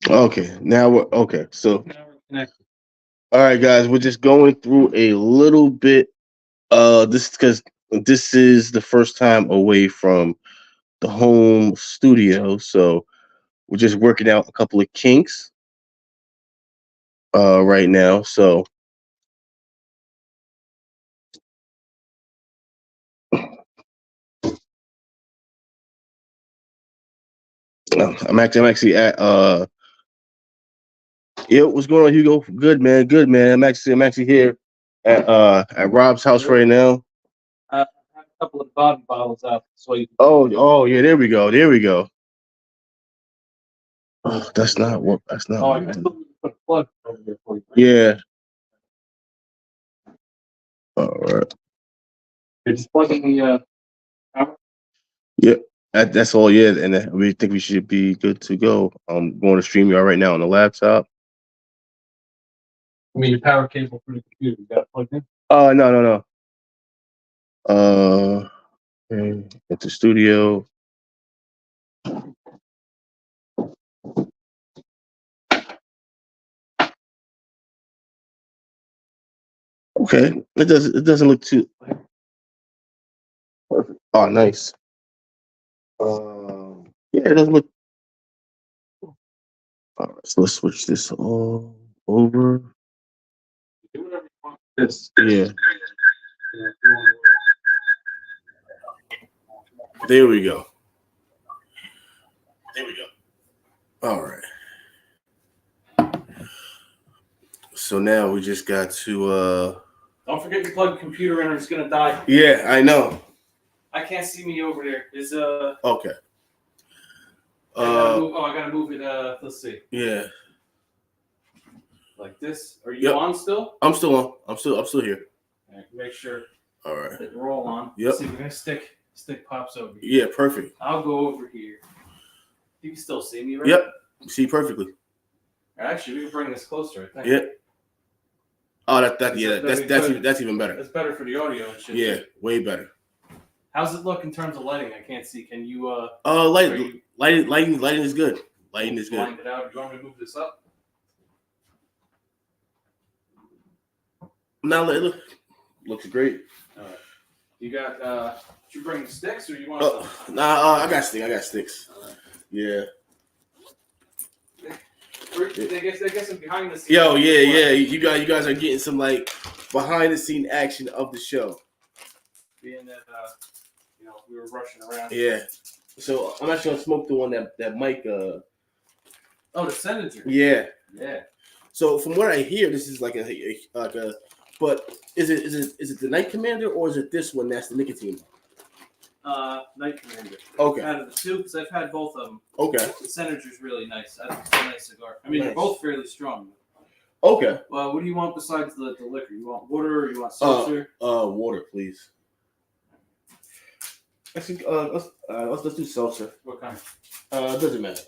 Okay, now we're okay. So, Now we're connected. all right, guys, we're just going through a little bit. This because this is the first time away from the home studio, so we're just working out a couple of kinks right now. So, I'm actually at yeah. What's going on, Hugo? Good man, good man. I'm actually here at Rob's house right now. I have a couple of body bottles out, so you Oh yeah, there we go, there we go. Oh, that's not what. That's not Oh, what I we still do. need to put a plug over there for you. Yeah. All right. You're just plugging the power. Yep. That's all. Yeah, and we think we should be good to go. I'm going to stream you right now on the laptop. I mean, your power cable for the computer. You got it plugged in. No, no, no. Okay. Into studio. Okay. It doesn't look too perfect. Oh, nice. Yeah, it doesn't look. All right. So let's switch this all over. Do whatever you want. This. Yeah. Yeah, if you want There we go. There we go. All right. So now we just got to. Don't forget to plug the computer in, or it's gonna die. Yeah, I know. I can't see me over there. Is Okay. I gotta move. Oh, I gotta move it. Let's see. Yeah. Like this. Are you Yep. on still? I'm still on. I'm still here. All right, make sure All right. that we're all on. Yep. See, we're gonna stick pops over here. Yeah, perfect. I'll go over here. You can still see me, right? Yep. See perfectly. Actually, we can bring this closer. I think. Yep. Oh, that's That's even better. That's better for the audio and shit. Yeah, way better. How's it look in terms of lighting? I can't see. Can you Lighting is good. Lighting is good. blind it out? Do you want me to move this up? Now it looks great. All right. You got did you bring the sticks or you want some? Nah, I got sticks. All right. Yeah. They guess some behind the scenes. Yo, yeah. You guys are getting some like behind the scene action of the show. Being that we were rushing around. Yeah. So I'm actually gonna smoke the one that Mike. Oh, the Senator. Yeah. Yeah. So from what I hear, this is like a. But is it the Night Commander or is it this one that's the nicotine? Night Commander. Okay. Out of the two, because I've had both of them. Okay. The Senator's really nice. I think it's a nice cigar. I mean, Nice. they're both fairly strong. Okay. Well, what do you want besides the liquor? You want water or you want seltzer? Water, please. Actually, let's do seltzer. What kind? It doesn't matter.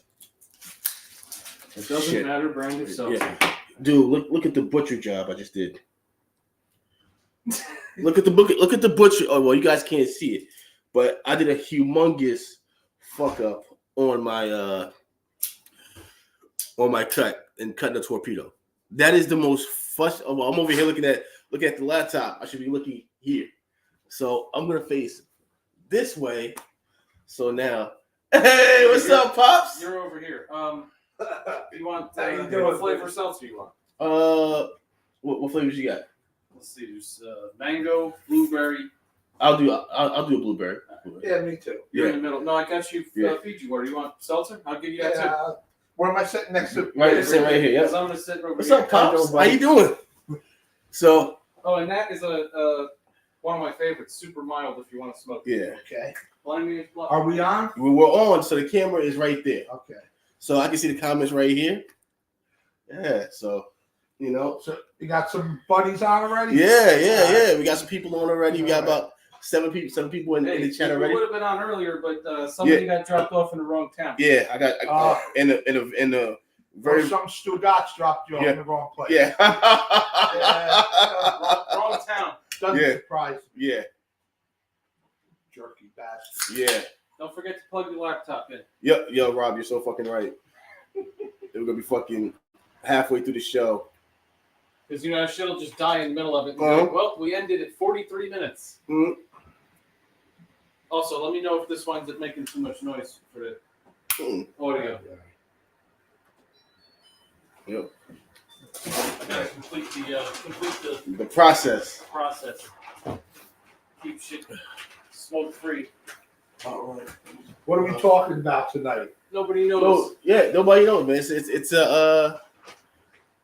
It doesn't matter, brand of seltzer. Yeah. Dude, look at the butcher job I just did. Look at the butcher. Oh well, you guys can't see it, but I did a humongous fuck up on my cut and cutting the torpedo. That is the most fuss. I'm over here looking at the laptop. I should be looking here. So I'm gonna face this way. So now, hey, what's up, pops? You're over here. You want How you what doing? flavor seltzer you want? What flavors you got? Let's see. There's mango, blueberry. I'll do a blueberry. Yeah, me too. You're Yeah. in the middle. No, I got you Yeah. Fiji water. You want seltzer? I'll give you that too. Yeah. Where am I sitting next to? Right, sit right here. Because Yep. I'm gonna sit over What's here. up, pops? How you doing? So Oh, and that is one of my favorites. Super mild if you want to smoke. yeah, Okay. Blind Man's Bluff. Are we on? we're on. So the camera is right there. Okay. So I can see the comments right here. Yeah. So So you got some buddies on already? Yeah. We got some people on already. We got about seven people in the chat We already. would have been on earlier, but somebody got dropped off in the wrong town. Yeah, I got in the Very. very Some Stugatz dropped you off Yeah. in the wrong place. yeah. Wrong town. Doesn't Yeah. surprise me. Yeah. Jerky bastard. Yeah. Don't forget to plug your laptop in. Yo, Rob, you're so fucking right. we're gonna be fucking halfway through the show. Because you know shit'll just die in the middle of it. And Uh-huh. like, well, we ended at 43 minutes. Mhm. Also, let me know if this winds up making too much noise for the Mm. audio. Yep. I gotta complete The process. process. Keep shit smoke free. All right. What are we talking about tonight? Nobody knows. No, yeah, nobody knows, man. It's a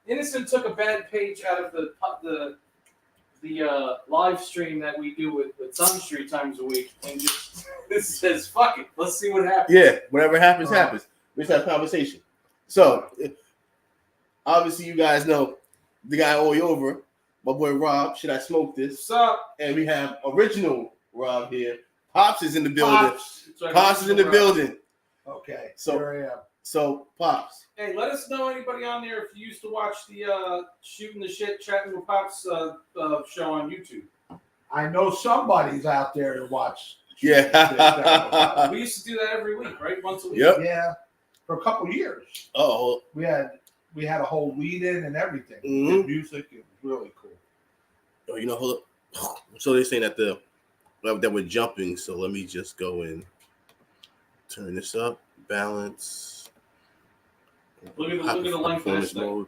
Innocent took a bad page out of the live stream that we do with Sun Street times a week, and just this says fuck it. Let's see what happens. yeah. Whatever happens, happens. We just have a conversation. So obviously, you guys know the guy all the way over, my boy Rob. Should I smoke this? What's up? And we have original Rob here. Pops is in the building. Pops. Pops is in the building. Okay, So- here I am. So Pops. Hey, let us know anybody on there if you used to watch the Shooting the Shit, Chatting with Pops show on YouTube. I know somebody's out there to watch. Yeah. We used to do that every week, right? Once a week. Yep. Yeah, for a couple years. Oh. We had a whole lead in and everything. Mhm. The music, it was really cool. Oh, you know, hold up. So they're saying that that we're jumping. So let me just go and turn this up. Balance. Look at the length of this thing. Mode.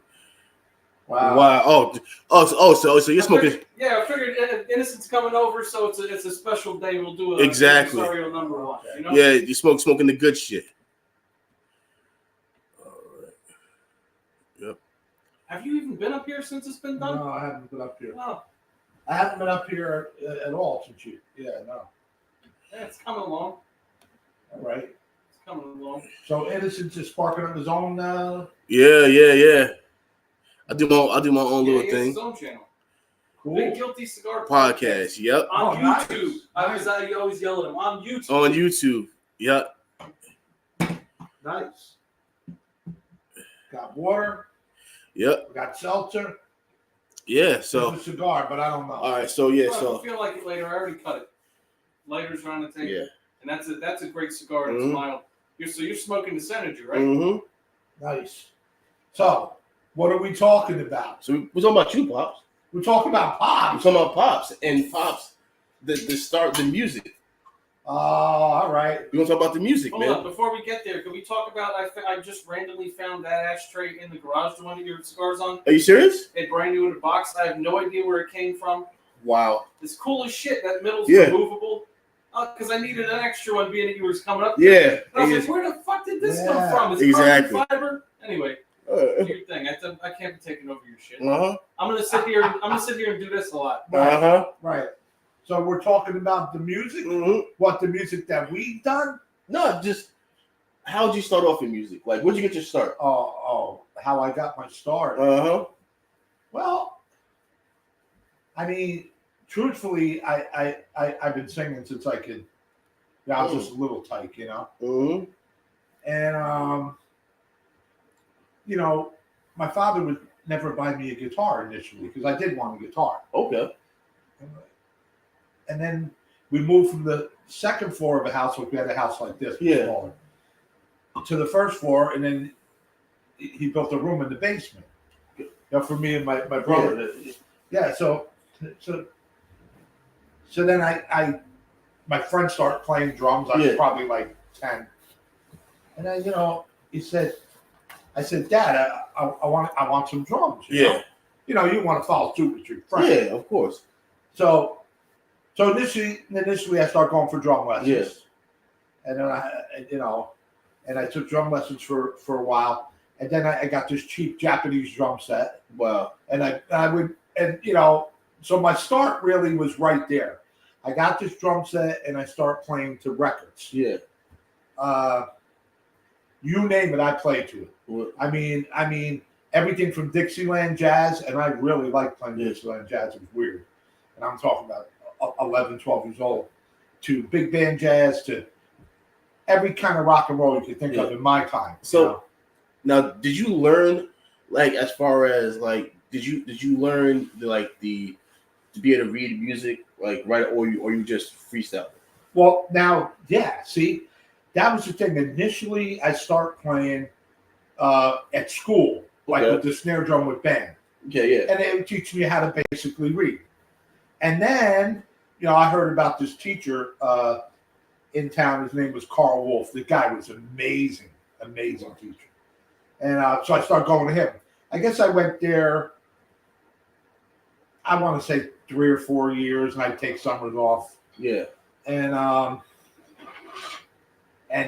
Wow. Wow. So you're smoking. I figured Innocent's coming over, so it's a special day. We'll do a Exactly. Sorry, number one. You know? Yeah, you smoking the good shit. All right. Yep. Have you even been up here since it's been done? No, I haven't been up here. Oh, I haven't been up here at all since you. Yeah, no. yeah, it's coming along. All right. It's coming along. So Innocent is sparking up his own. Yeah. I do my own Yeah, little he has thing. his own channel. Cool. Big Guilty Cigar Podcast. Yep. on Oh, nice. YouTube. I always yell at him on YouTube. On YouTube. Yep. Nice. Got water. Yep. Got seltzer. Yeah. So. There's a cigar, but I don't know. All right. So yeah. Well, So. if you feel like it later, I already cut it. Lighter's on the table. Yeah. And that's a great cigar. It's Mhm. mild. You're smoking the Senator, right? Mm-hmm. Nice. So, what are we talking about? So we're talking about you, Pops. We're talking about We're Pops. talking about Pops and Pops. The start the music. All right. We're gonna talk about the music, Hold man. on, before we get there, can we talk about? I just randomly found that ashtray in the garage. The one that your cigars on. Are you serious? It brand new in a box. I have no idea where it came from. Wow. It's cool as shit. That middle's Yeah. removable. Because I needed an extra one, being that you were coming up. Yeah. And I was it like, is. where the fuck did this Yeah. come from? It's Exactly. carbon fiber. Anyway, Uh do your thing. I can't be taking over your shit. huh. I'm gonna sit here. I'm gonna sit here and do this a lot. Uh huh. Right. So we're talking about the music. Mm-hmm. What the music that we've done? No, just how'd you start off in music? Like, where'd you get your start? Oh, how I got my start. Uh huh. Well, I mean, truthfully, I've been singing since I could. Yeah, I was just a little tyke, you know. Mm-hmm. And my father would never buy me a guitar initially because I did want a guitar. Okay. And then we moved from the second floor of a house, like we had a house like this, Yeah. smaller, to the first floor, and then he built a room in the basement. For me and my brother. Yeah. So then my friend started playing drums. I was Yeah. probably like 10, and then I said, Dad, I want some drums. You know? You want to follow suit with your friend. Yeah, of course. So initially I started going for drum lessons. Yes. And then I took drum lessons for a while, and then I got this cheap Japanese drum set, Wow. and so my start really was right there. I got this drum set, and I started playing to records. Yeah. You name it, I played to it. What? I mean, everything from Dixieland jazz, and I really liked playing Yeah. Dixieland jazz. It was weird. And I'm talking about 11, 12 years old, to big band jazz, to every kind of rock and roll you could think of in my time. So now, did you learn, like, as far as like, did you learn to be able to read music, like, right, or you just freestyle? Well, now, yeah, see, that was the thing. Initially, I started playing at school, like Okay. with the snare drum with band. Yeah. And they would teach me how to basically read. And then, I heard about this teacher in town. His name was Carl Wolf. The guy was amazing teacher. And so I started going to him. I guess I went there, I want to say 3 or 4 years, and I'd take summers off. Yeah. And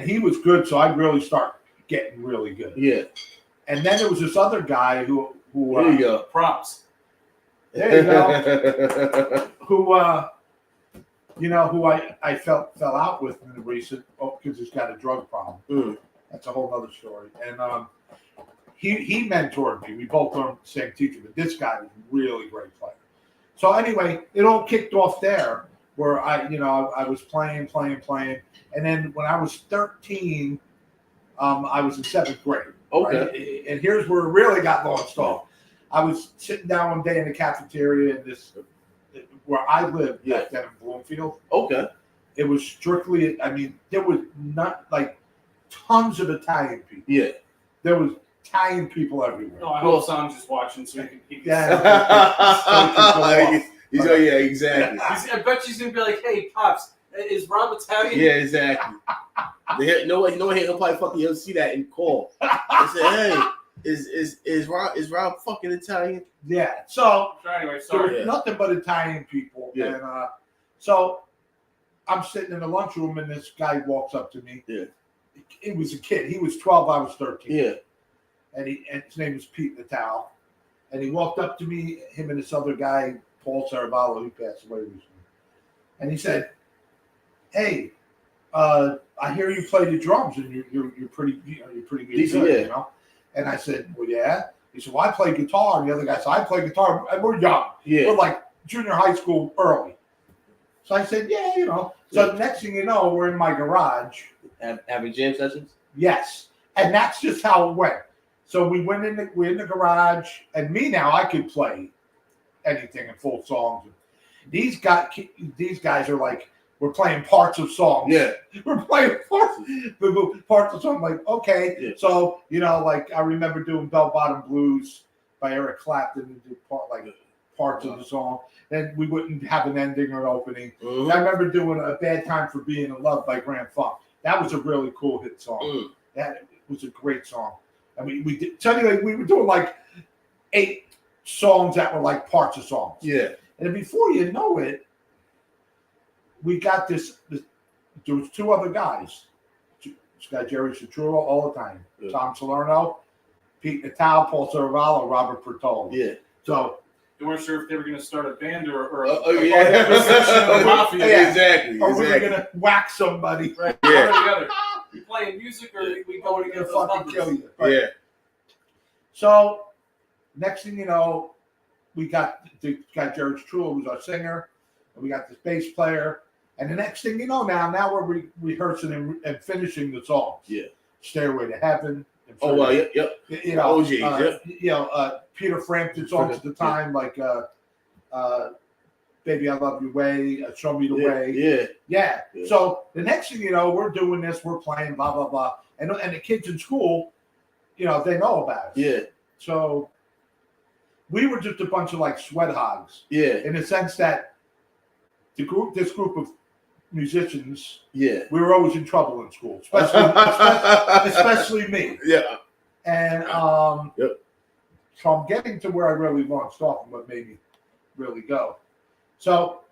he was good, so I'd really start getting really good. Yeah. And then there was this other guy who There you go. Props. There you go. who I fell out with in the recent, because he's got a drug problem. Mm. That's a whole other story. And he mentored me. We both learned the same teacher, but this guy was a really great player. So anyway, it all kicked off there, where I was playing, and then when I was 13, I was in 7th grade. Okay. Right? And here's where it really got launched off. I was sitting down one day in the cafeteria in this, where I lived back then in Bloomfield. Okay. It was strictly, there was not like tons of Italian people. Yeah. There was Italian people everywhere. No, I hope Sam's just watching so he can Yeah. Yeah, exactly. I bet she's gonna be like, "Hey, pops, is Rob Italian?" Yeah, exactly. No one he'll probably fucking he'll see that and call. And say, hey, is Rob fucking Italian? Yeah. So Anyway, there sorry. was nothing but Italian people. Yeah. And so I'm sitting in the lunchroom, and this guy walks up to me. Yeah. He was a kid. He was 12. I was 13. Yeah. And his name was Pete Natal. And he walked up to me, him and this other guy, Paul Saravallo, he passed away recently. And he said, "Hey, I hear you play the drums, and you're pretty good, Decent, you know." And I said, "Well, yeah." He said, "Well, I play guitar." And the other guy said, "I play guitar." And we're young. Yeah. We're like junior high school early. So I said, "Yeah, you know." So the next thing you know, we're in my garage. Having jam sessions? Yes. And that's just how it went. So we're in the garage, and now I could play anything in full songs. These guys are like, we're playing parts of songs. Yeah. We're playing parts of songs. Like, okay. Yeah. So, like I remember doing Bell Bottom Blues by Eric Clapton, and do parts of the song. Then we wouldn't have an ending or an opening. Mm-hmm. I remember doing A Bad Time for Being in Love by Grand Funk. That was a really cool hit song. Mm. That was a great song. I mean, we did. So anyway, we were doing like 8 songs that were like parts of songs. Yeah. And before you know it, we got this there was 2 other guys. This guy, Jerry Citrullo, all the time. Yeah. Tom Salerno, Pete Natal, Paul Saravallo, Robert Pertolo. Yeah. So They weren't sure if they were going to start a band or Yeah. a mafia. Yeah, exactly. or we were going to whack somebody. Right. Yeah. One or the other. We playing music or we Or going we're to going get to those fucking numbers. kill you. Right? Yeah. So, next thing you know, we got Jared Trullo, who's our singer, and we got this bass player. And the next thing you know, now we're rehearsing and finishing the songs. Yeah. Stairway to Heaven. Oh, well, yep. You know, OGs, Peter Frampton songs at the time, like Baby I Love Your Way, Show Me the Way. Yeah. So the next thing you know, we're doing this, we're playing, blah, blah, blah. And the kids in school, they know about it. Yeah. So we were just a bunch of like sweat hogs. Yeah. In the sense that this group of musicians, Yeah. we were always in trouble in school, especially me. Yeah. And Yep. So I'm getting to where I really launched off and what made me really go. So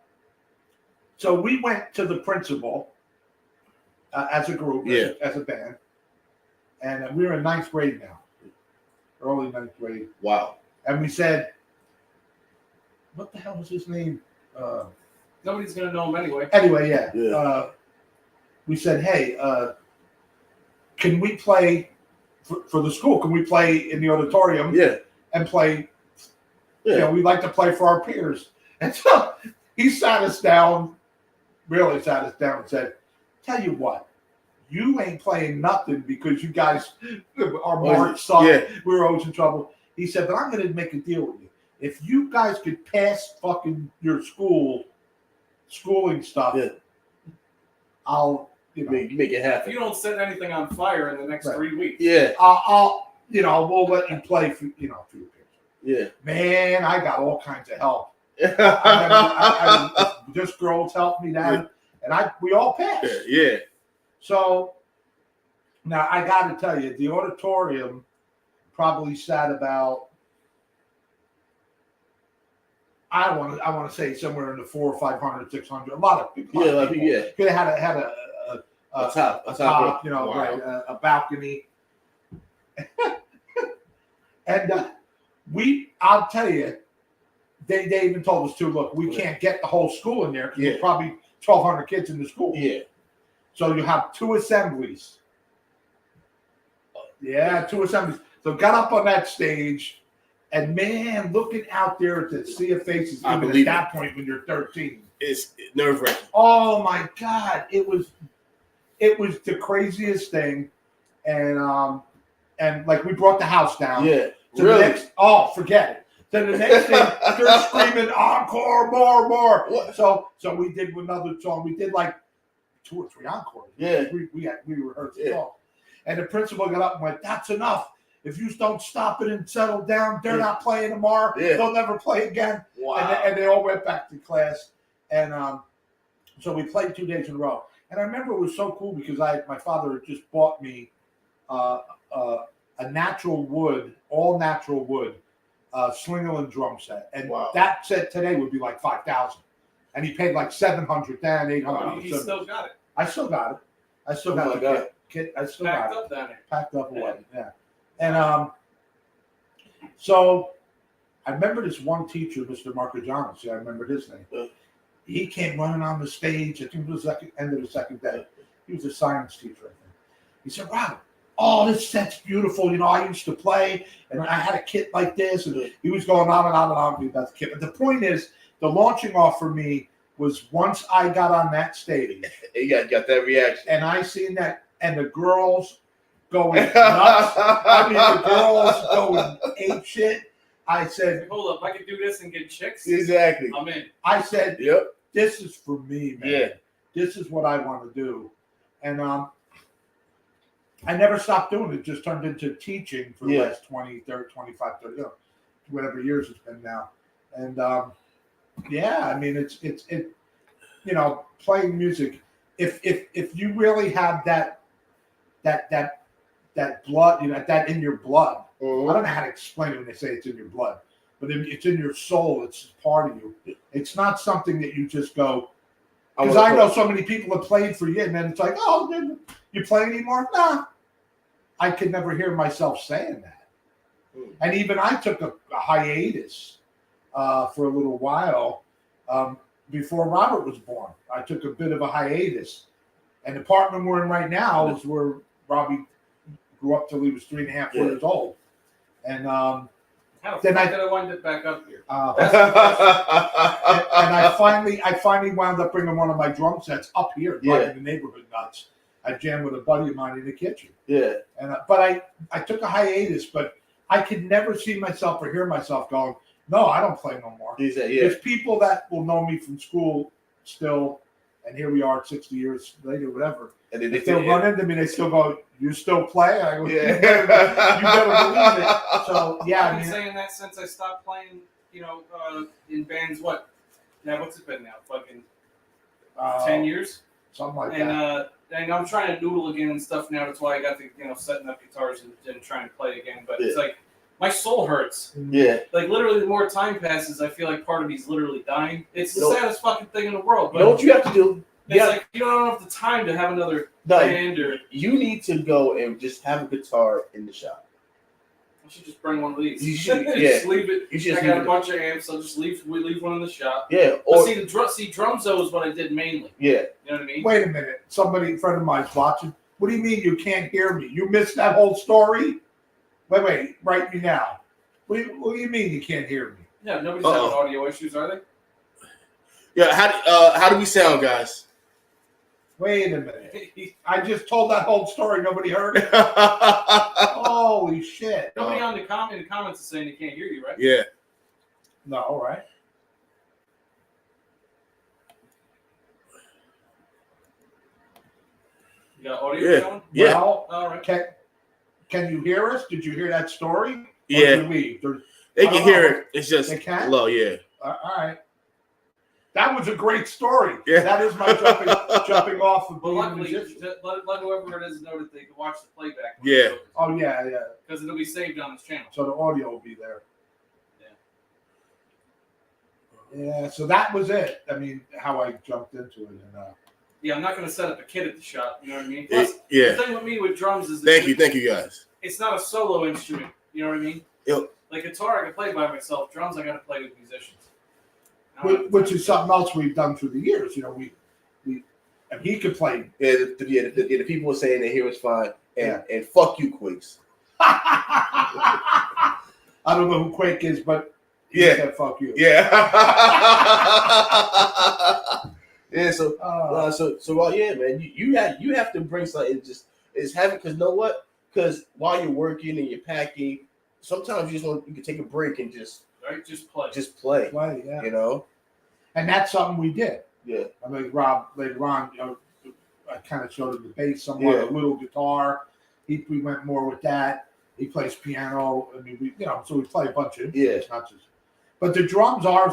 we went to the principal as a group, as a band, and we were in 9th grade now, early 9th grade. Wow. And we said, what the hell was his name? Nobody's going to know him anyway. Anyway, yeah. Yeah. We said, hey, can we play for the school? Can we play in the auditorium? Yeah. And play? Yeah. We'd like to play for our peers. And so he sat us down, really sat us down and said, tell you what, you ain't playing nothing because you guys, our marks sucked. Yeah. We were always in trouble. He said, but I'm going to make a deal with you. If you guys could pass fucking your schooling stuff, I'll, You make it If happen. you don't set anything on fire in the next 3 weeks. Yeah. we'll let you play for your picture. Yeah. Man, I got all kinds of help. Just girls helped me that, and we all passed. Yeah. So now I got to tell you, the auditorium probably sat about, I want to say somewhere in the 400 or 500, 600. A lot of people. Yeah, like yeah. They had a top, wow. right, a balcony, and I'll tell you, they even told us too. Look, we can't get the whole school in there because there's probably 1,200 kids in the school. Yeah. So you have 2 assemblies. Yeah, 2 assemblies. So got up on that stage, and man, looking out there to see a faces, even at that point when you're 13, it's nerve-wracking. Oh my God, it was the craziest thing, and like we brought the house down. Yeah, so really. Forget it. So the next thing they're screaming encore, more. What? So we did another song. We did like 2 or 3 encores. Yeah, we rehearsed the song, and the principal got up and went, "That's enough. If you don't stop it and settle down, they're not playing tomorrow. They'll never play again." Wow. And they all went back to class, and so we played 2 days in a row. And I remember it was so cool because my father had just bought me a natural wood, all natural wood, Slingerland drum set, and that set today would be like $5,000, and he paid like $700 then, $800. He still got it. I still got it. I still got the kit. I still packed got up down there. Packed up away. Yeah. And so I remember this one teacher, Mr. Marcogiano. See, I remember his name. He came running on the stage. I think it was the end of the second day. He was a science teacher, I think. He said, "Robert, this set's beautiful. I used to play, and I had a kit like this." And he was going on and on and on about the kit. But the point is, the launching off for me was once I got on that stage. You got that reaction. And I seen that, and the girls going nuts. I mean, the girls going ape shit. I said, "Hold up, I could do this and get chicks." Exactly. I'm in. I said, "Yep, this is for me, man. Yeah. This is what I want to do." And I never stopped doing it. It just turned into teaching for the last 20, 30, 25, 30, whatever years it's been now. And I mean, it's playing music. If you really have that blood, that in your blood. I don't know how to explain it when they say it's in your blood, but it's in your soul. It's part of you. It's not something that you just go. Because I know so many people have played for you, and then it's like, "Oh, you play anymore?" Nah. I could never hear myself saying that. And even I took a hiatus for a little while before Robert was born. I took a bit of a hiatus. And the apartment we're in right now is where Robbie grew up till he was 3.5, 4 years old. And how did I wind up back up here? and I finally wound up bringing one of my drum sets up here, driving the neighborhood nuts. I jammed with a buddy of mine in the kitchen. Yeah. And but I took a hiatus, but I could never see myself or hear myself going, "No, I don't play no more." There's people that will know me from school still, and here we are 60 years later, whatever. And they still run into me, they still go, "You still play?" I go, "You better believe it." So I've been saying that since I stopped playing, in bands. What's it been now? Fucking 10 years? Something like that. And I'm trying to noodle again and stuff now. That's why I got the, setting up guitars and trying to play again. But it's like, my soul hurts. Yeah. Like, literally, the more time passes, I feel like part of me's literally dying. It's the saddest fucking thing in the world. But you know what you have to do? It's like, you don't have the time to have another band or... You need to go and just have a guitar in the shop. I should just bring one of these. You should, just leave it. I got a bunch of amps. I'll just leave one in the shop. Yeah. Or drums though is what I did mainly. Yeah. You know what I mean? Wait a minute. A friend of mine's watching. What do you mean you can't hear me? You missed that whole story? Wait. Write me now. What do you mean you can't hear me? Yeah, nobody's having audio issues, are they? Yeah. How do we sound, guys? Wait a minute. I just told that whole story. Nobody heard it. Holy shit. Nobody in the comments is saying they can't hear you, right? Yeah. No, all right. You got audio going? Yeah. Well, all right. Okay. Can you hear us? Did you hear that story? Or Yeah. did we? They I can don't hear know. it. It's just They can? low. Yeah. All right. That was a great story. Yeah. That is my jumping off of But being a luckily, musician. let whoever it is know that they can watch the playback. Yeah. Oh, yeah. Because it'll be saved on this channel. So the audio will be there. Yeah. Yeah, so that was it. I mean, how I jumped into it. And, Yeah, I'm not going to set up a kid at the shop. You know what I mean? Plus, Yeah. the thing with me with drums is Thank you guys. It's not a solo instrument. You know what I mean? Yep. Like guitar, I can play by myself. Drums, I got to play with musicians. which is something else we've done through the years. You know, we and he could play. Yeah, the people were saying that here was fine, and fuck you, Quakes. I don't know who Quake is, but he said fuck you. Yeah. Yeah. So yeah, man. You have to bring something. It's having because know what? Because while you're working and you're packing, sometimes you can take a break and just play. Yeah. You know. And that's something we did. Yeah. I mean, Rob later on, you know, I kind of showed him the bass somewhat, a little guitar. We went more with that. He plays piano. I mean, so we play a bunch of instruments, not just. But the drums are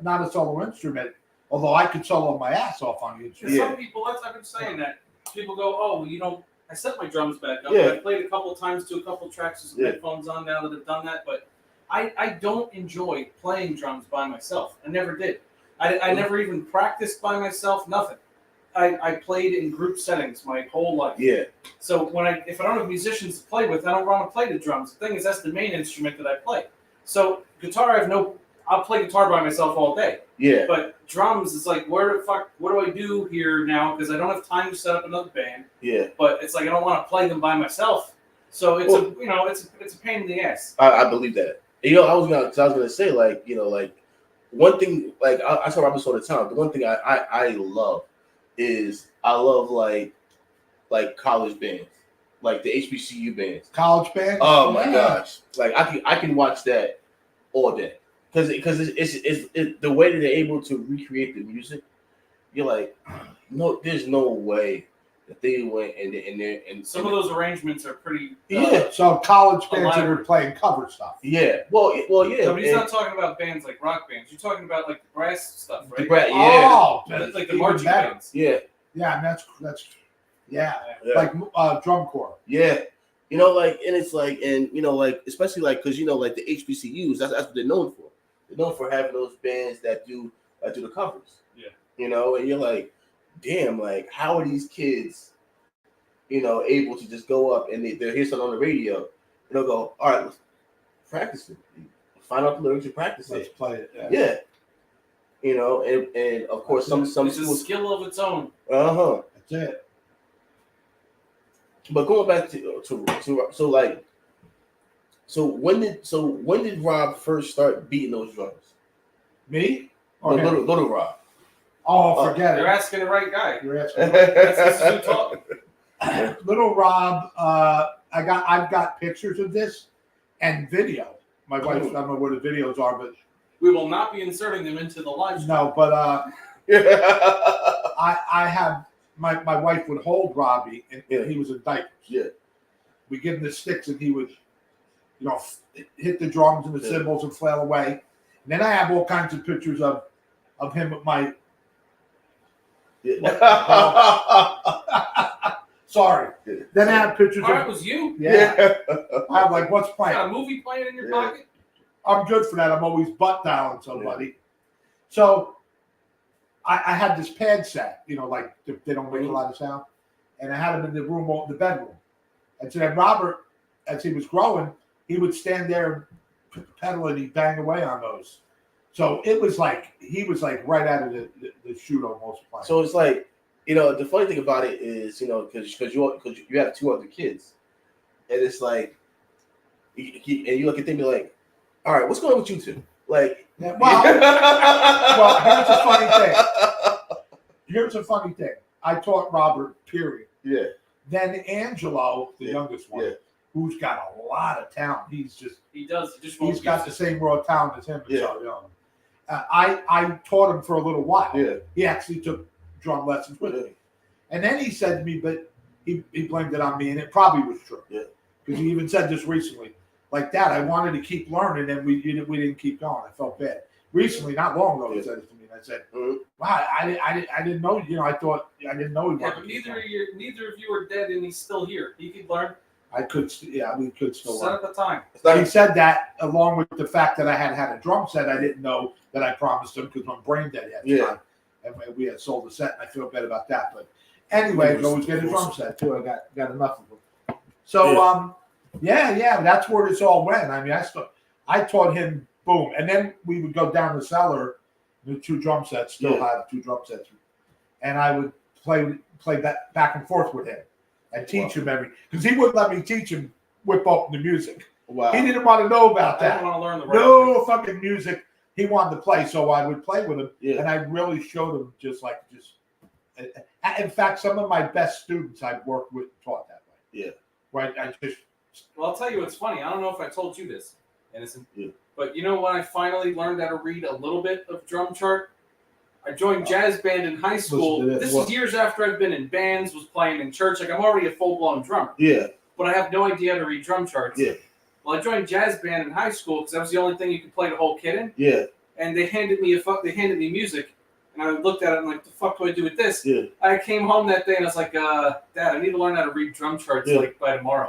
not a solo instrument. Although I could solo my ass off on the instrument. Some people, I've been saying that. People go, oh, I set my drums back up. Yeah. I played a couple times to a couple tracks with some headphones on now that I've done that. But I don't enjoy playing drums by myself. I never did. I never even practiced by myself, nothing. I played in group settings my whole life. Yeah. So if I don't have musicians to play with, I don't want to play the drums. The thing is, that's the main instrument that I play. So guitar, I'll play guitar by myself all day. Yeah. But drums, it's like, what do I do here now? Because I don't have time to set up another band. Yeah. But it's like I don't want to play them by myself. So it's a pain in the ass. I believe that. I was gonna say like one thing I tell Robert all the time. The one thing I love is like college bands, like the HBCU bands, college bands. Oh my gosh! Like I can watch that all day because it's the way that they're able to recreate the music. You're like, no, there's no way that they went and some of those arrangements are pretty. So college bands that are playing cover stuff. Yeah. Well, yeah. No, but he's not talking about bands like rock bands. You're talking about like the brass stuff, right? Oh, like the marching bands. Yeah. Yeah, and that's like drum corps. Yeah. And it's like, and especially like because like the HBCUs, that's what they're known for. They're known for having those bands that do the covers. Yeah. And you're like, damn, like how are these kids, able to just go up and they'll hear something on the radio and they'll go, all right, let's practice it. Find out the lyrics and practice Let's it. play it. Yeah. And of course some it's a skill of its own. Uh-huh. That's it. But going back so when did Rob first start beating those drums? Me? Or little Rob? Oh, forget You're it. asking the right guy. You're asking. That's who talk. Little Rob, I've got pictures of this and video. My wife, I don't know where the videos are, but We will not be inserting them into the live stream. no, but I have my wife would hold Robbie and he was in diapers. Yeah. We give him the sticks and he would, hit the drums and the cymbals and flail away. And then I have all kinds of pictures of him with my. Sorry. Then I have pictures That was you? Yeah. I'm like, what's playing? Got a movie playing in your pocket? I'm good for that. I'm always butt down somebody. Yeah. So I had this pad set, like they don't make a lot of sound. And I had him in the bedroom. And so then Robert, as he was growing, he would stand there and pedal and he'd bang away on those. So it was like, he was like right out of the chute almost playing. So it's like, the funny thing about it is, because you have two other kids. And it's like, and you look at them and be like, all right, what's going on with you two? Like, well, here's a funny thing. I taught Robert, period. Yeah. Then Angelo, the youngest one, who's got a lot of talent. He's got the same raw talent as him. Yeah. So young. I taught him for a little while. Yeah. He actually took drum lessons with me. And then he said to me, but he blamed it on me, and it probably was true. Yeah. because he even said this recently. Like, Dad, I wanted to keep learning, and we didn't keep going. I felt bad. Recently, not long ago, he said it to me. And I said, "Wow, I didn't know. You know, I didn't know he Yeah, wanted but to keep neither going." of you are dead, and he's still here. He could learn. We could still Set learn. up a time. But he said that along with the fact that I had a drum set, I didn't know that I promised him because I'm brain dead at the time. And we had sold the set, and I feel bad about that. But anyway, I always get a drum set too. I got enough of them. So yeah, that's where this all went. I mean, I taught him boom, and then we would go down the cellar. The 2 drum sets still have 2 drum sets, and I would play that back and forth with him and teach him because he wouldn't let me teach him whip up the music. Wow. He didn't want to know about I that. didn't want to learn the No fucking music. He wanted to play, so I would play with him, and I really showed him just. In fact, some of my best students I've worked with taught that way. Yeah. Right. Well, I'll tell you what's funny. I don't know if I told you this, Innocent. Yeah. But you know when I finally learned how to read a little bit of drum chart? I joined jazz band in high school. This is years after I've been in bands, was playing in church. Like, I'm already a full-blown drummer. Yeah. But I have no idea how to read drum charts. Yeah. Well, I joined jazz band in high school because that was the only thing you could play the whole kit in. Yeah. And they handed me music, and I looked at it and like, the fuck do I do with this? Yeah. I came home that day and I was like, Dad, I need to learn how to read drum charts like by tomorrow.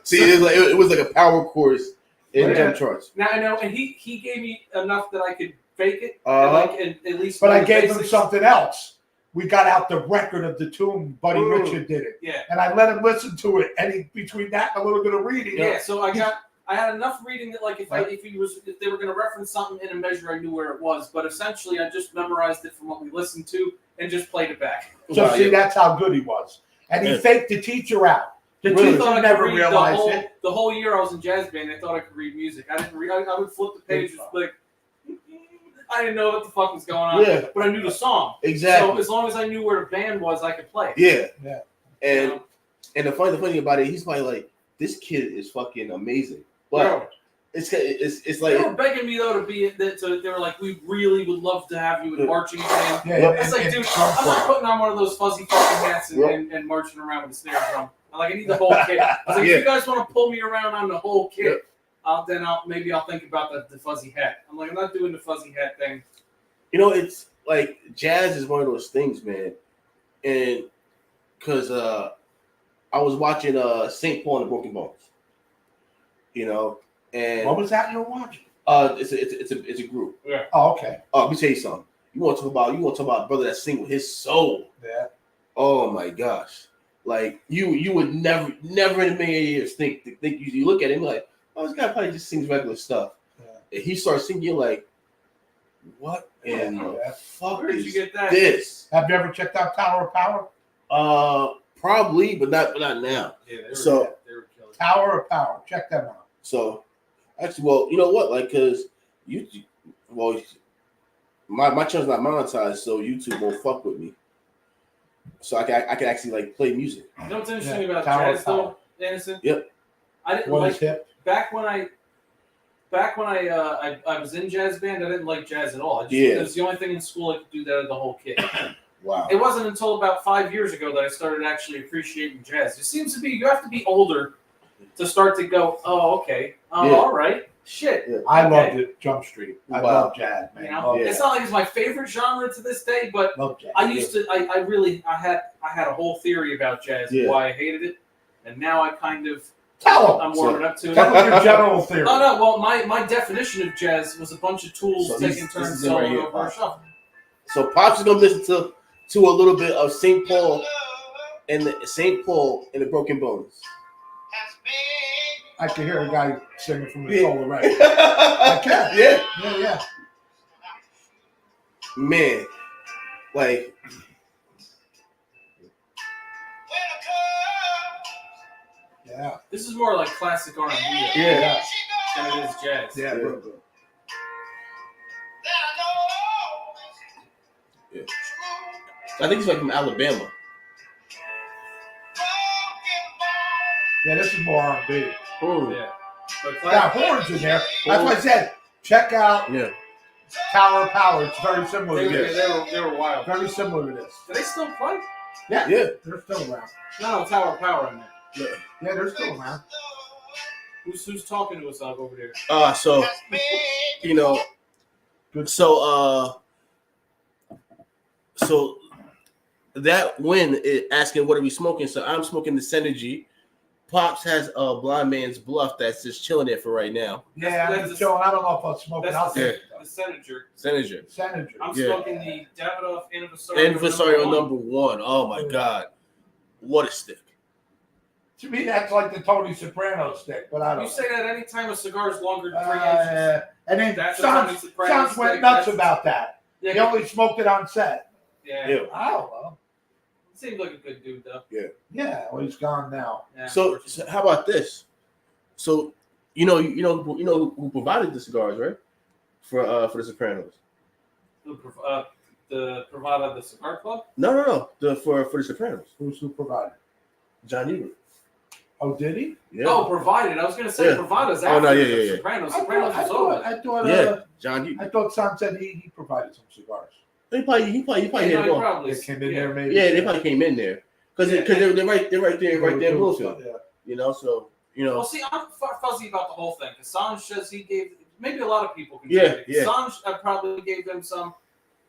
See, it was like a power course in drum charts. Now I know, and he gave me enough that I could fake it, and at least. But I gave him something else. We got out the record of the tune. Buddy Richard did it. Yeah. And I let him listen to it, and between that and a little bit of reading. Yeah. So I had enough reading that, like, if they were going to reference something in a measure, I knew where it was. But essentially, I just memorized it from what we listened to and just played it back. So see, that's how good he was, and he faked the teacher out. The teacher never realized it. The whole year I was in jazz band, I thought I could read music. I didn't read. I would flip the pages like. I didn't know what the fuck was going on, but I knew the song. Exactly. So as long as I knew where the band was, I could play. Yeah. And the funny thing about it, he's probably like, this kid is fucking amazing. But it's like, they were begging me though to be that. So they were like, we really would love to have you in marching band. It's like, dude, I'm not putting on one of those fuzzy fucking hats and marching around with a snare drum. I need the whole kit. I was like, if you guys want to pull me around on the whole kit. Then maybe I'll think about the fuzzy hat. I'm like, I'm not doing the fuzzy hat thing. You know, it's like jazz is one of those things, man. And because I was watching St. Paul and the Broken Bones, you know, and what was that you were watching? It's a group. Yeah. Oh, okay. Let me tell you something. You want to talk about a brother that sing with his soul? Yeah. Oh my gosh! Like you would never in a million years think you look at him like, oh, this guy probably just sings regular stuff. Yeah. And he starts singing, you're like, what in the fuck Where did you get that? This? Have you ever checked out Tower of Power? Probably, but not now. Yeah, they were killing. Tower of Power. Check them out. So, actually, well, you know what? Like, cause my channel's not monetized, so YouTube won't fuck with me. So I can actually like play music. You know what's interesting about jazz though, Innocent? Yep. I didn't like hip? Back when I was in jazz band, I didn't like jazz at all. It was the only thing in school I could do that of the whole kit. Wow. It wasn't until about 5 years ago that I started actually appreciating jazz. It seems to be you have to be older to start to go, oh, okay. All right. Shit. Yeah. I loved it. Jump Street. I love jazz, man. You know? It's not like it's my favorite genre to this day, but love jazz. I had a whole theory about jazz and why I hated it. And now I kind of I'm warming up to it. Tell them your general theory. Oh no, well my definition of jazz was a bunch of tools taking turns soloing over a shuffle. So Pops is gonna listen to a little bit of St. Paul and the Broken Bones. I can hear a guy singing from the soul already. I can. Yeah. Man, like. Yeah. This is more like classic R&B. Yeah. Than it is jazz. Yeah. Yeah. I think he's like from Alabama. Yeah, this is more R&B. Oh. Yeah. Got horns in there. That's why I said check out Tower of Power. It's very similar to this. They were wild. Very similar to this. Do they still play? Yeah. They're still around. No, Tower of Power in there. Yeah, they're still around. Who's talking to us over there? So you know, Good. so so that win asking what are we smoking? So I'm smoking the Synergy. Pops has a Blind Man's Bluff that's just chilling there for right now. Yeah, I'm just chilling. I don't know if I'm smoking. I'll That's take the Senator. Senator. I'm Yeah. smoking the Davidoff Anniversario number one. Oh my God. What a stick. To me, that's like the Tony Soprano stick, but I don't. You say that any time a cigar is longer than 3 inches. And then That's Sans went nuts about that. Yeah, he only smoked it on set. Yeah. I don't know. Seems like a good dude though. Yeah, well, he's gone now. Yeah, so how about this? So you know who provided the cigars, right? For the Sopranos. The Pravada, the Cigar Club? No. For the Sopranos. Who provided? John Hubert. Oh, did he? Yeah. Oh, provided. I was going to say Pravada's after the Sopranos. Sopranos was over. John Hubert. I thought Sam said he provided some cigars. He probably hit it off. They came in there, maybe. Yeah, they probably came in there because they're right there in Bluefield. Yeah. You know, so Well, see, I'm fuzzy about the whole thing. Assange says he gave. Maybe a lot of people can. Yeah. Assange probably gave them some.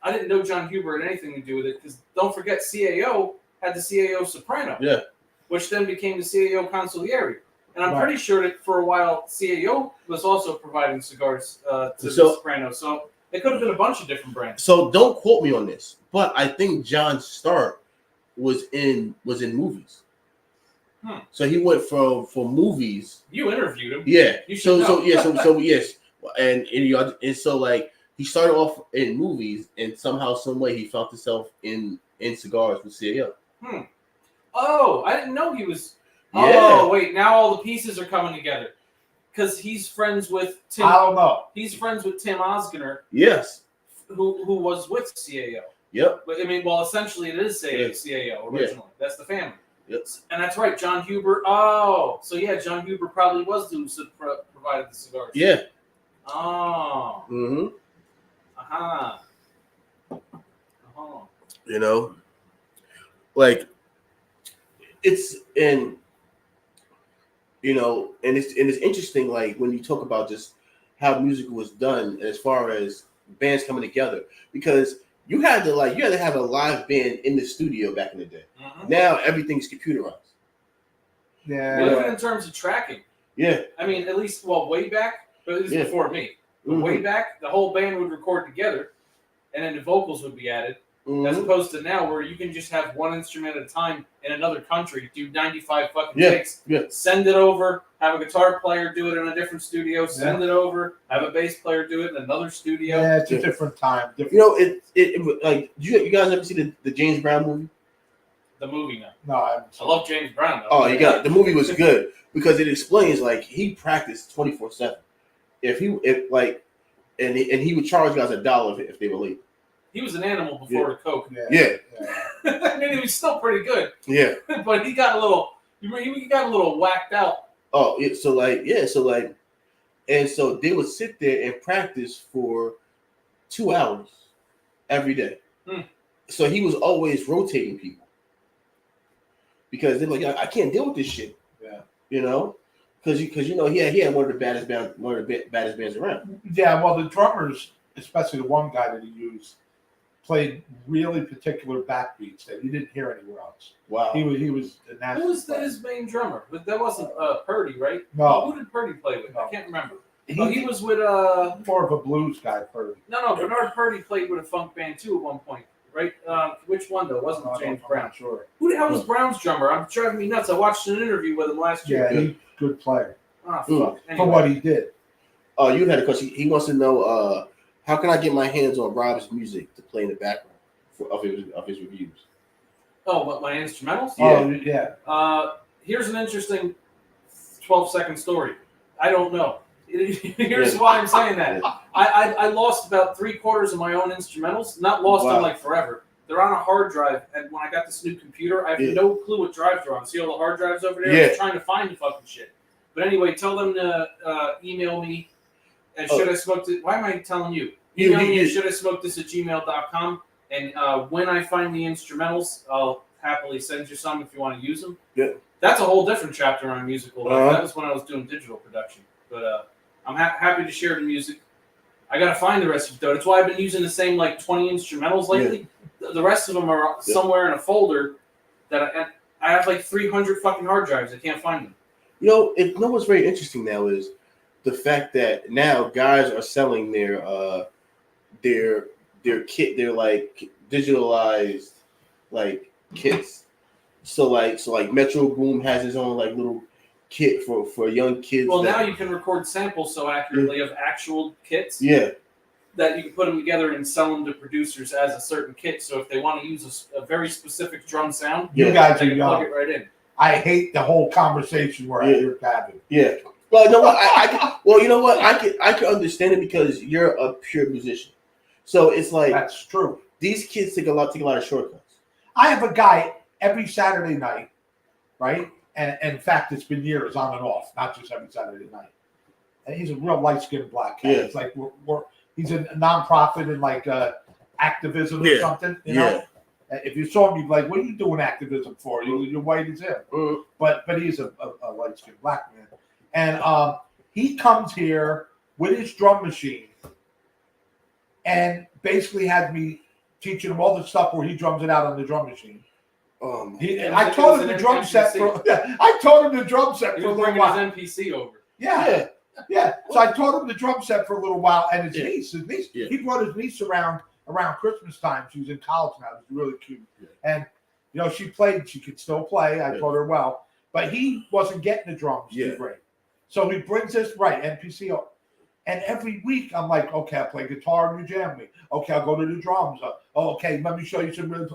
I didn't know John Hubert had anything to do with it because don't forget CAO had the CAO Soprano. Yeah. Which then became the CAO Consigliere. And I'm pretty sure that for a while CAO was also providing cigars to the Soprano. So it could have been a bunch of different brands. So don't quote me on this, but I think John's start was in movies. So he went for movies. You interviewed him. Yeah. You so yes, and so like he started off in movies, and somehow, some way, he found himself in cigars with CAO. Oh, I didn't know he was. Yeah. Oh, wait, now all the pieces are coming together. Because he's friends with Tim. I don't know. He's friends with Tim Osgener. Yes. Who was with CAO. Yep. But, I mean, well, essentially it is CAO originally. Yeah. That's the family. Yep. And that's right, John Hubert. Oh, so yeah, John Hubert probably was the who provided the cigars. Yeah. Oh. Mm-hmm. Aha. You know, like it's and it's interesting, like when you talk about just how music was done as far as bands coming together, because you had to have a live band in the studio back in the day. Mm-hmm. Now everything's computerized. Yeah. Well, even in terms of tracking. Yeah. I mean, at least way back, but at least before me. Mm-hmm. Way back, the whole band would record together, and then the vocals would be added. Mm-hmm. As opposed to now, where you can just have one instrument at a time in another country, do 95 fucking takes, send it over, have a guitar player do it in a different studio, send it over, have a bass player do it in another studio. Yeah, it's a different time. It like you guys ever see the James Brown movie? The movie, no. No, I love James Brown though. Oh, the movie was good because it explains like he practiced 24/7. And he would charge guys $1 if they were late. He was an animal before the coke. Yeah. I mean, he was still pretty good. Yeah. But he got a little whacked out. Oh, so they would sit there and practice for 2 hours every day. So he was always rotating people because they're like, I can't deal with this shit. Yeah. You know, because he had one of the baddest bands around. Yeah. Well, the drummers, especially the one guy that he used, played really particular backbeats that you didn't hear anywhere else. Wow. He was the national. Who was his main drummer? But that wasn't Purdy, right? No. Who did Purdy play with? No. I can't remember. He was with more of a blues guy, Purdy. No. Bernard Purdy played with a funk band too at one point, right? Which one though? Wasn't James Brown? I'm not sure. Who the hell was Brown's drummer? I'm driving me nuts. I watched an interview with him last year. Yeah, he's a good player. Ah, fuck. Anyway. For what he did. Oh, you had a question. He wants to know how can I get my hands on Rob's music to play in the background of his reviews? Oh, what, my instrumentals? Oh, yeah. Here's an interesting 12-second story. I don't know. Here's why I'm saying that. I lost about 3/4 of my own instrumentals. Not lost them like forever. They're on a hard drive, and when I got this new computer, I have no clue what drive they're on. See all the hard drives over there? I was trying to find the fucking shit. But anyway, tell them to email me at shouldismokethis. Why am I telling you? Email me at shouldismokethis@gmail.com. And when I find the instrumentals, I'll happily send you some if you want to use them. Yeah. That's a whole different chapter on musical life. Uh-huh. That was when I was doing digital production. But I'm happy to share the music. I gotta find the rest of it though. That's why I've been using the same like 20 instrumentals lately. The rest of them are somewhere in a folder that I have like 300 fucking hard drives. I can't find them. You know what's very interesting now is the fact that now guys are selling their kit, their like digitalized like kits. So like Metro Boom has his own like little kit for young kids. Well, now you can record samples so accurately of actual kits. Yeah. That you can put them together and sell them to producers as a certain kit. So if they want to use a very specific drum sound, You guys they are can young. plug it right in. I hate the whole conversation where you're having. Yeah. Well, you know what? You know what? I can understand it because you're a pure musician. So it's like That's true. These kids take a lot of shortcuts. I have a guy every Saturday night, right? And in fact, it's been years on and off, not just every Saturday night. And he's a real light-skinned black cat. Yeah. It's like he's a nonprofit in like activism or something. You know? If you saw him, you'd be like, "What are you doing activism for? You're white as him." Mm-hmm. But he's a light-skinned black man, and he comes here with his drum machine, and basically had me teaching him all the stuff where he drums it out on the drum machine. I taught him the drum set for. I taught him the drum set for a little while. His NPC over. Yeah. So I taught him the drum set for a little while, and his niece. He brought his niece around Christmas time. She was in college now. It was really cute, and she played. She could still play. I taught her well, but he wasn't getting the drums too great. So he brings this NPC up. And every week I'm like, okay, I play guitar and you jam me. Okay, I'll go to the drums. Okay, let me show you some rhythm.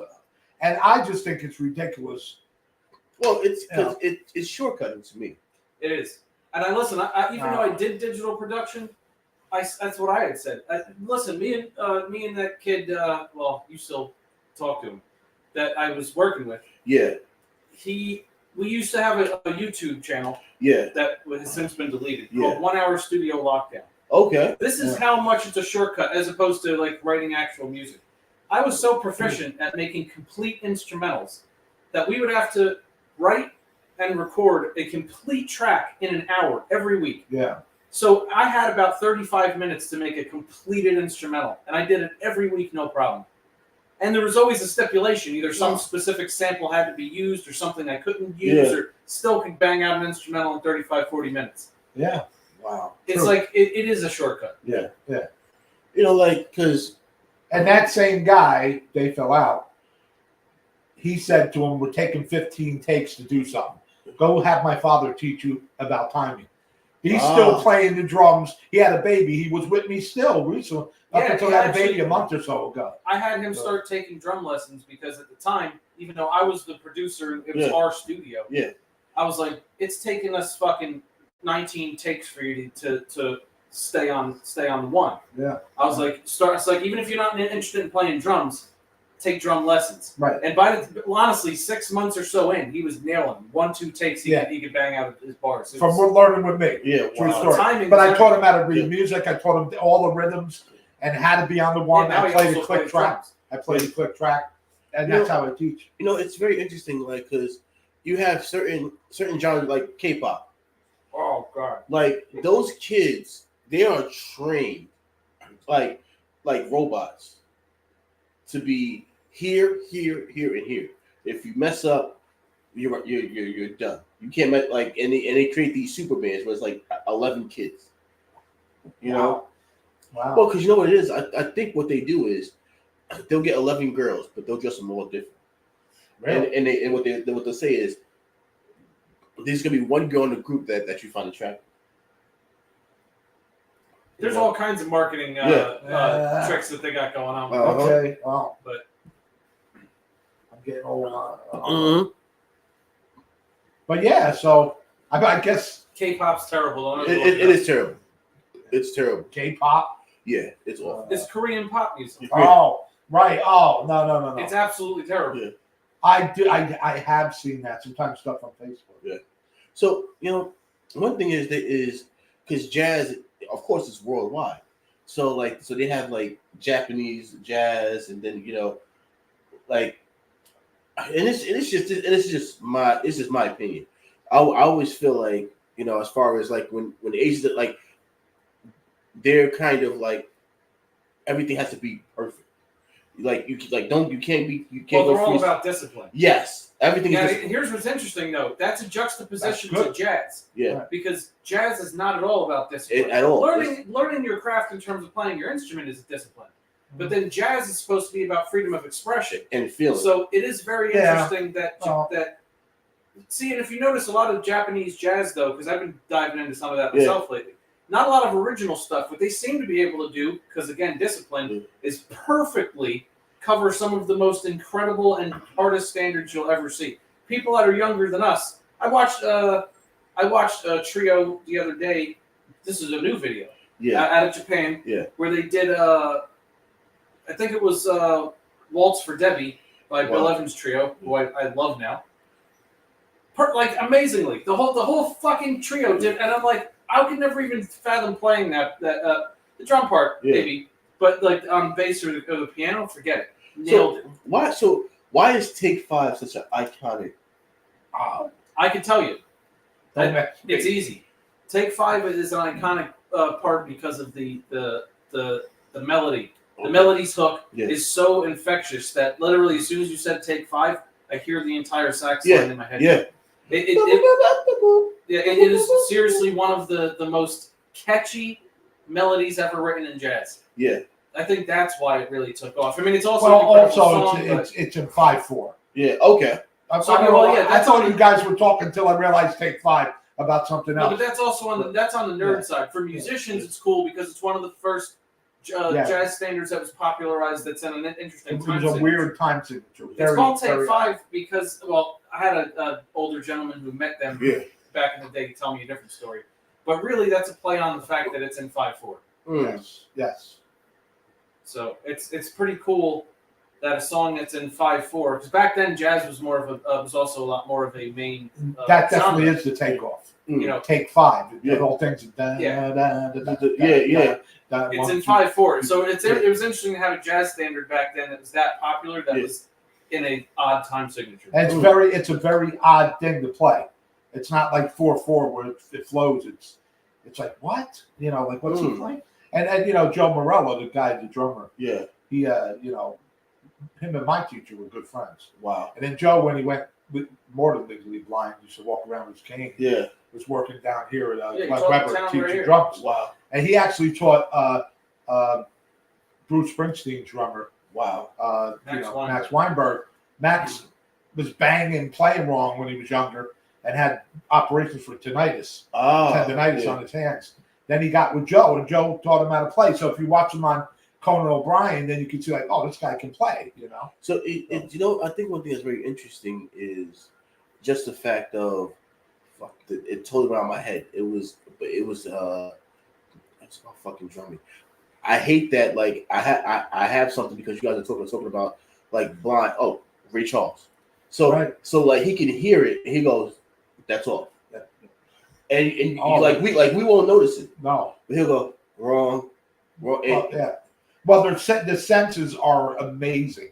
And I just think it's ridiculous. Well, it's because it's shortcutting to me. It is. And I listen. Even though I did digital production, that's what I had said. Listen, me and that kid. Well, you still talk to him. That I was working with. Yeah. We used to have a YouTube channel. Yeah. That has since been deleted. Called 1 Hour Studio Lockdown. Okay. This is how much it's a shortcut as opposed to like writing actual music. I was so proficient at making complete instrumentals that we would have to write and record a complete track in an hour every week. Yeah. So I had about 35 minutes to make a completed instrumental, and I did it every week, no problem. And there was always a stipulation. Either some specific sample had to be used or something I couldn't use or still could bang out an instrumental in 35, 40 minutes. Yeah. Wow. It's like, it is a shortcut. Yeah. Yeah. Because... And that same guy, they fell out. He said to him, "We're taking 15 takes to do something. Go have my father teach you about timing." He's still playing the drums. He had a baby. He was with me still recently. Up until he had a baby a month or so ago. I had him start taking drum lessons because at the time, even though I was the producer, it was our studio. Yeah. I was like, it's taking us fucking 19 takes for you to stay on the one. Yeah. I was like, it's like, even if you're not interested in playing drums, take drum lessons. Right. And honestly, 6 months or so in, he was nailing them. 1-2 takes, he could bang out his bars. From learning with me. Yeah. True story. But I taught him how to read music. I taught him all the rhythms and how to be on the one. I played the click track. And that's how I teach. It's very interesting, because you have certain genres like K-pop. Oh God! Like those kids, they are trained, like robots, to be here, here, here, and here. If you mess up, you're done. You can't mess, and they create these super bands where it's like 11 kids. Wow. Well, because you know what it is. I think what they do is they'll get 11 girls, but they'll dress them all different. Really? And what they'll say is, there's gonna be one girl in the group that you find attractive. There's all kinds of marketing tricks that they got going on. Okay, well, but I'm getting old. But yeah, so I guess K-pop's terrible. It is terrible. It's terrible. K-pop. Yeah, it's awful. It's Korean pop music. Oh, right. Oh, no. It's absolutely terrible. Yeah. I have seen that sometimes stuff on Facebook. Yeah. So one thing is because jazz, of course, is worldwide. So they have Japanese jazz, and then and it's just my opinion. I always feel like, as far as like when the Asians like, they're kind of like everything has to be perfect. Like you can't Well, go they're all free. about discipline. Yes, everything Yeah, is. here's what's interesting though. That's a juxtaposition That's to jazz. Yeah, Because jazz is not at all about discipline. at all. Learning your craft in terms of playing your instrument is a discipline. But then jazz is supposed to be about freedom of expression And feeling. So it is very interesting that Oh. that. See, and if you notice a lot of Japanese jazz though, because I've been diving into some of that myself lately. Not a lot of original stuff. What they seem to be able to do, because again, discipline is perfectly cover some of the most incredible and artist standards you'll ever see. People that are younger than us. I watched a trio the other day. This is a new video. Out of Japan. Yeah. Where they did I think it was Waltz for Debbie by Bill Evans Trio, who I love now. Like amazingly, the whole fucking trio did, and I'm like, I could never even fathom playing that the drum part maybe, but like on bass or the piano, forget it. Nailed it. Why is Take 5 such an iconic? I can tell you, it's easy. Take 5 is an iconic part because of the melody. The melody's hook is so infectious that literally as soon as you said Take 5, I hear the entire sax line in my head. Yeah. It is seriously one of the most catchy melodies ever written in jazz. Yeah. I think that's why it really took off. I mean, it's also it's in 5/4. Yeah. Okay. I thought you guys were talking until I realized Take 5 about something else. No, but that's also on the nerd side. For musicians, it's cool because it's one of the first jazz standards that was popularized. That's in an interesting time signature. It was a weird time signature. It's called Take 5 because, I had an older gentleman who met them back in the day tell me a different story. But really, that's a play on the fact that it's in 5/4. Yes. So it's pretty cool that a song that's in 5/4, because back then jazz was was also a lot more of a main. That definitely is the takeoff. Take 5. The whole thing's It's in 5/4. So it was interesting to have a jazz standard back then that was that popular that was in a odd time signature. And it's a very odd thing to play. It's not like 4/4 where it flows. It's like what? Like what's he playing? And Joe Morello, the drummer. Yeah. He him and my teacher were good friends. Wow. And then Joe, when he went more than legally blind, used to walk around with his cane. Yeah. Was working down here at Glenn Weber teaching drums. Wow. And he actually taught Bruce Springsteen's drummer. Wow. Max Weinberg. Max was banging, playing wrong when he was younger, and had operations for tendinitis on his hands. Then he got with Joe, and Joe taught him how to play. So if you watch him on Conan O'Brien, then you can see like, oh, this guy can play. So I think one thing that's very interesting is just the fact of it totally went out of my head. It was it's not fucking drumming. I hate that. Like I have something because you guys are talking about like blind. Oh, Ray Charles. So so like he can hear it and he goes, that's all. And we won't notice it. No. But he'll go wrong. Well, the senses are amazing,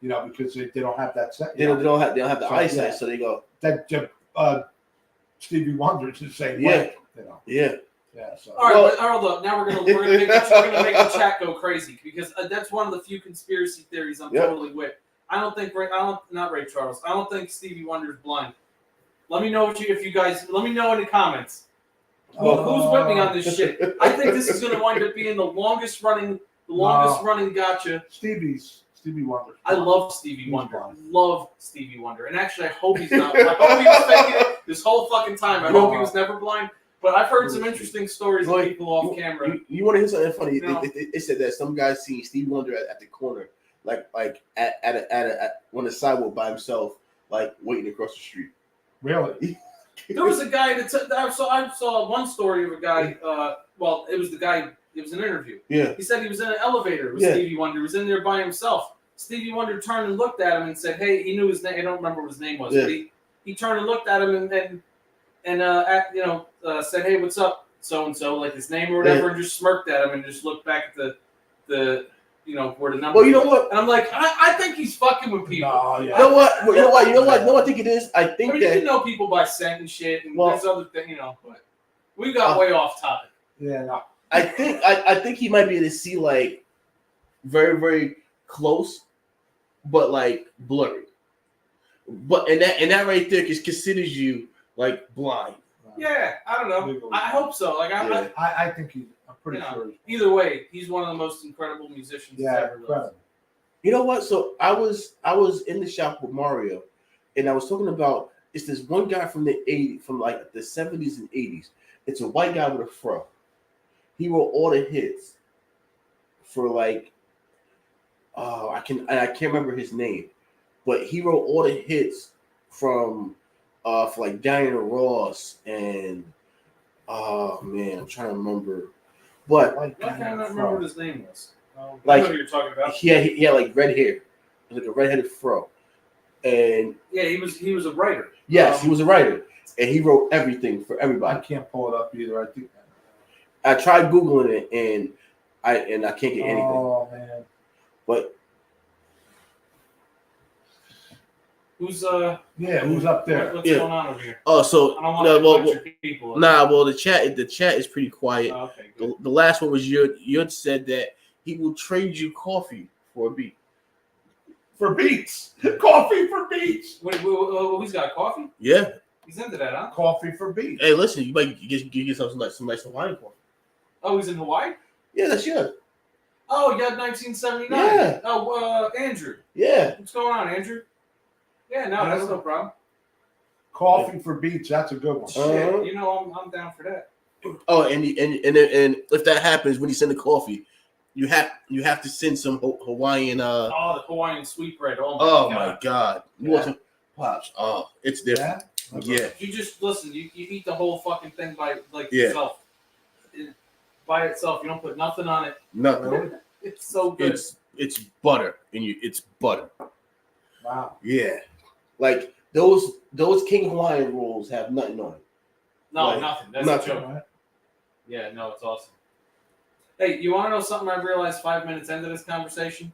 because they don't have that sense. They don't have the eyesight, so they go. That Stevie Wonder's the same way. Yeah. So. All right, hold up. Now we're gonna make the chat go crazy because that's one of the few conspiracy theories I'm totally with. Not Ray Charles. I don't think Stevie Wonder's blind. Let me know let me know in the comments. Who's with me on this shit? I think this is gonna wind up being the longest running gotcha. Stevie Wonder. I love Stevie Wonder. Love Stevie Wonder. And actually I hope he's not blind. I hope he was faking it this whole fucking time. I hope he was never blind. But I've heard some interesting stories of people off camera. You want to hear something funny? It said that some guys seen Stevie Wonder at the corner, like at on the sidewalk by himself, like waiting across the street. Really? There was a guy I saw one story of a guy. It was the guy. It was an interview. Yeah. He said he was in an elevator with Stevie Wonder. He was in there by himself. Stevie Wonder turned and looked at him and said, "Hey," he knew his name. I don't remember what his name was. Yeah. But he turned and looked at him and said, "Hey, what's up, so and so?" Like his name or whatever, and just smirked at him and just looked back at the where the number. Well, you know what? And I'm like, I think he's fucking with people. No, You yeah. know what? You know what? You know what? You know what I think it is? I think I mean, that you can know people by scent and shit, and Well- there's other things, but we got way off topic. Yeah, no. I think he might be able to see like very, very close, but like blurry. But and that right there considers you like blind. Yeah, I don't know. I hope so. Like, Yeah. I think he's. I'm pretty sure. Either way, he's one of the most incredible musicians Yeah, ever lived. incredible. You know what? So I was in the shop with Mario, and I was talking about it's this one guy from the 80s, from like the 70s and 80s. It's a white guy with a fro. He wrote all the hits for like I can't remember his name, but he wrote all the hits from for like Diana Ross and oh man, I'm trying to remember. But I can't remember what his name was. Like, I know what you're talking about. he had like red hair, like a redheaded fro, and Yeah, he was a writer. yes, he was a writer, and he wrote everything for I everybody. can't pull it up either. I think. I tried googling it, and I can't get anything. Oh man. But Who's who's up there? What's Yeah. going on over here? oh, so I don't want no, to well, lecture people. well, the chat is pretty quiet. Oh, okay, good. The last one was Yud said that he will trade you coffee for a beat. For beats. Coffee for beats. Wait, he's got coffee? Yeah. He's into that, huh? Coffee for beats. Hey, listen, you might get yourself some nice Hawaiian coffee. Oh, he's in Hawaii? Yeah, that's yours. Oh, you got 1979. Yeah. Oh, Andrew. Yeah. What's going on, Andrew? Yeah, no, that's no problem. Coffee for beats. That's a good one. Uh-huh. Shit, I'm down for that. Oh, and if that happens when you send the coffee, you have to send some Hawaiian. Oh, the Hawaiian sweetbread. Oh God. my God! You want some pops? Oh, it's different. Yeah. You just listen. You eat the whole fucking thing by Yeah. yourself. By itself, you don't put nothing on it. Nothing. It's so good. It's butter, and it's butter. Wow. Yeah, like those King Hawaiian rolls have nothing on it. No, Like, nothing. That's nothing. a joke. Yeah, no, it's awesome. Hey, you want to know something I realized 5 minutes into this conversation?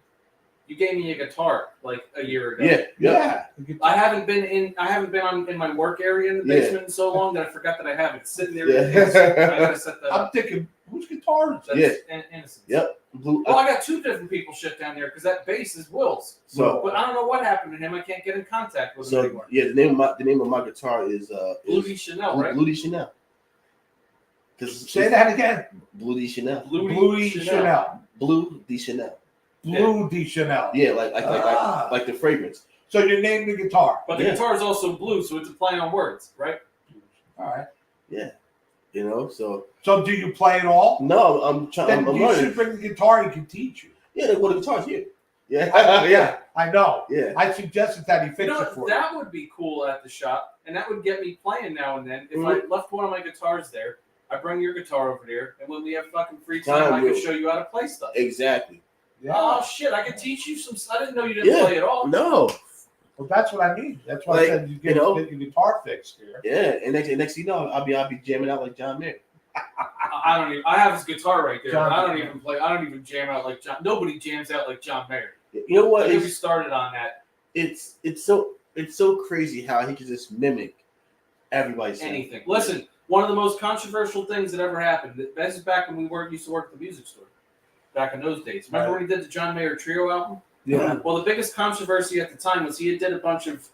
You gave me a guitar like a year ago. Yeah. I haven't been in my work area in the basement in so long that I forgot that I have it sitting there. Yeah. I gotta set that I'm up. thinking, whose guitar is that? Yeah. Innocence. Yep. Blue. Well, I got two different people shit down there because that bass is Will's. So But I don't know what happened to him. I can't get in contact with him anymore. yeah, the name of my guitar is Blue D Chanel, right? Blue D Chanel. Say that again. Blue D Chanel. Blue D Chanel. Blue D Chanel. Blue D Chanel. Yeah, like the fragrance. So you named the guitar. But the guitar is also blue, so it's a play on words, right? All right. Yeah. You know, so do you play it all? no, I'm trying. Then I'm you learning. should bring the guitar. He can teach you. Yeah, the guitar's here. Yeah, yeah, I know. yeah. I suggested that he fix it for you. That would be cool at the shop, and that would get me playing now and then. If I left one of my guitars there, I bring your guitar over there, and when we have fucking free time, I can show you how to play stuff. Exactly. Yeah. Oh shit! I can teach you some. I didn't know you didn't play at all. No. Well, that's what I mean. That's why Like, I said you get your guitar fixed here. Yeah, and next thing you know, I'll be jamming out like John Mayer. I don't even. I have his guitar right there. John But I don't Mayer. even play. I don't even jam out like John. Nobody jams out like John Mayer. You know what? Don't get me started on that. It's so crazy how he can just mimic everybody's sound. Anything. Listen, one of the most controversial things that ever happened. This is back when we used to work at the music store. Back in those days. Remember when he did the John Mayer Trio album? Yeah. Well, the biggest controversy at the time was he did a bunch of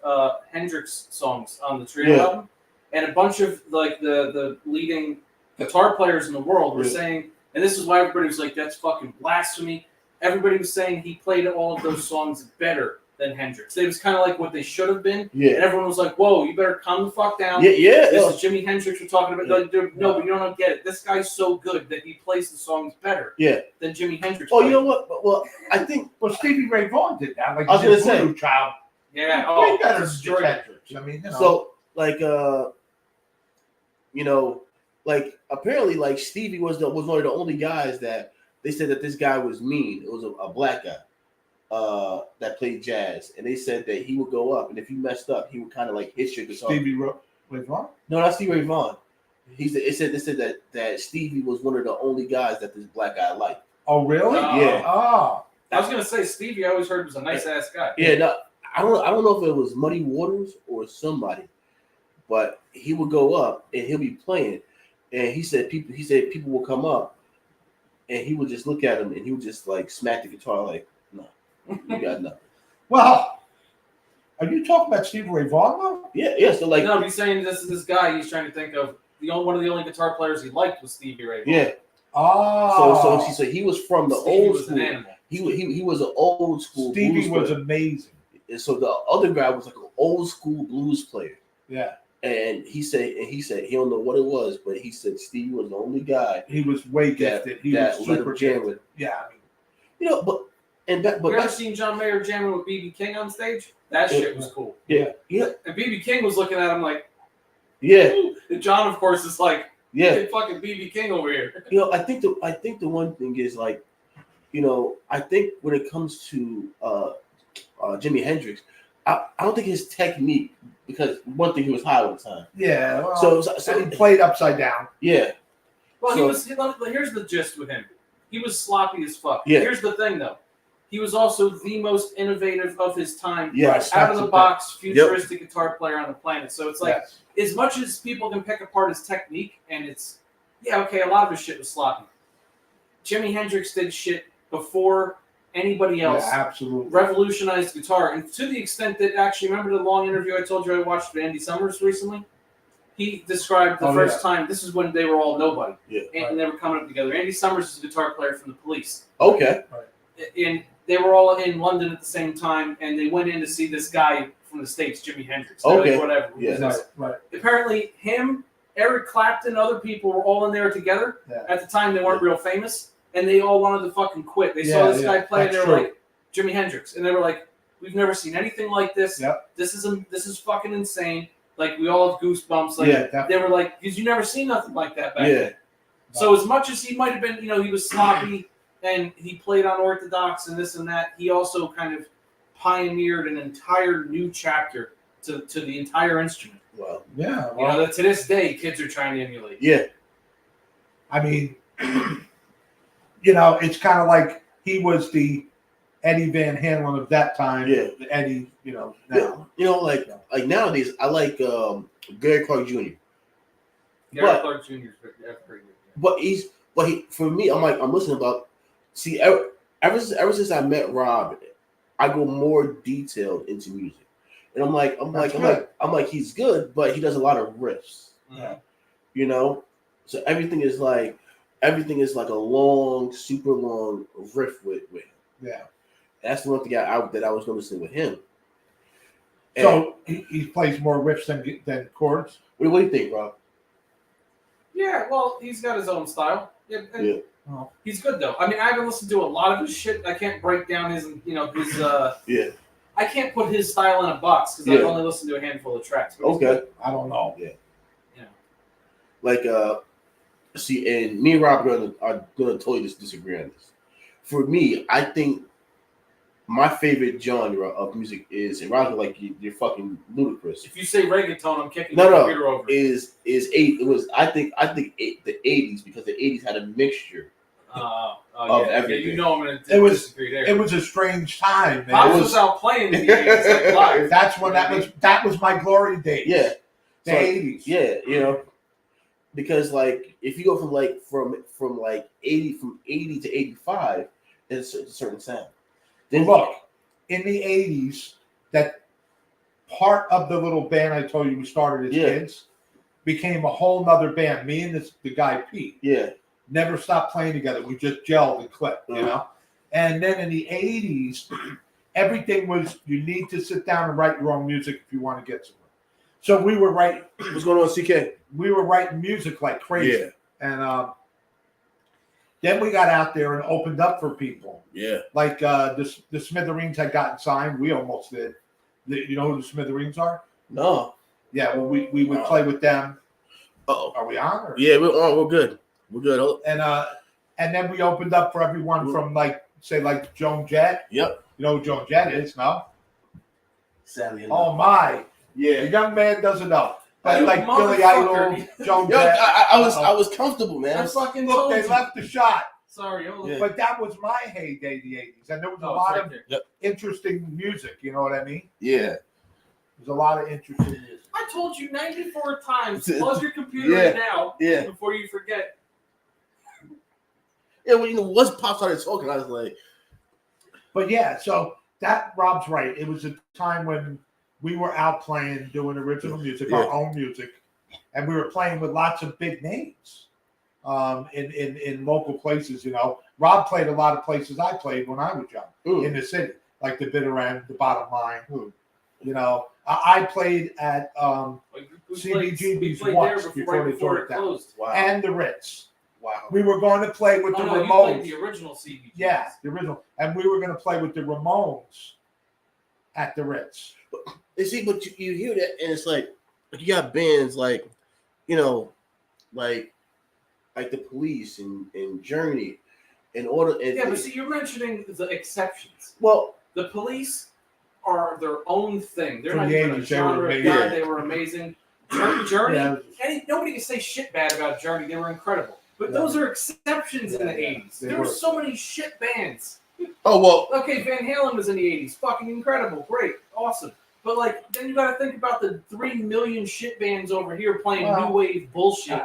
Hendrix songs on the Trio album, and a bunch of like the leading guitar players in the world were saying, and this is why everybody was like, "That's fucking blasphemy." Everybody was saying he played all of those songs better than Hendrix. It was kind of like what they should have been. Yeah. And everyone was like, "Whoa, you better calm the fuck down." Yeah. This is Jimi Hendrix we're talking about. Like, no, but you don't get it. This guy's so good that he plays the songs better than Jimi Hendrix. Oh, you know what? Well, I think Stevie Ray Vaughan did that. Like I was he gonna did say. Voodoo Child. Yeah. Way better than destroyed it. Hendrix. I mean, you know. so. Like you know, like apparently, like Stevie was one of the only guys that they said that this guy was mean. It was a black guy that played jazz, and they said that he would go up, and if you messed up, he would kind of like hit your guitar. Stevie Ray Vaughan? No, not Stevie Ray Vaughan. They said that Stevie was one of the only guys that this black guy liked. Oh, really? Yeah. Oh. I was gonna say Stevie. I always heard was a nice ass guy. Yeah, no, I don't know if it was Muddy Waters or somebody, but he would go up and he'll be playing, and he said people will come up, and he would just look at him and he would just like smack the guitar like, no, you got nothing. Well, are you talking about Stevie Ray Vaughan though? Yeah. So like, No, he's saying this guy. He's trying to think of one of the only guitar players he liked was Stevie Ray Vaughan. yeah. Oh, So he was from the Stevie old was school. an animal. He was an old school. Stevie blues was player. amazing. And so the other guy was like an old school blues player. Yeah, And he said he don't know what it was, but he said Stevie was the only guy he was way gifted. He was super jam gifted. with. Yeah, I mean, You know, but You ever that's seen John Mayer jamming with BB King on stage? That shit was cool. yeah. And BB King was looking at him like, Yeah. ooh. And John, of course, is like, Yeah. hey, fucking BB King over here. You know, I think the one thing is like, you know, I think when it comes to Jimi Hendrix, I don't think his technique, because one thing, he was high all the time. yeah. Well, So he played upside down. yeah. Well, So- here's the gist with him. He was sloppy as fuck. Yeah. Here's the thing, though. He was also the most innovative of his time, Yes. out of the that's box, futuristic guitar player on the planet. So it's like, Yes. as much as people can pick apart his technique, and it's, yeah, okay, a lot of his shit was sloppy. Jimi Hendrix did shit before anybody else. Yeah, absolutely. Revolutionized guitar, and to the extent that, actually, remember the long interview I told you I watched with Andy Summers recently? He described the first time, this is when they were all nobody, Yeah. and they were coming up together. Andy Summers is a guitar player from the Police. Okay. And they were all in London at the same time, and they went in to see this guy from the States, Jimi Hendrix. They're Okay. like, whatever. Yeah. Right. Apparently, him, Eric Clapton, other people were all in there together. Yeah. At the time, they weren't real famous, and they all wanted to fucking quit. They saw this guy play, and they that's were true. like, Jimi Hendrix. And they were like, we've never seen anything like this. Yep. This is fucking insane. Like, we all have goosebumps. Like, Yeah, definitely. they were like, because you never seen nothing like that back Yeah. then. So as much as he might have been, he was sloppy and he played unorthodox and this and that, he also kind of pioneered an entire new chapter to the entire instrument. Well, Yeah. Well, That to this day, kids are trying to emulate. yeah. I mean, it's kind of like he was the Eddie Van Halen of that time. Yeah. The Eddie, now. Like nowadays, I like Gary Clark Jr. Gary But- Clark Jr. is pretty good. But for me, I'm listening about. See, ever since I met Rob, I go more detailed into music, and I'm like he's good, but he does a lot of riffs. Yeah. So everything is like a long, super long riff with him. Yeah. That's the one thing that I was noticing with him. And So he plays more riffs than chords. what do you think, Rob? Yeah, well, he's got his own style. Yeah, and Yeah. Oh. He's good though. I mean, I haven't listened to a lot of his shit. I can't break down his Yeah. I can't put his style in a box because I've Yeah. only listened to a handful of tracks. But he's Okay. good. I don't know. Like see, and me and Rob are gonna totally disagree on this. For me, I think my favorite genre of music is, and Rob's like you're fucking ludicrous. If you say reggaeton, I'm kicking No, the no. computer over. I think the 80s, because the 80s had a mixture. Yeah, everything. you know I'm going It to was- disagree there. It was a strange time, man. Pops It was out playing the 80s, like, live. That's when that was my glory days. Yeah. The So, 80s. Yeah, because like if you go from 80 to 85, there's a certain sound. Then Look, in the 80s, that part of the little band I told you we started as kids became a whole nother band. Me and the guy Pete yeah, never stopped playing together. We just gelled and clicked, And then in the 80s, everything was, you need to sit down and write your own music if you want to get somewhere. So we were writing what's going on, CK? music like crazy. Yeah, And then we got out there and opened up for people. yeah. Like the Smithereens had gotten signed. We almost did. You know who the Smithereens are? No. Yeah, well, we would play with them. Oh, Are we on? Or? yeah. We're on. We're good. We're good. Oh, And then we opened up for everyone from like Joan Jett. Yep. You know who Joan Jett is, no? Sadly enough. Oh my! Yeah. The young man doesn't know. But You like Billy motherfucker. Idol, Joan Yo, Jett. I was comfortable, man. I fucking Look, told they you. left the shot. Sorry, Yeah. But that was my heyday, the 80s. And there was a lot of interesting music, you know what I mean? Yeah. There's a lot of interesting music. I told you 94 times, plug your computer in now before you forget. Yeah, well, once Pop started talking, I was like... But yeah, so that, Rob's right. It was a time when we were out playing, doing original music, our own music, and we were playing with lots of big names in local places, you know. Rob played a lot of places I played when I was young in the city, like the Bitter End, the Bottom Line. You know, I played at CBGB's once before they tore it down. Wow. And the Ritz. Wow. We were going to play with the Ramones. You played the original CBGBs. Yeah, the original. And we were going to play with the Ramones at the Ritz. And see, but you hear that, and it's like you got bands like, you know, like the Police and Journey and order. And, yeah, but see, you're mentioning the exceptions. Well, the Police are their own thing. They're not the even a 80s, genre. God, they were amazing. Journey, nobody can say shit bad about Journey. They were incredible. But those are exceptions in the 80s. There were so many shit bands. Oh, well. Okay, Van Halen was in the 80s. Fucking incredible. Great. Awesome. But, like, then you got to think about the 3 million shit bands over here playing new wave bullshit.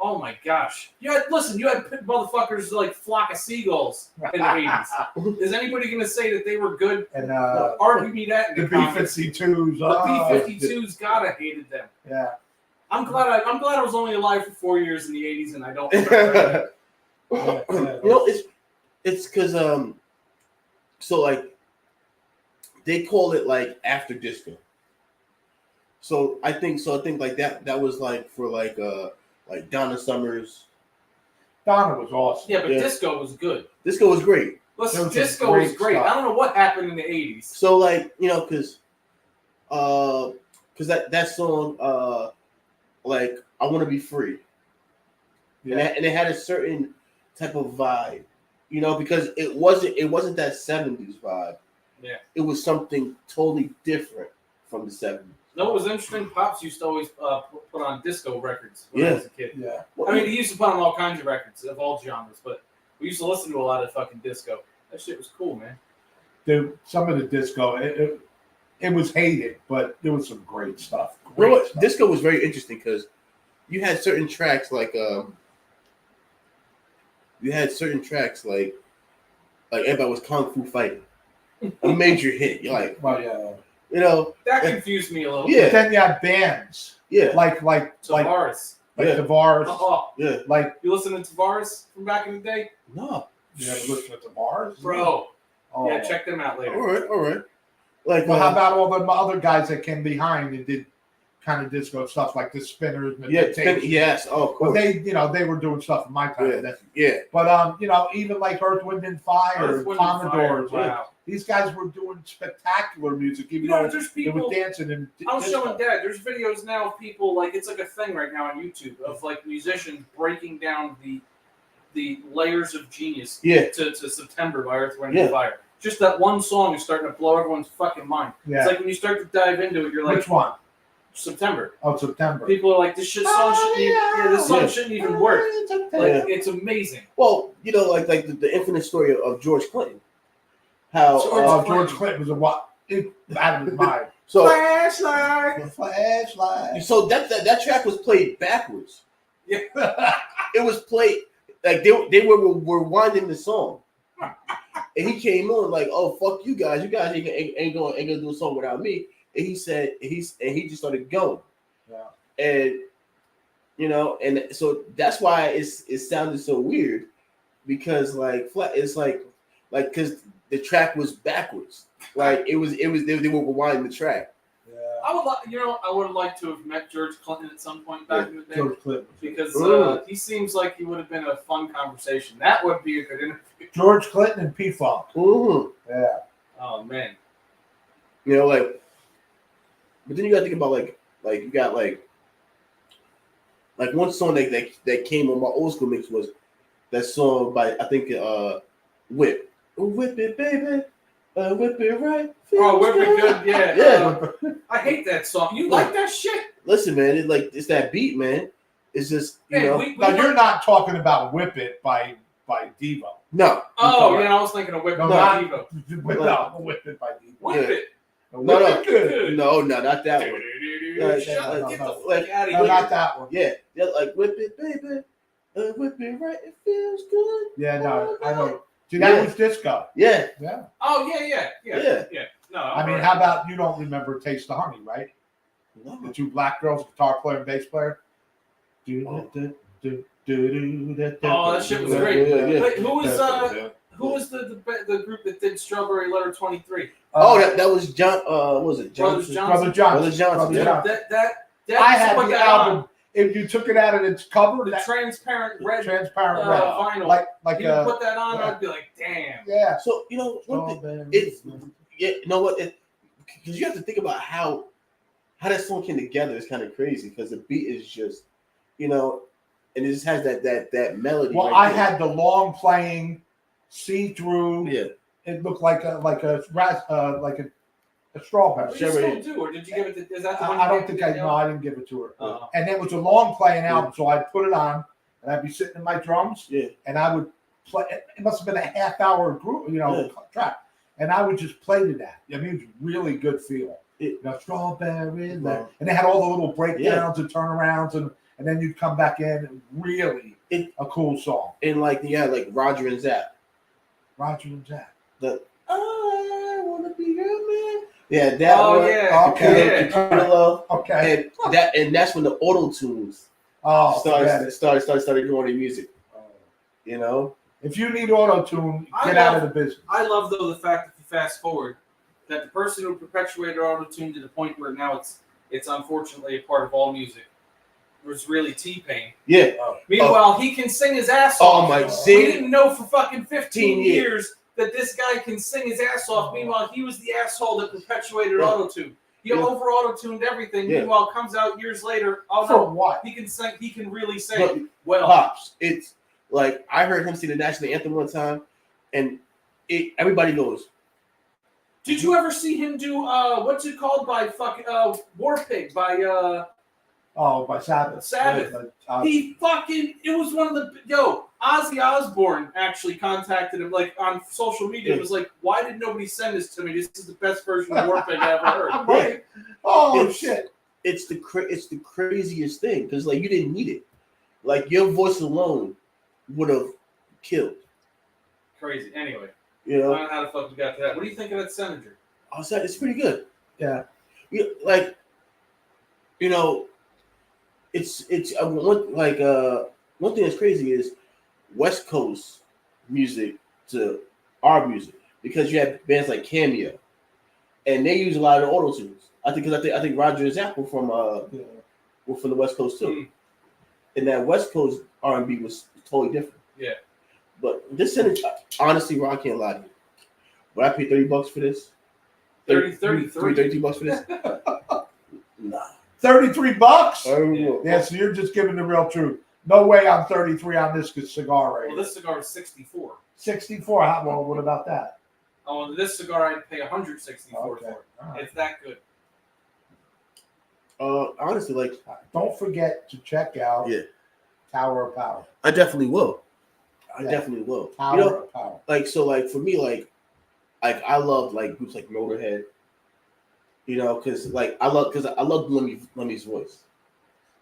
Oh, my gosh. You had motherfuckers like Flock of Seagulls in the 80s. Is anybody going to say that they were good? And argue me that in the comments. B-52s. The B-52s, God, I hated them. Yeah. I'm glad I was only alive for 4 years in the 80s, and I don't remember You know, it's because so like they call it like after disco. So I think like that was like for like Donna Summers. Donna was awesome. Yeah, but disco was good. Disco was great. Listen, disco was great. Stuff. I don't know what happened in the 80s. So like, you know, because that song like I Want to Be Free. Yeah. And it had a certain type of vibe, you know, because it wasn't that 70s vibe. Yeah. It was something totally different from the 70s. No, it was interesting. Pops used to always put on disco records when I was a kid. Yeah. I mean, he used to put on all kinds of records of all genres, but we used to listen to a lot of fucking disco. That shit was cool, man. Dude, some of the disco, it was hated, but there was some great stuff. Disco was very interesting because you had certain tracks like everybody was kung fu fighting, a major hit. You're like, you know, that confused me a little. Yeah. But then you had bands, like Tavares, Tavares. Oh, yeah. Like you listen to Tavares from back in the day? No, you never listened to Tavares, bro. Oh. Yeah, check them out later. All right. Like, well, how about all the other guys that came behind and did kind of disco stuff like the Spinners and the yes. Oh, well, they were doing stuff in my time. Yeah. But even like Earth, Wind and Fire, Commodores. Wow. These guys were doing spectacular music. Even though there's people, they were dancing and I was showing Dad. There's videos now of people like it's like a thing right now on YouTube of like musicians breaking down the layers of genius. To September by Earth, Wind and Fire. Just that one song is starting to blow everyone's fucking mind. Yeah. It's like when you start to dive into it, you're like, which one? September. Oh, September. People are like, this song shouldn't even work. Like, it's amazing. Well, you know, like the infinite story of George Clinton. How George Clinton was out of his mind. So flashlight. So that track was played backwards. Yeah. It was played like they were rewinding the song. And he came on like, "Oh, fuck you guys! You guys ain't gonna do a song without me." And he said, he just started going. Yeah. And you know, and so that's why it sounded so weird because it's like because the track was backwards. Like they were rewinding the track. Yeah. I would have liked to have met George Clinton at some point back in the day. George Clinton. Because he seems like he would have been a fun conversation. That would be a good interview. George Clinton and P-Funk. Mm-hmm. Yeah. Oh man. You know, but then you got to think about like you got like one song that came on my old school mix was that song by I think Whip. Whip it, baby. Whip it right. Oh, Whip it good, yeah. Yeah. I hate that song. You like that shit? Listen, man, it's that beat, man. It's just you know. Now you're not talking about "Whip It" by by Devo. No. Oh, yeah, I was thinking of Whip It No, by not- Devo. Whip It by Devo. Whip It. No, Good. no, not that one. Get the fuck out of No, here. not that one. Yeah, like whip it, baby. Whip it right, it feels good. Yeah, no, I know. See, that was disco. Yeah. Yeah. Oh, yeah. No, I mean, how about you don't remember Taste the Honey, right? The two black girls, guitar player and bass player. Oh, that shit was great. Yeah. Wait, who was the group that did Strawberry Letter 23? That was John. Was it Brothers Johnson? Johnson. Brothers Johnson. Yeah. That I had put the that album. on. If you took it out of its cover, The that transparent red transparent red, vinyl. like You put that on, yeah. I'd be like, damn. yeah. So one thing, it's you know what? Because you have to think about how that song came together is kind of crazy because the beat is just, and it just has that melody. Well, right I had the long playing, see through. Yeah. It looked like a strawberry. What do you still do, or did you give it? Is that the one? I you don't gave think to I Danielle? no, I didn't give it to her. Oh. And it was a long playing album, so I'd put it on and I'd be sitting in my drums, Yeah. and I would play. It must have been a half-hour group, track, and I would just play to that. I mean, it was really good feel. Strawberry, Wow. and they had all the little breakdowns and turnarounds, and then you'd come back in. Really, a cool song. And like Roger and Zapp. Roger and Zapp. The I wanna be your man. Yeah, that Oh, one. yeah. Okay. Computer Love. Okay. And that's when the auto tunes Oh, forget it. started going in music. If you need auto tune, I get out of love- the business. I love though the fact that you fast forward, that the person who perpetuated auto-tune to the point where now it's unfortunately a part of all music was really T-Pain. Yeah. Meanwhile, he can sing his ass Oh off. my We see. didn't know for fucking 15 years. years that this guy can sing his ass off. Meanwhile, he was the asshole that perpetuated Yeah. auto-tune. He Yeah. over auto-tuned everything. Yeah. Meanwhile, comes out years later. Oh For no, what? he can sing. He can really sing. But Well, Pops, it's like I heard him sing the national anthem one time, and everybody goes, did you ever see him do what's it called by fucking War Pig by By Sabbath. Sabbath. He fucking, it was one of the, Ozzy Osbourne actually contacted him, like, on social media. It was like, why did nobody send this to me? This is the best version of War Pig I ever heard. Right. Oh, It's- shit. it's the craziest thing because like you didn't need it, like your voice alone would have killed. Crazy. Anyway, I You know, don't know how the fuck we got to that. What do you think of that Senator? I was like, it's pretty good. Yeah. It's one thing that's crazy is West Coast music to our music because you have bands like Cameo, and they use a lot of auto tunes. I think Roger and Zapp were from the West Coast too, and that West Coast R&B was totally different. Yeah. But this sentence, honestly, Ron, I can't lie to you. Would I pay $30 for this? 33. $32 for this? Nah. $33? Yeah. Yeah, so you're just giving the real truth. No way I'm 33 on this cigar right Well, here. this cigar is 64. 64. Well, what about that? Oh, and this cigar I'd pay 164 Okay. for. All right. It's that good. Honestly, like Don't forget to check out Yeah. Tower of Power. I definitely will. I Yeah. definitely will. Tower of Power. For me, like I love like groups like Motorhead. Because I love Lemmy's voice.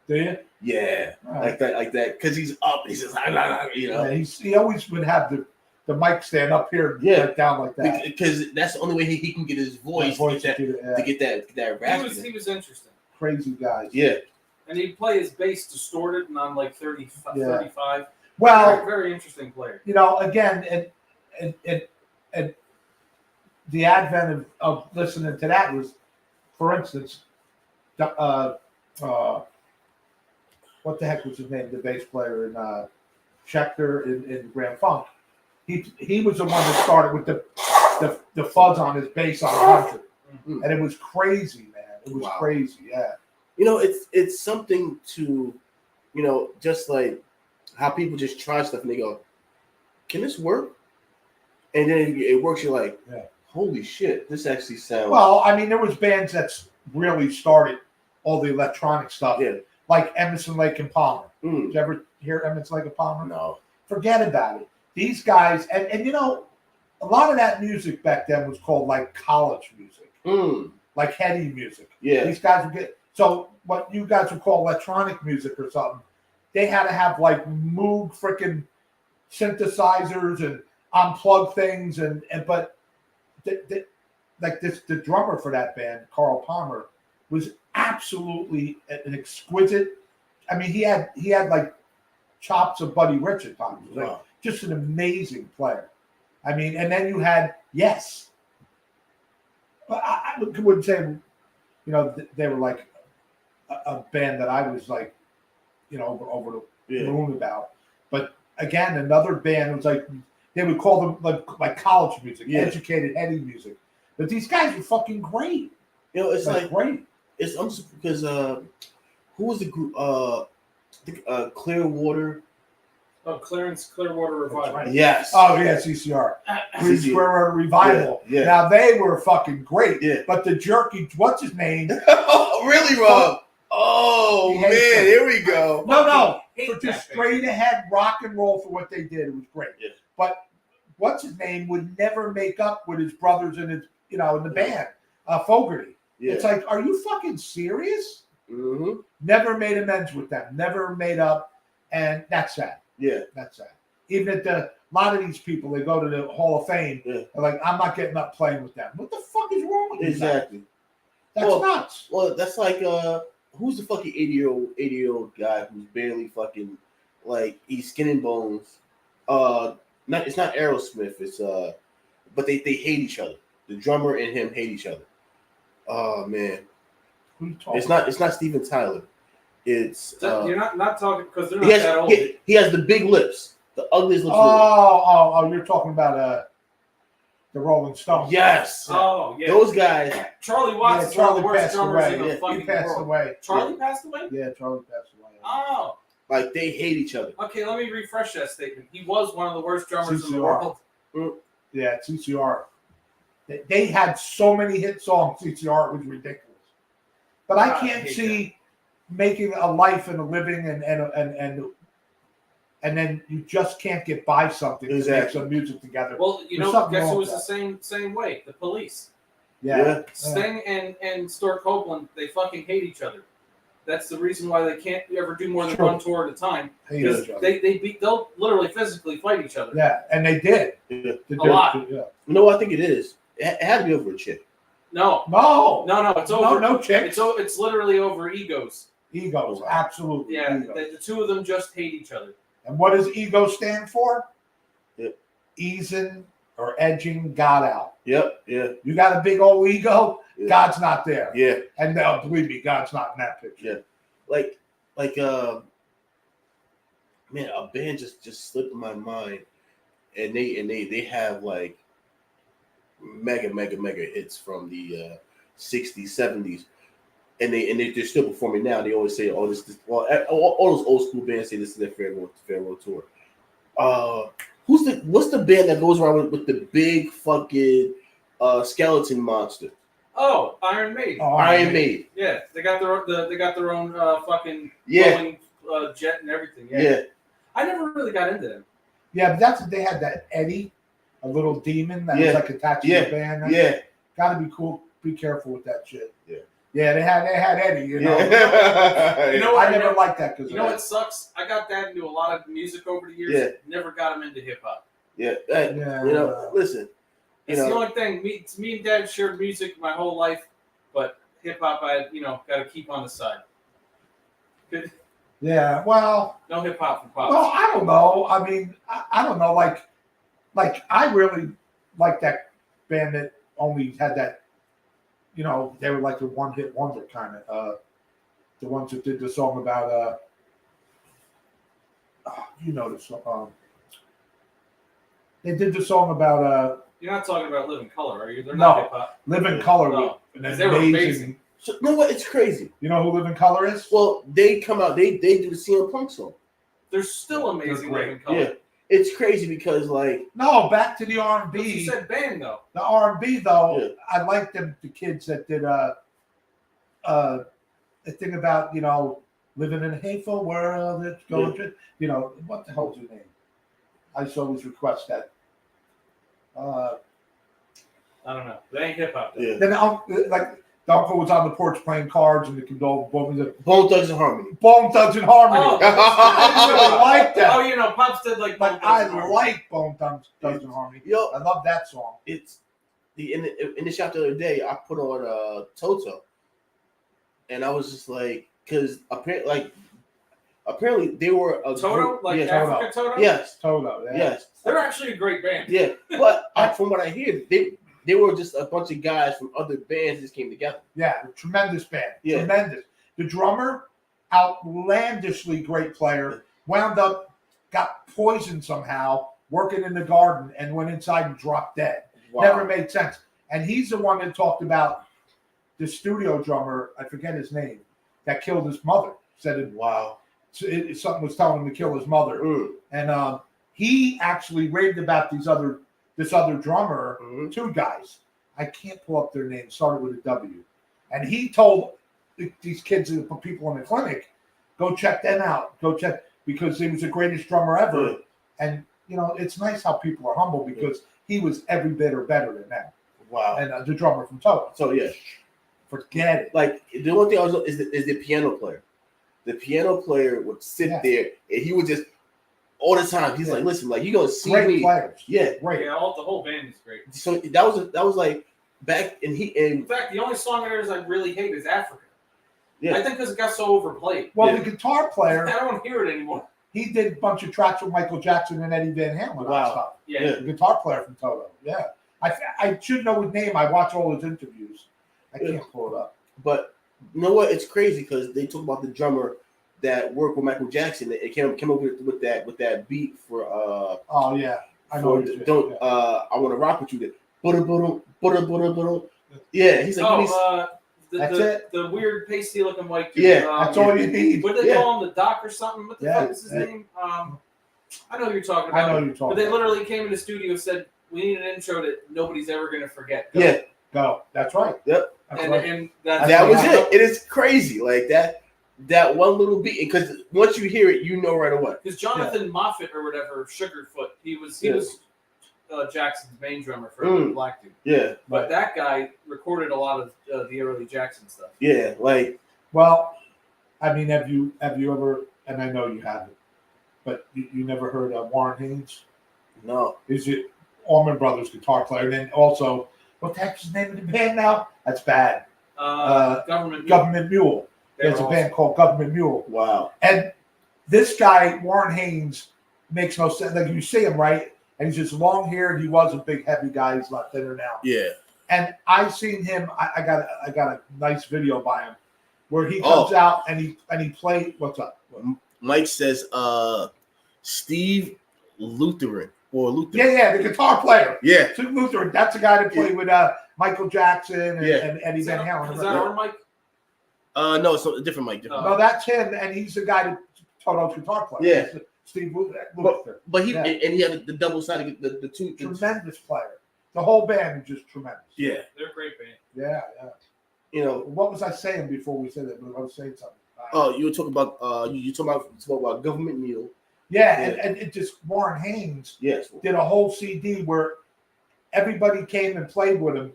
Do you? Yeah, All right. like that. Because he's up. He's just Yeah, he always would have the mic stand up here, Yeah. down like that. Because that's the only way he can get his voice, to get that rap. He was interesting. Crazy guys. Yeah. And he'd play his bass distorted and on like 30, Yeah. 35. Well, Very, very interesting player. again, and the advent of listening to that was, for instance, what the heck was his name? The bass player in Schecter in Grand Funk. He was the one that started with the fuzz on his bass on 100, and it was crazy, man. It was Wow. crazy, yeah. It's something to, just like how people just try stuff and they go, can this work? And then it works. You're like, Yeah. holy shit, this actually sounds. Well, I mean, there was bands that's really started all the electronic stuff, Yeah. like Emerson, Lake and Palmer. Mm. Did you ever hear Emerson, Lake and Palmer? No. Forget about it. these guys, and you know, a lot of that music back then was called like college music, like heady music. Yeah. These guys would get, so what you guys would call electronic music or something, they had to have like Moog freaking synthesizers and unplug things, but like the drummer for that band, Carl Palmer, was absolutely an exquisite. I mean, he had like chops of Buddy Rich at times. Like, Wow. just an amazing player. I mean, and then you had Yes. But I wouldn't say, you know, they were like a band that I was like, you know, over the moon about. But again, another band was like, they would call them like college music, educated, heady music. But these guys were fucking great. You know, it's like great. It's I'm just because who was the group? Clearwater. Oh, Clearwater Revival. Right. Yes. Oh yeah, CCR. Clearwater Revival. Yeah. Now they were fucking great. Yeah. But the jerky, what's his name? Oh, really, Rob? Oh He man, hates them. here we go. No. Hate For just that straight ahead rock and roll for what they did, it was great. Yeah. But what's his name would never make up with his brothers and his, you know, in the band, Fogerty. Yeah. It's like, are you fucking serious? Mm-hmm. Never made amends with them. Never made up, and that's sad. Yeah. That's sad. Even at a lot of these people, they go to the Hall of Fame. Yeah. They're like, I'm not getting up playing with them. What the fuck is wrong with you? Exactly. That's nuts. Well, that's like who's the fucking 80-year-old guy who's barely fucking like he's skin and bones. It's not Aerosmith. It's but they hate each other. The drummer and him hate each other. Oh man, Who you talking it's not Steven Tyler. It's You're not talking because they're not that old. he has the big lips, the ugliest lips. Oh, you're talking about the Rolling Stones. Yes. Oh yeah. Those guys. Charlie Watts is one of the worst drummers in the He fucking passed world. away. Charlie passed away? Yeah, Charlie passed away. Oh. Like they hate each other. Okay, let me refresh that statement. He was one of the worst drummers in the CCR. world. Yeah, CCR. They had so many hit songs, CCR, it was ridiculous. But I can't see making a life and a living and then you just can't get by something to make some music together. Well, you There's know, something guess wrong who was with the same way? The Police. Yeah. Sting and Stuart Copeland, they fucking hate each other. That's the reason why they can't ever do more than one tour at a time. Because they'll literally physically fight each other. Yeah, and they did. Yeah. A lot. Yeah. You know what I think it is? It had to be over a chick. No. It's over. No chicks. It's literally over egos. Egos, absolutely. Yeah, Egos. the two of them just hate each other. And what does ego stand for? Yep. Easing or edging God out. Yep. Yeah. You got a big old ego, Yeah. God's not there. Yeah. And believe me, God's not in that picture. Yeah. Like man, a band just slipped in my mind, and they have like mega hits from the 60s, 70s, and they're still performing now. They always say, "Oh, this all those old school bands say this is their farewell tour." What's the band that goes around with the big fucking skeleton monster? Oh, Iron Maiden. Oh, Iron Maiden. Yeah, they got their own fucking glowing jet and everything. Yeah. I never really got into them. Yeah, but that's they had that Eddie, a little demon that was like attached to the band. Gotta be cool. Be careful with that shit. Yeah, they had Eddie. You know, You know what? I never liked that because you know what sucks? I got Dad into a lot of music over the years. Yeah. Never got him into hip hop. You know, listen. It's the only thing. Me and Dad shared music my whole life, but hip hop I got to keep on the side. Good. Yeah, well, No hip hop from pop. Well, I don't know. I mean, I don't know. Like I really like that band that only had that. You know, they were like the one hit wonder kind of. The ones that did the song about. You know the song. They did the song about. You're not talking about Living Color, are you? They're No. not hip hop. Living Color. No. An They were amazing. So, you know what? It's crazy. You know who Living Color is? Well, they come out. They do the CM Punk song. They're still amazing. They're great. Living Color. Yeah, it's crazy because like No, back to the But you R&B. said band though. The R&B though, Yeah. I like them. The kids that did the thing about living in a hateful world. It's going to what the hell's your name? I used to always request that. I don't know. They ain't hip hop. Yeah. Then like the uncle was on the porch playing cards and the condole. What was it? Bone Thugs and Harmony. Bone Thugs and Harmony. Oh, I really like that. Oh, you know, Pops did like. But I like Bone Thugs and Harmony. Yo, I love that song. it's in the shop the other day. I put on Toto, and I was just like, because apparently they were a Toto, group, like yeah, Africa Toto. yes, Toto. Yeah. yes, They're actually a great band. yeah. But from what I hear, they were just a bunch of guys from other bands that just came together. Yeah, tremendous band. Yeah. Tremendous. The drummer, outlandishly great player, wound up, got poisoned somehow, working in the garden, and went inside and dropped dead. Wow. Never made sense. And he's the one that talked about the studio drummer, I forget his name, that killed his mother. Said it, Wow. something was telling him to kill his mother. Mm. And he actually raved about this other drummer, Mhm. two guys. I can't pull up their names. Started with a W. And he told these kids, people in the clinic, go check them out. Go check, because he was the greatest drummer ever. Yeah. And it's nice how people are humble, because he was every bit or better than them. Wow. And the drummer from Toto. So yeah, Forget it. like the one thing I was is the piano player. The piano player would sit there and he would just all the time. He's like, listen, like you gonna see Great me. players. Yeah. Great. Yeah, the whole band is great. So that was like back and In fact, the only song of theirs I really hate is Africa. yeah. I think because it got so overplayed. Well, Yeah. the guitar player, I don't hear it anymore. he did a bunch of tracks with Michael Jackson and Eddie Van Halen. Wow. And stuff. Yeah. The guitar player from Toto. Yeah. I should know his name. I watch all his interviews. I can't pull it up. But you know what? It's crazy because they talk about the drummer that worked with Michael Jackson. It came up with that beat for Oh yeah, I know. I want to rock with you. Yeah, he's like That's it. The weird pasty looking white dude. Yeah, that's all you need. What do they call him? The Doc or something? What the fuck is his Yeah. name? I know who you're talking about. I know you're talking. But they about. literally came in the studio and said, "We need an intro that nobody's ever going to forget." Go. Yeah, Go. That's right. Yep. That's And, right. and that was it. It is crazy, like that one little beat. Because once you hear it, you know right away. Because Jonathan Moffat or whatever, Sugarfoot, he was Jackson's main drummer for the Black Dude. Yeah, But that guy recorded a lot of the early Jackson stuff. yeah, like Well, I mean, have you ever? And I know you haven't, but you never heard of Warren Haynes? no. He's the Allman Brothers guitar player. And then also, what the heck's the name of the band now? That's bad. Government Mule. There's a band called Government Mule. Wow. And this guy, Warren Haynes, makes no sense. Like you see him, right? And he's just long haired. He was a big, heavy guy. He's a lot thinner now. Yeah. And I seen him. I got a nice video by him where he comes out and he played. What's up? Mike says, Steve Lutheran or Luther. Yeah, the guitar player. Yeah. Steve Lutheran. That's the guy that played with Michael Jackson and Eddie Van Halen. Is that our mic? No, it's a different Mike. No, that's him, and he's the guy that Toto's guitar player. Yeah. Steve Lutheran. But he had the double sided the two. Tremendous player. The whole band is just tremendous. Yeah. They're a great band. Yeah. You know. What was I saying before we said that? I was saying something. Oh, you were talking about you talk about Government Mule. Yeah, and it just Warren Haynes did a whole CD where everybody came and played with him,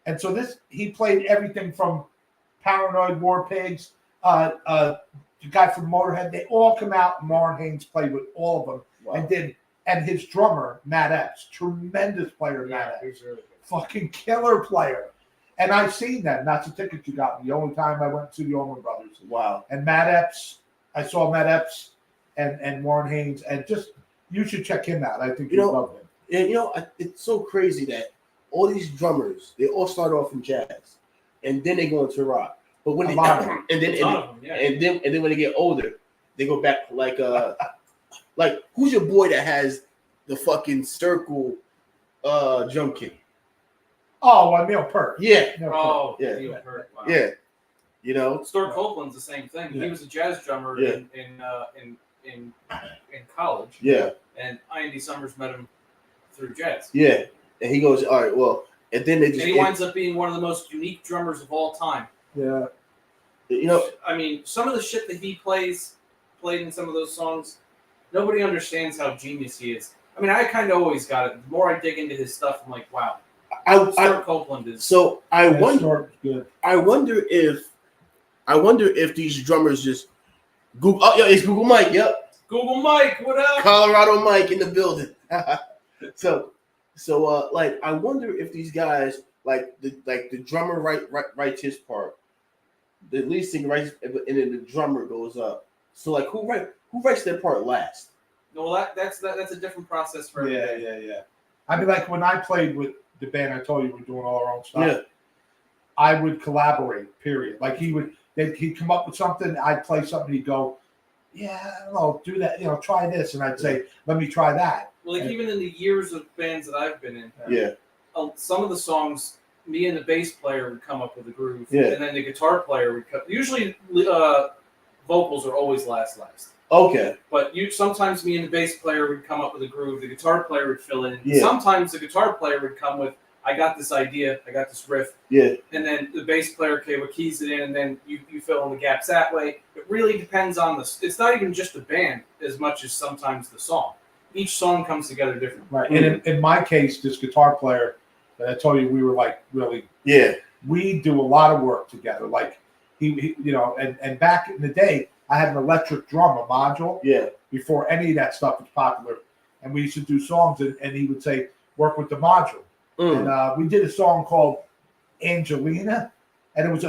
and so he played everything from Paranoid War Pigs, the guy from Motorhead. They all come out, and Warren Haynes played with all of them, and his drummer Matt Epps, tremendous player. Matt Epps, he's really good. fucking killer player. And I've seen that. And that's the ticket you got me. The only time I went to the Allman Brothers. Wow. And Matt Epps, I saw Matt Epps and Warren Haynes, and just you should check him out. I think you love him. And it's so crazy that all these drummers, they all start off from jazz, and then they go into rock. But when and then when they get older, they go back like who's your boy that has the fucking circle drum kit? Oh, Neil Peart. Yeah. Oh, yeah. Neil Peart. Wow. Yeah. You know, Stuart Copeland's the same thing. Yeah. He was a jazz drummer in college. Yeah. And Andy Summers met him through jazz. Yeah. And he goes, all right, well, and then they just. And he winds up being one of the most unique drummers of all time. Yeah. You know, I mean, some of the shit that he played in some of those songs, nobody understands how genius he is. I mean, I kind of always got it. The more I dig into his stuff, I'm like, wow. I Stuart Copeland is. so I Yeah, wonder. Stuart's good. I wonder if these drummers just Google. Oh, yeah, it's Google Mike. Yep, Google Mike, what up? Colorado Mike in the building. so like I wonder if these guys like the drummer writes his part, the lead singer writes, and then the drummer goes up. So like who writes their part last? No, well, that's a different process for everybody. Yeah. I mean, like when I played with the band, I told you we're doing all our own stuff. Yeah. I would collaborate. Period. Like he'd come up with something. I'd play something. He'd go, "Yeah, I don't know, do that. You know, try this," and I'd say, "Let me try that." Well, like even in the years of bands that I've been in, Yeah. Some of the songs, me and the bass player would come up with a groove, Yeah. and then the guitar player would come. Usually, vocals are always last. Okay. But sometimes me and the bass player would come up with a groove. The guitar player would fill in. Yeah. Sometimes the guitar player would come with, I got this idea, I got this riff. Yeah. And then the bass player would keys it in, and then you fill in the gaps that way. It really depends on it's not even just the band as much as sometimes the song. Each song comes together different. Right. And in my case, this guitar player that I told you, we were like really. Yeah. We do a lot of work together. Like he you know, and back in the day, I had an electric drum, a module. Yeah. Before any of that stuff was popular, and we used to do songs, and he would say, "Work with the module." And we did a song called Angelina, and it was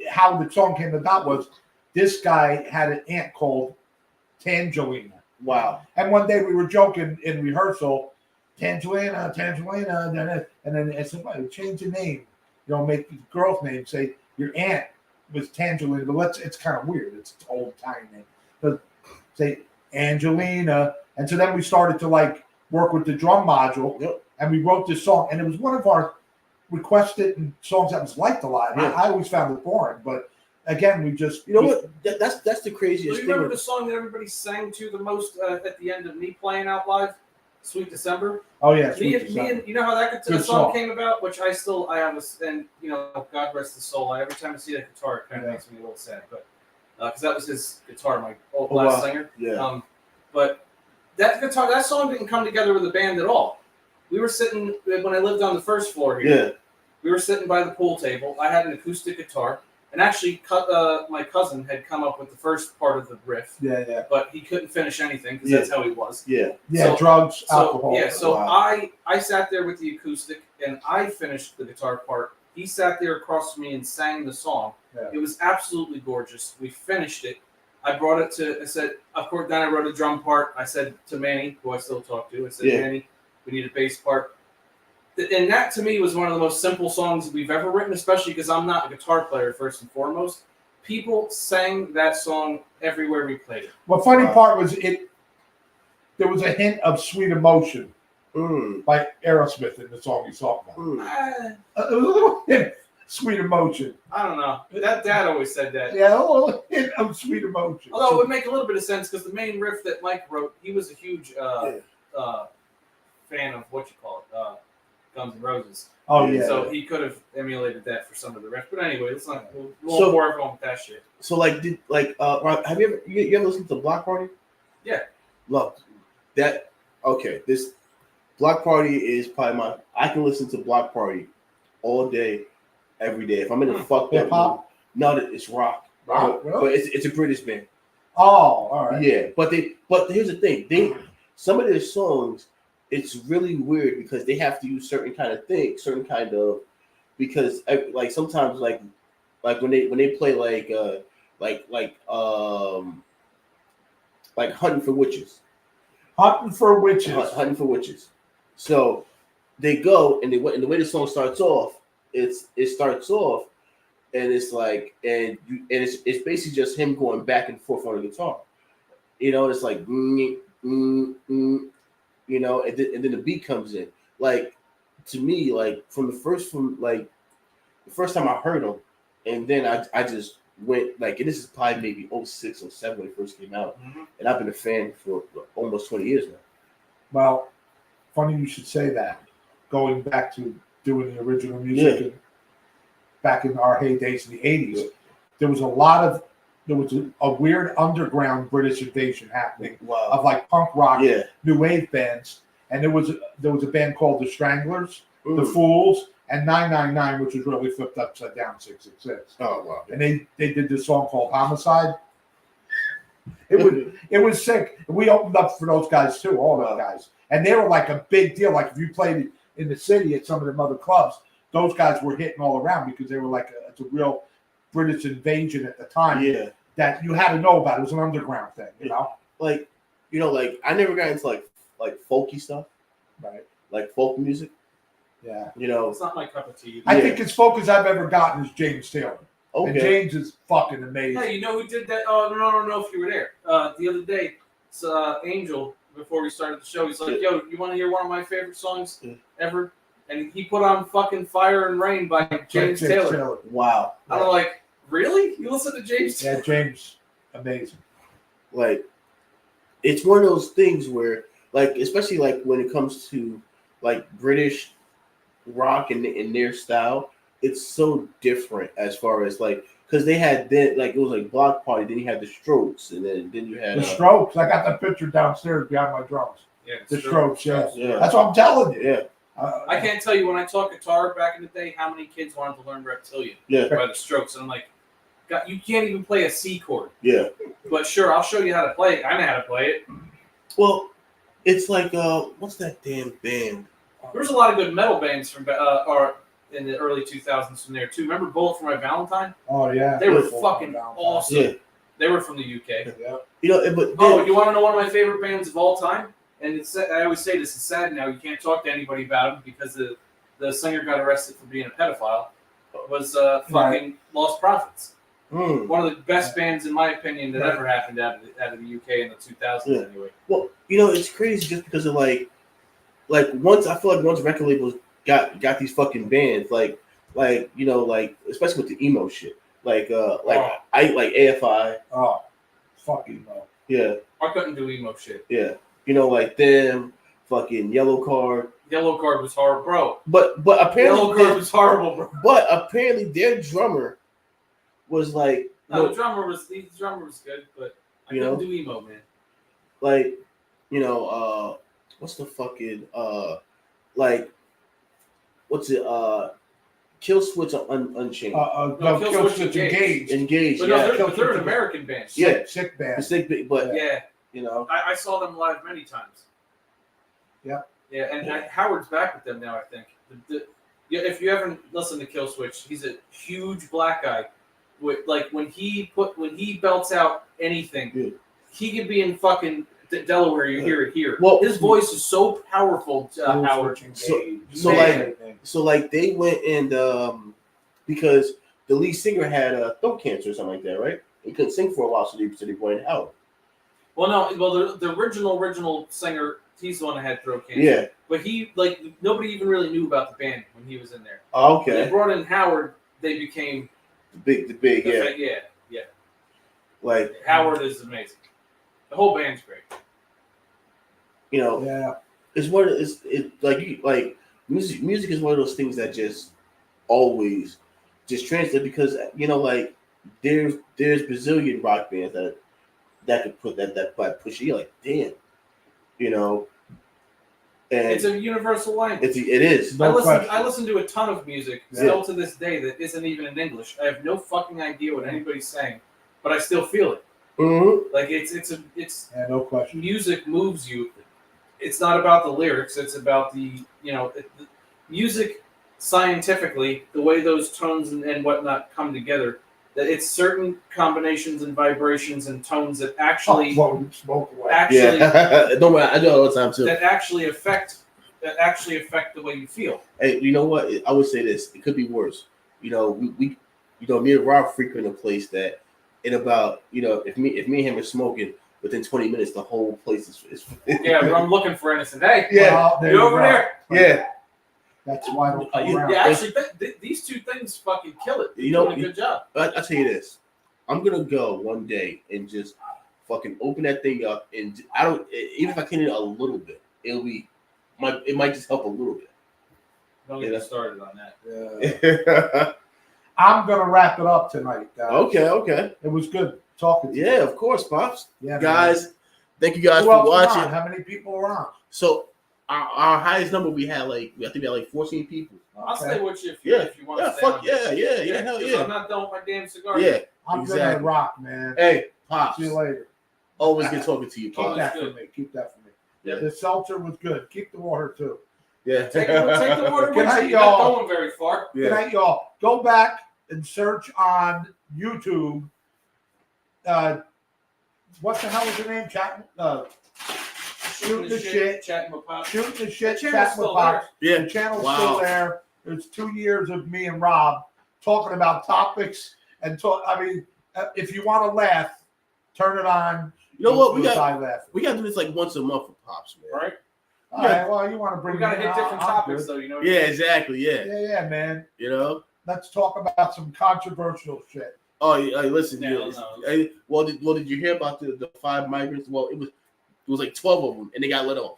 how the song came about was this guy had an aunt called Tangelina. Wow. And one day we were joking in rehearsal, Tangelina, and then I said, "Well, change the name, you know, make the girl's name say your aunt was Tangelina, but it's kind of weird. It's an old time name, but say Angelina." And so then we started to like work with the drum module. Yep. And we wrote this song, and it was one of our requested songs that was liked a lot. Yeah. I always found it boring, but again, we just what? That's the Do craziest you thing. remember the song that everybody sang to the most at the end of me playing out live? Sweet December. Oh yeah, Me and you know how that Good song song. came about, which I have and you know, God rest his soul. Every time I see that guitar, it kind of makes me a little sad, but because that was his guitar, my last singer. Yeah. But that song didn't come together with the band at all. We were sitting when I lived on the first floor here. Yeah. We were sitting by the pool table. I had an acoustic guitar, and actually, my cousin had come up with the first part of the riff. Yeah. But he couldn't finish anything because that's how he was. Yeah. Yeah, drugs, alcohol. So Wow. I sat there with the acoustic and I finished the guitar part. He sat there across from me and sang the song. Yeah. It was absolutely gorgeous. We finished it. I brought it I said, of course, then I wrote a drum part. I said to Manny, who I still talk to, I said, Manny, we need a bass part. And that to me was one of the most simple songs we've ever written, especially because I'm not a guitar player first and foremost. People sang that song everywhere we played it. Well, funny part was there was a hint of Sweet Emotion by Aerosmith in the song he's talking about. A little hint, Sweet Emotion. I don't know. That dad always said that. Yeah, a little hint of Sweet Emotion. Although it would make a little bit of sense because the main riff that Mike wrote, he was a huge fan of Guns N' Roses. Oh yeah. So he could have emulated that for some of the riff. But anyway, let's not. We'll bore everyone with that shit. So like, have you ever listened to Block Party? Yeah. Look, that okay. This Block Party is probably I can listen to Block Party all day, every day. If I'm in a fucked up mood. No, it's rock. Rock, but it's a British band. Oh, all right. Yeah, but here's the thing. Some of their songs, it's really weird because they have to use certain kind of because like sometimes like when they play like Hunting for Witches. Hunting for Witches. Hunting for Witches. So they go and the way the song starts off, it starts off and it's like it's basically just him going back and forth on the guitar. You know, it's like you know, and then the beat comes in. Like to me, like the first time I heard him, and then I just went like, and this is probably maybe 06 or 07 when it first came out, and I've been a fan for almost 20 years now. Well, funny you should say that. Going back to doing the original music back in our heydays in the 80s, there was a weird underground British invasion happening of like punk rock, new wave bands. and there was a band called the Stranglers, the Mm. Fools, and 999, which was really flipped upside down 666. Oh wow. And they did this song called Homicide. It was sick. We opened up for those guys too, all those guys, and they were like a big deal. Like if you played in the city at some of them other clubs, those guys were hitting all around because they were like it's a real British invasion at the time. Yeah. That you had to know about. It was an underground thing, you know. Like I never got into like folky stuff, Right. like folk music. Yeah. It's not my cup of tea. I think as folk as I've ever gotten is James Taylor. And Okay. James is fucking amazing. Hey, you know who did that? Oh, no, I don't know if you were there. The other day, Angel, before we started the show, he's like, yo, you want to hear one of my favorite songs ever? And he put on fucking Fire and Rain by James Taylor. Wow. I'm like, really? You listen to James Taylor? Yeah, James, amazing. Like, it's one of those things where, like, especially like when it comes to like British rock and their style, it's so different as far as like, because they had then like it was like Block Party, then you had the Strokes, and then you had The Strokes. I got that picture downstairs behind my drums. Yeah, The Strokes, yeah. Yeah. That's what I'm telling you. Yeah. I can't tell you when I taught guitar back in the day how many kids wanted to learn Reptilian Yeah. by the Strokes, and I'm like, God, you can't even play a C chord. Yeah. But sure, I'll show you how to play it. I know how to play it. Well, it's like what's that damn band? There's a lot of good metal bands from or in the early 2000s from there too. Remember Bullet for My Valentine? Oh yeah. They were Beautiful. fucking awesome. Yeah. They were from the UK. Yeah. You know, but Oh, you want to know one of my favorite bands of all time? And I always say this is sad now. You can't talk to anybody about them because the singer got arrested for being a pedophile. Was fucking Lost Prophets. One of the best bands, in my opinion, that ever happened out of the UK in the 2000s. Anyway. Well, you know, it's crazy just because of like once I feel like once record labels got these fucking bands, like you know, like especially with the emo shit, I like AFI. Oh, fucking no. Yeah. I couldn't do emo shit. Yeah. You know, like them, fucking Yellow Card. Yellow Card was horrible, bro. But apparently Yellow Card was horrible, bro. But apparently their drummer was like No, the drummer was good, but I couldn't do emo, man. Like, you know, what's the fucking like what's it Kill Switch Unchained. No, Kill Switch Engaged. But yeah. no, they're an American band. Yeah. Sick band. But Yeah. you know. I saw them live many times. Yeah. Yeah, and Howard's back with them now, I think. Yeah, if you haven't listened to Kill Switch, he's a huge black guy. Like when he belts out anything, he could be in fucking Delaware. You hear it here. Well, his voice is so powerful, Howard. So like they went and because the lead singer had throat cancer or something like that, right? He couldn't sing for a while, so they brought Howard. Well, the original singer, he's the one that had throat cancer. Yeah. But he nobody even really knew about the band when he was in there. Oh, okay. When they brought in Howard, they became the big, yeah. Like Howard is amazing. The whole band's great. You know, it's one. It's like music is one of those things that just always just translate because you know like there's Brazilian rock bands that could put that push you like damn, you know. And it's a universal language. It is. I listen to a ton of music still to this day that isn't even in English. I have no fucking idea what anybody's saying, but I still feel it. Mm-hmm. Like it's no question. Music moves you. It's not about the lyrics. It's about the music scientifically, the way those tones and whatnot come together. That it's certain combinations and vibrations and tones that actually smoke away. Don't worry, I do it all the time too. That actually affect the way you feel. Hey, you know what? I would say this. It could be worse. You know, we me and Rob frequent a place that in about if me and him are smoking within 20 minutes, the whole place is yeah. But I'm looking for innocent. Hey, yeah, you over there? Yeah. That's why I don't come around. Yeah, actually, these two things fucking kill it. You're doing a good job. I'll tell you this. I'm going to go one day and just fucking open that thing up. And even if I can eat a little bit, it might just help a little bit. Don't get started on that. Yeah. I'm going to wrap it up tonight, guys. Okay. It was good talking to you. Yeah, of course, Pops. Yeah, guys, man. thank you guys for watching. How many people were on? So our highest number we had I think we had like 14 people. I'll stay with you if you want Yeah, to stay. fuck yeah, hell yeah. I'm not done with my damn cigar. Yeah, I'm exactly. gonna rock, man. Hey, Pops. See you later. Always good talking to you, Keep Pops. that for me. Keep that for me. Yeah. The seltzer was good. Keep the water too. Yeah. Take the water Good with night, you. You're not y'all. going very far. Good night, y'all. Go back and search on YouTube. What the hell is the name? Shooting the shit. Chatting with Pop. Shooting the shit. The channel's Chatting with still Pop. Yeah. The channel's Wow. still there. There's 2 years of me and Rob talking about topics and talk. I mean, if you want to laugh, turn it on. You know what? We You'll got die laughing. to do this like once a month for Pops, man. Right? All right. Well, you want to bring. We got to me hit in, different I'm topics, good. though. You know. Yeah, exactly. Yeah. Yeah, man. You know. Let's talk about some controversial shit. Oh, listen. Yeah, Yeah, no. hey, well, did you hear about the 5 migrants? Well, it was like 12 of them, and they got let off.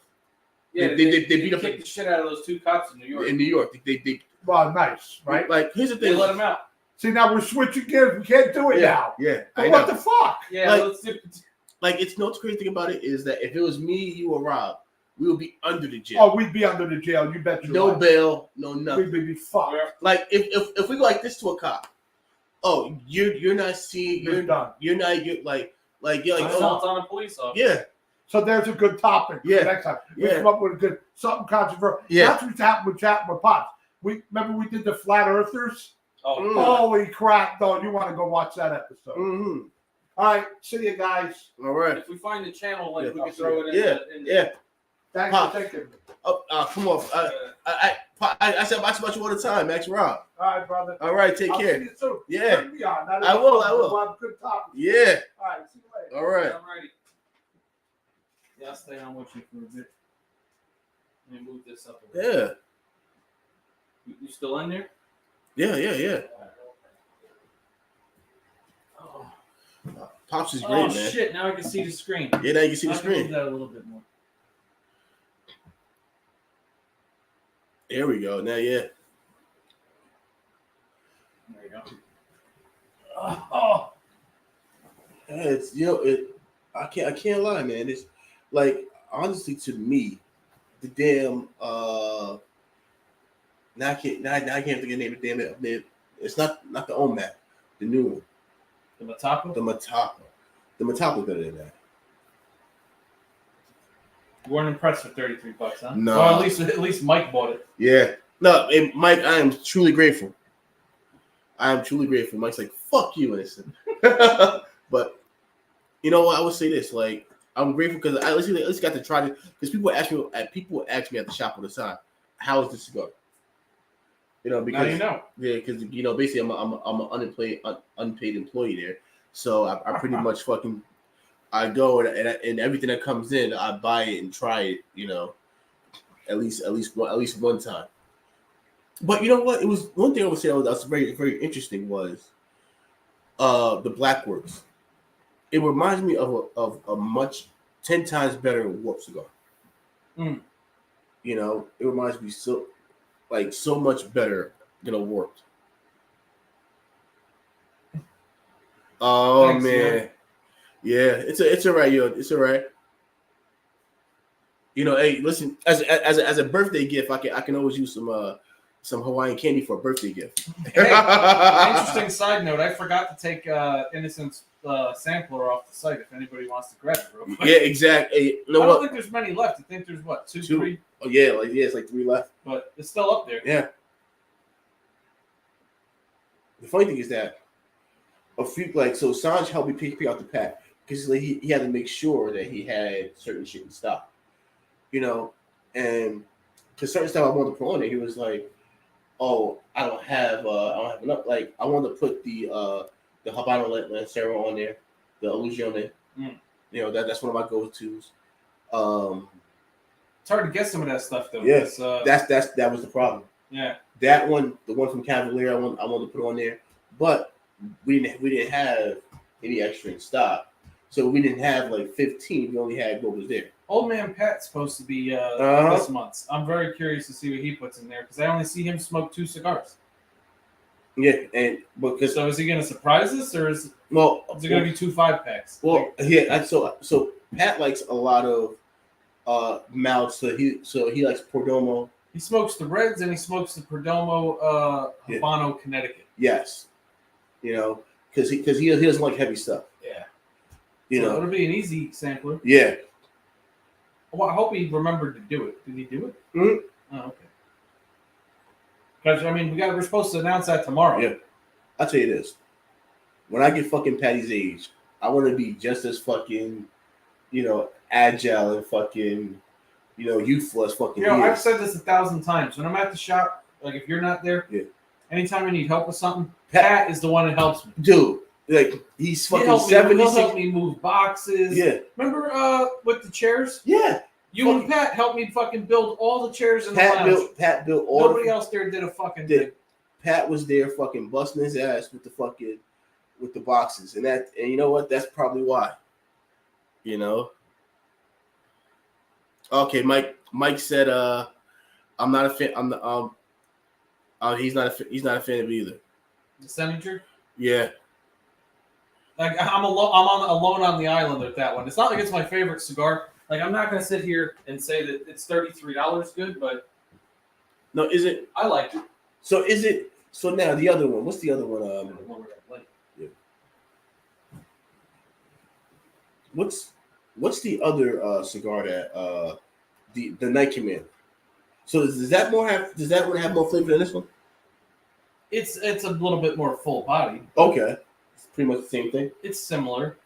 Yeah, they beat up kicked the shit out of those 2 cops in New York. in New York. They Well, nice, right? like here's the They thing. let them out. See, now we're switching gears. We can't do it now. Yeah. But I what know. the fuck? Yeah, Like- let's do. Like it's no crazy thing about it is that if it was me, you, or Rob, we would be under the jail. Oh, we'd be under the jail. You bet your No life. bail, no nothing. We'd be fucked. Yeah. Like if we go like this to a cop, oh, you're not seeing, You're done. you're not you're like you're like Assault on a police officer. yeah. So there's a good topic for Yeah. next time. We Yeah. come up with a good something controversial. Yeah. That's what's happened with chatting with Pops. We remember we did the flat earthers. Oh, Mm. Holy crap! Though you want to go watch that episode. Mm-hmm. All right, see you guys. All right. if we find the channel, like Yeah, we I'll can throw it in. Yeah, in yeah. Thanks Pops. for thinking. Oh, come on. I said about you all the time. Max Rob. All right, brother. All right, take I'll care. see you soon. Yeah. Bring me on. That is I will, fun. I will. We'll have good topics. Yeah. All right, see you later. All right. Alrighty. Yeah, I'll stay on with you for a bit. Let me move this up a little. Yeah. You still in there? Yeah. Oh, Pops is great, man. Shit! Now I can see the screen. Yeah, now you can see the I can move screen. that a little bit more. There we go. Now, yeah. There you go. Oh. Yeah, it's I can't lie, man. It's like honestly to me, the damn now I can't think of the name of the damn it. It's not the OMAC, the new one. The Matako? The Matako. The Matako better than that. You weren't impressed with $33, huh? No. Well, at least Mike bought it. Yeah. No, and Mike, I am truly grateful. Mike's like, fuck you, innocent. But you know what? I would say this, like, I'm grateful because I at least got to try to, because people ask me at the shop all the time, how is this cigar? You know, because Now you know. yeah, because basically I'm an unpaid employee there, so I pretty much fucking I go and everything that comes in I buy it and try it, at least one time. But you know what? It was one thing I would say that was very, very interesting was the Blackworks. It reminds me of a much 10 times better warp cigar. Mm. It reminds me so much better than a warped. Oh Thanks, man. Yeah, it's all right, yo. It's all right. Hey, listen, as a birthday gift, I can always use some Hawaiian candy for a birthday gift. Hey, interesting side note, I forgot to take Innocent's sampler off the site if anybody wants to grab it real quick. Yeah, exactly. Hey, you know I what? don't think there's many left. I think there's what, two, Two. 3, Oh yeah, it's like 3 left. but it's still up there. Yeah. The funny thing is that so Sanj helped me pick out the pack because he had to make sure that he had certain shit in stock, and to certain stuff I wanted to put on it, he was like, "Oh, I don't have enough." Like I wanted to put the Habano Lancero on there, the Illusione. Mm. That's one of my go-tos. It's hard to get some of that stuff though. Yes, It's, that was the problem. yeah. That one, the one from Cavalier, I wanted to put on there, but we didn't have any extra in stock, so we didn't have like 15. We only had what was there. Old Man Pat's supposed to be Uh-huh. this month. I'm very curious to see what he puts in there because I only see him smoke 2 cigars. Yeah, and because So is he going to surprise us, or is it well, going to be 2 5-packs? well, yeah. So Pat likes a lot of mouths. So he likes Perdomo. He smokes the Reds and he smokes the Perdomo Habano, Connecticut. Yes, because he doesn't like heavy stuff. Yeah, So it'll be an easy sampler. Yeah. Well, I hope he remembered to do it. Did he do it? Mm-hmm. Oh, okay. Because we're supposed to announce that tomorrow. Yeah, I'll tell you this: when I get fucking Patty's age, I want to be just as fucking, agile and fucking, youthful as fucking. I've said this 1,000 times. When I'm at the shop, like if you're not there, anytime I need help with something, Pat is the one that helps me. Dude, like he's fucking 70. He'll help me move boxes. Yeah. Remember with the chairs? Yeah. You and Pat helped me fucking build all the chairs in the lounge. Pat built all. Nobody else there did a fucking thing. Pat was there fucking busting his ass with the boxes, and you know what? That's probably why. Okay, Mike said, I'm not a fan. He's not a fan of either. The Senator? Yeah. Like I'm alone on the island with that one. It's not like it's my favorite cigar. Like I'm not gonna sit here and say that it's $33 good, but no, is it? I like it. So is it? So now the other one. What's the other one? Yeah. What's the other cigar that the Night Command? So does that one have more flavor than this one? It's a little bit more full body. Okay, it's pretty much the same thing. It's similar.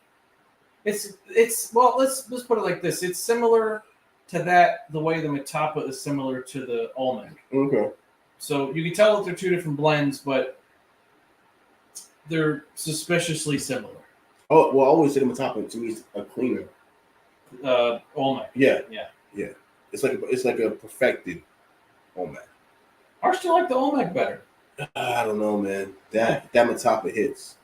Well, let's put it like this. It's similar to that the way the Matapa is similar to the Olmec. Okay. So you can tell that they're two different blends, but they're suspiciously similar. Oh well, I always say the Matapa to me is a cleaner. Olmec. Yeah. Yeah. It's like a perfected Olmec. I still like the Olmec better. I don't know, man. That Matapa hits.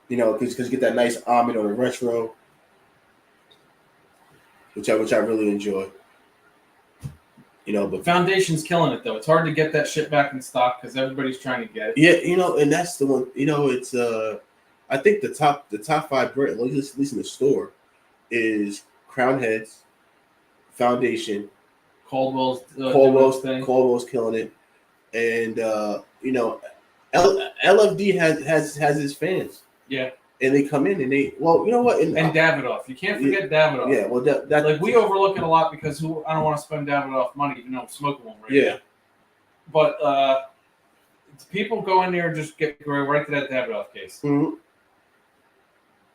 Because you get that nice almond on the retro, which I really enjoy. But Foundation's killing it though. It's hard to get that shit back in stock because everybody's trying to get it. Yeah, and that's the one. It's I think the top 5 brand, at least in the store, is Crown Heads, Foundation, Caldwell's killing it, and LFD has his fans. Yeah. And they come in and you know what? And Davidoff. You can't forget Davidoff. Yeah, well, that like we overlook it a lot because I don't want to spend Davidoff money, even though I'm smoking one right now. But people go in there and just go right to that Davidoff case. Mm-hmm.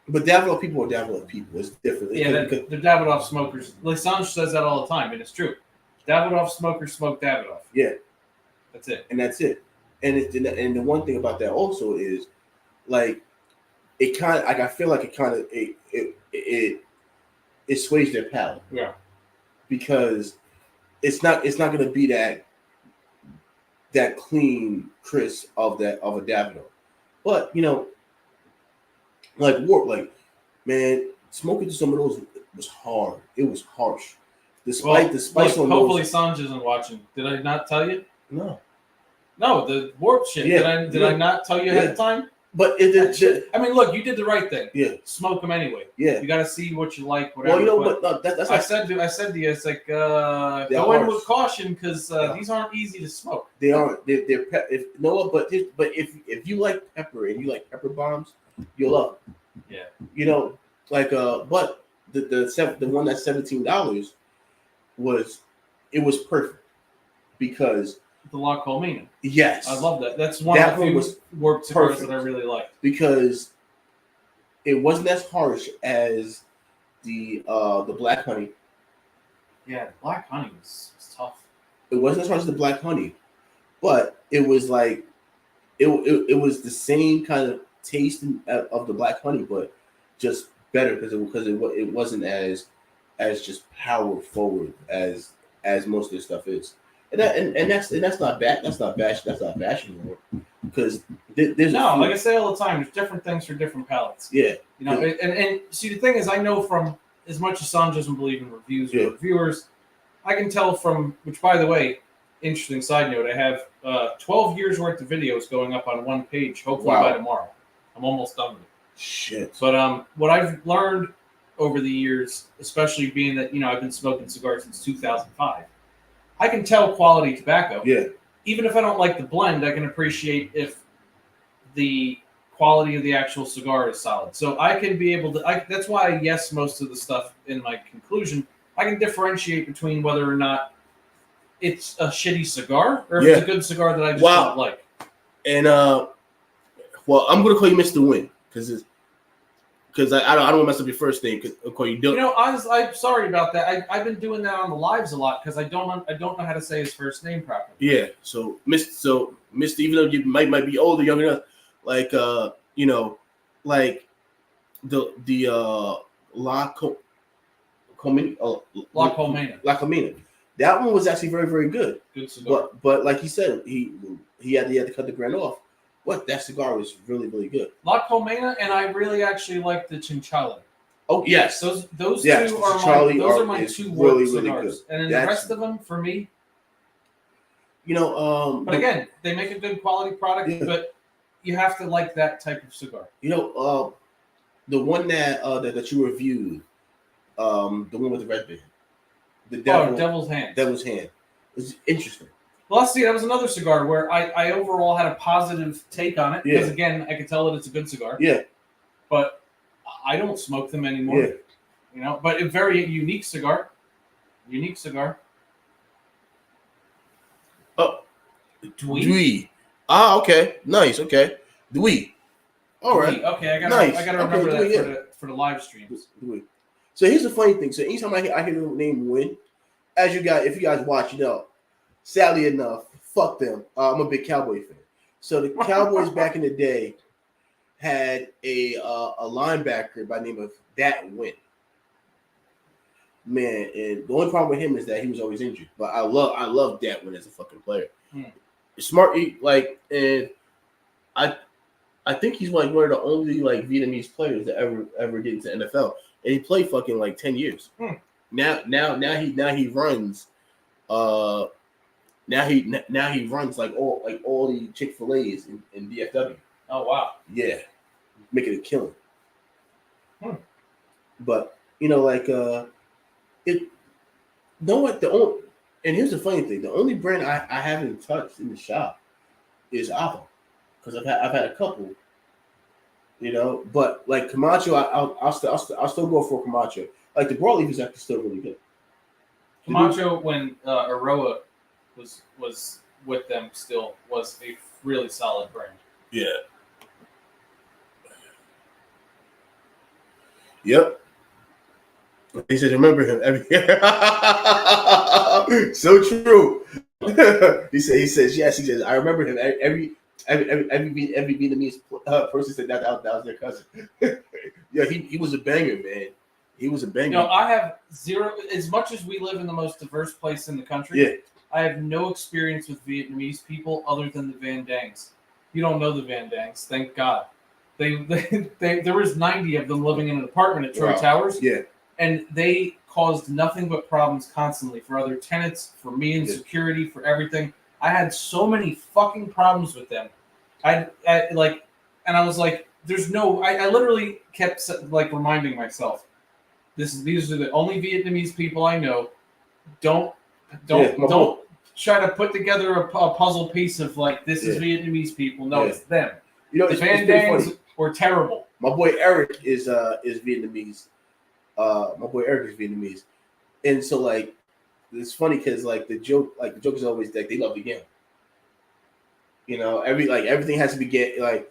But Davidoff people are Davidoff people. It's different. Yeah, they're Davidoff smokers. Lisange says that all the time, and it's true. Davidoff smokers smoke Davidoff. Yeah. That's it. And that's it. And the one thing about that also is, like, it kind of, like, I feel like it sways their palate. Yeah. Because it's not going to be that clean crisp of a Davidoff. But, like Warp, like, man, smoking to some of those was hard. It was harsh. Despite the spice on those. Hopefully Sanj isn't watching. Did I not tell you? No. No, the Warp shit. Yeah. Did I not tell you ahead of time? But look, you did the right thing. Yeah. Smoke them anyway. Yeah. You got to see what you like, whatever. Well, that's I said to you, it's like go in with caution because these aren't easy to smoke. They aren't. They're but if you like pepper and you like pepper bombs, you'll love them. Yeah. But the one that's $17 was perfect because the La Colmena. Yes, I love that. That's one of the few Warped cigars that I really liked because it wasn't as harsh as the Black Honey. Yeah, the Black Honey was tough. It wasn't as harsh as the Black Honey, but it was like it was the same kind of taste of the Black Honey, but just better because it wasn't as just power forward as most of this stuff is. And that's not bad. That's not bashing anymore. Because there's like I say all the time, there's different things for different palates. Yeah. And see the thing is, I know from as much as Sanj doesn't believe in reviews or reviewers, I can tell from which, by the way, interesting side note, I have 12 years worth of videos going up on one page. Hopefully by tomorrow, I'm almost done with it. Shit. But what I've learned over the years, especially being that I've been smoking cigars since 2005. I can tell quality tobacco. Yeah. Even if I don't like the blend, I can appreciate if the quality of the actual cigar is solid. So I can be able to. That's why I guess most of the stuff in my conclusion, I can differentiate between whether or not it's a shitty cigar or if it's a good cigar that I just don't like. And well, I'm gonna call you Mr. Win because I don't want to mess up your first name because I'll call you Dylan. I'm sorry about that. I've been doing that on the lives a lot because I don't know how to say his first name properly. Yeah. So Mr. Even though you might be older, young enough, like like the La Comina. That one was actually very, very good. Good cigar. But like he said, he had to cut the grain off. That cigar was really, really good. La Colmena, and I really actually like the Chinchilla. Oh yes, those two are my two work cigars, and then the rest of them for me. But again, they make a good quality product, but you have to like that type of cigar. The one that you reviewed, the one with the red band, Devil's Hand. Devil's Hand. It's interesting. Well, let's see. That was another cigar where I overall had a positive take on it because again, I could tell that it's a good cigar. Yeah. But I don't smoke them anymore. Yeah. But a very unique cigar. Oh, Dwee. Ah, okay, nice. Okay, Dwee. All right. Okay, I gotta remember that for the live streams. Dwee. So here's the funny thing. So anytime I hear the name Win, if you guys watch, sadly enough, fuck them. I'm a big Cowboy fan. So the Cowboys back in the day had a linebacker by the name of Dat Win. Man, and the only problem with him is that he was always injured. But I love Dat Win as a fucking player. Smart, and I think he's one of the only Vietnamese players that ever get into NFL, and he played fucking 10 years. Now he runs. Now he runs all the Chick-fil-A's in DFW. Oh wow! Yeah, making a killing. But and here's the funny thing: the only brand I haven't touched in the shop is Ava, because I've had a couple. But Camacho, I'll still go for Camacho. The broadleaf is actually still really good. Camacho, when Aroa was with them, still was a really solid brand. Yeah. Yep. He says, "Remember him every year." So true. He says, yes. He says, "I remember him every Vietnamese person said that was their cousin." Yeah, he was a banger, man. He was a banger. I have zero. As much as we live in the most diverse place in the country, I have no experience with Vietnamese people other than the Van Dangs. You don't know the Van Dangs, thank God. There was 90 of them living in an apartment at Troy Towers. Yeah. And they caused nothing but problems constantly for other tenants, for me and security, for everything. I had so many fucking problems with them. And I was like, there's no. I literally kept reminding myself, these are the only Vietnamese people I know. Don't try to put together a puzzle piece of this is Vietnamese people. No, it's them. The Van Dangs were terrible. My boy Eric is Vietnamese. And so it's funny because the joke is always that they love the game. Everything has to be you want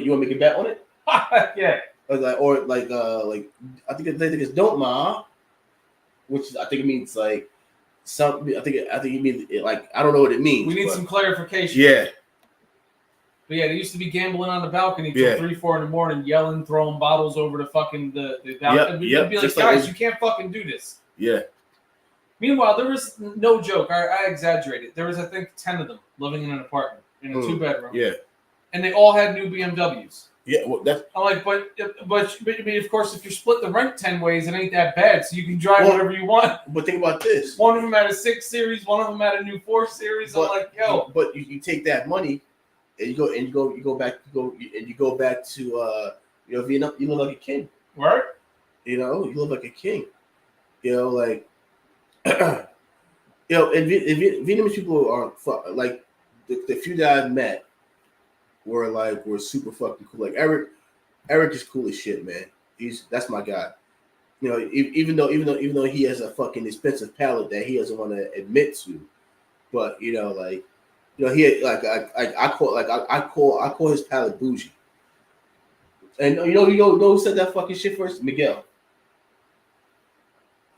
to make a bet on it? Yeah. I think it's don't ma, which I think it means something. I think it means I don't know what it means. We need some clarification. Yeah. But yeah, they used to be gambling on the balcony till 3-4 in the morning, yelling, throwing bottles over the fucking the balcony. We'd be like, guys, you can't fucking do this. Yeah. Meanwhile, there was no joke. I exaggerated. There was, I think, 10 of them living in an apartment in a 2-bedroom. Yeah. And they all had new BMWs. Yeah, well, that's. I'm like, but I mean, of course, if you split the rent 10 ways, it ain't that bad. So you can drive whatever you want. But think about this: one of them had a 6 Series, one of them had a new 4 Series. I'm like, yo. But you take that money, and you go back to Vietnam. You look like a king, right? You know, you live like a king. You know, like and Vietnamese people are like the few that I've met were super fucking cool. Like Eric is cool as shit, man. That's my guy. You know, even though he has a fucking expensive palate that he doesn't want to admit to, but he I call his palate bougie. And you know who said that fucking shit first? Miguel.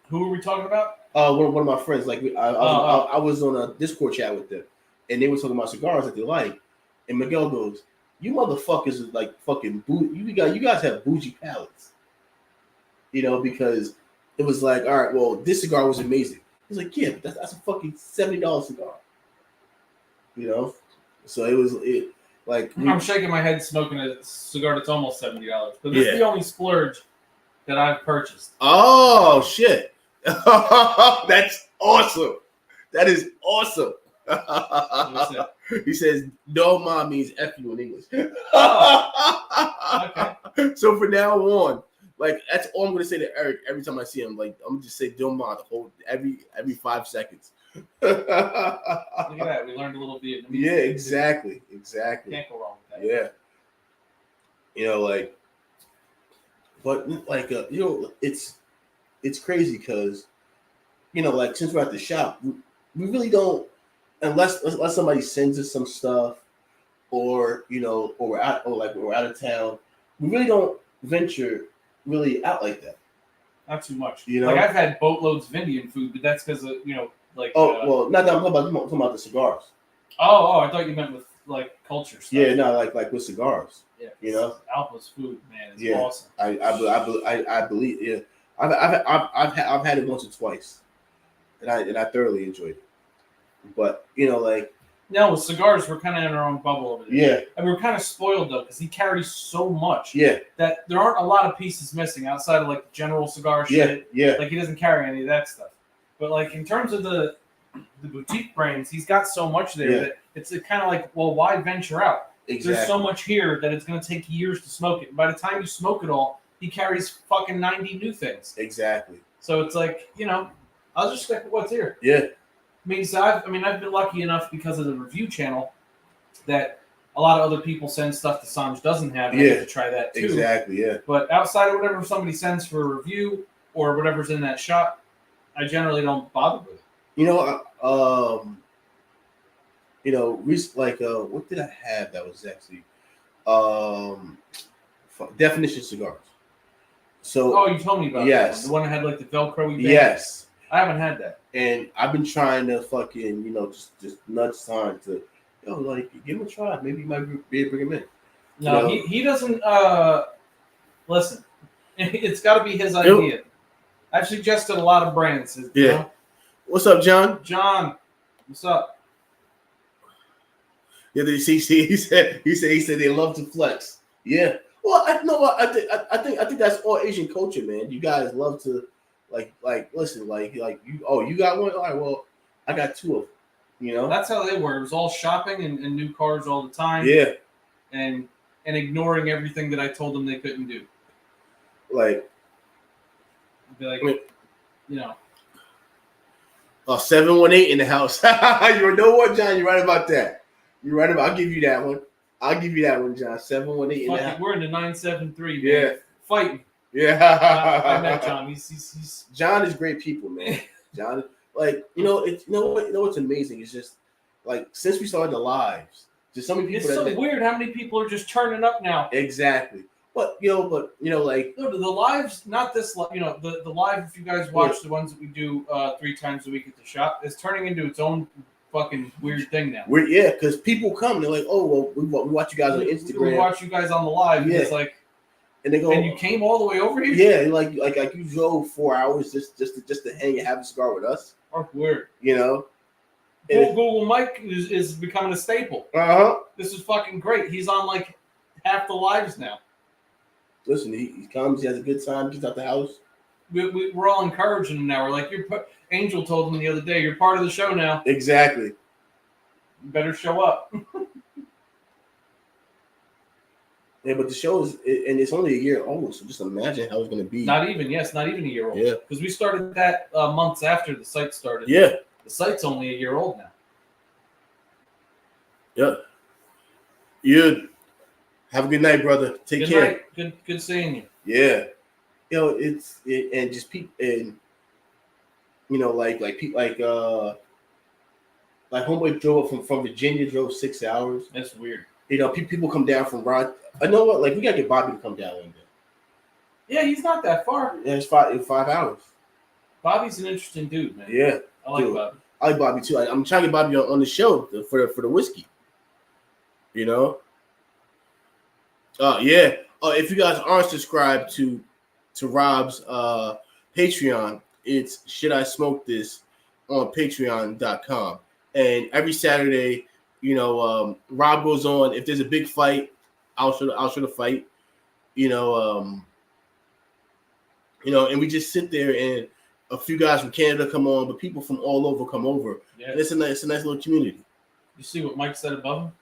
Who are we talking about? One of my friends. Like I was on a Discord chat with them, and they were talking about cigars that they like, and Miguel goes, "You motherfuckers is like fucking you guys have bougie palates." You know, because it was like, all right, well, this cigar was amazing. He's like, yeah, but that's a fucking $70 cigar. You know, so I'm shaking my head smoking a cigar that's almost $70, but this is the only splurge that I've purchased. Oh shit, that's awesome. That is awesome. He says no mom means F you in English. Oh, okay. So from now on, like that's all I'm gonna say to Eric every time I see him. Like I'm gonna just say "Don't mind" the whole every 5 seconds. Look at that, we learned a little Vietnamese. Yeah, exactly. Can't go wrong with that. Yeah, you know, like, but like you know, it's crazy because you know, like since we're at the shop, we really don't unless somebody sends us some stuff, or you know, or we're out of town. We really don't venture really out like that. Not too much. You know, like I've had boatloads of Indian food, but that's because of like. Well, not that I'm talking about the cigars. Oh, I thought you meant with like culture stuff. Yeah, no, like with cigars. Yeah, you know, Alpa's food, man, is awesome. I believe. Yeah, I've had it once or twice, and I thoroughly enjoyed it. But you know, like. No, with cigars, we're kind of in our own bubble over there. Yeah. And we're kind of spoiled, though, because he carries so much. Yeah. That there aren't a lot of pieces missing outside of, like, the general cigar shit. Yeah. Like, he doesn't carry any of that stuff. But, like, in terms of the boutique brands, he's got so much there that it's kind of like, well, why venture out? Exactly. There's so much here that it's going to take years to smoke it. And by the time you smoke it all, he carries fucking 90 new things. Exactly. So it's like, you know, I'll just stick with what's here. Yeah. I've been lucky enough because of the review channel that a lot of other people send stuff that Sanj doesn't have, and I get to try that too. Exactly, yeah. But outside of whatever somebody sends for a review or whatever's in that shop, I generally don't bother with it. You know, what did I have that was actually Definition cigars. So you told me about that. The one that had like the Velcro. Yes. I haven't had that. And I've been trying to fucking, just nudge time to, give him a try. Maybe you might be able to bring him in. No, he doesn't. Listen, it's got to be his idea. I've suggested a lot of brands. Yeah. What's up, John? John, what's up? Yeah, he said they love to flex. Yeah. Well, I think that's all Asian culture, man. You guys love to. Listen, you got one? All right, well, I got two of them, you know? That's how they were. It was all shopping and new cars all the time. Yeah. And ignoring everything that I told them they couldn't do. Like. Be like, 718 in the house. You know what, John? You're right about that. I'll give you that one. John. 718 in the house. We're in the 973, man. Yeah. Fighting. Yeah. I met John. He's John is great people, man. John, what's amazing is just since we started the lives, just so many people. It's so weird how many people are just turning up now. Exactly. But the lives, not this, the live. If you guys watch the ones that we do 3 times a week at the shop, is turning into its own fucking weird thing now. Because people come, they're like, oh well, we watch you guys on Instagram. We watch you guys on the live. Yeah. It's like. And they go, and you came all the way over here? Yeah, like you drove 4 hours just to hang and have a cigar with us. Oh, weird. Google Mike is becoming a staple. This is fucking great. He's on like half the lives now. Listen, he comes, he has a good time, gets out the house. We're all encouraging him now. We're like, Angel told him the other day, you're part of the show now. Exactly. You better show up. Yeah, but the show is, and it's only a year old, so just imagine how it's gonna be. Not even a year old. Yeah. Because we started that months after the site started. Yeah. The site's only a year old now. Yeah. You have a good night, brother. Take Good care. night. Good seeing you. Yeah. And just people, and like people like homeboy drove up from Virginia, drove 6 hours. That's weird. People come down from Rod. I know what, like we gotta get Bobby to come down one day. Yeah, he's not that far. Yeah, it's 5 hours. Bobby's an interesting dude, man. Yeah, I like dude. Bobby. I like Bobby too. I'm trying to get Bobby on the show for the whiskey. Yeah. If you guys aren't subscribed to Rob's Patreon, it's Should I Smoke This on Patreon.com. And every Saturday, Rob goes on. If there's a big fight, I'll show the fight. And we just sit there, and a few guys from Canada come on, but people from all over come over. Yeah. And it's a nice little community. You see what Mike said above him?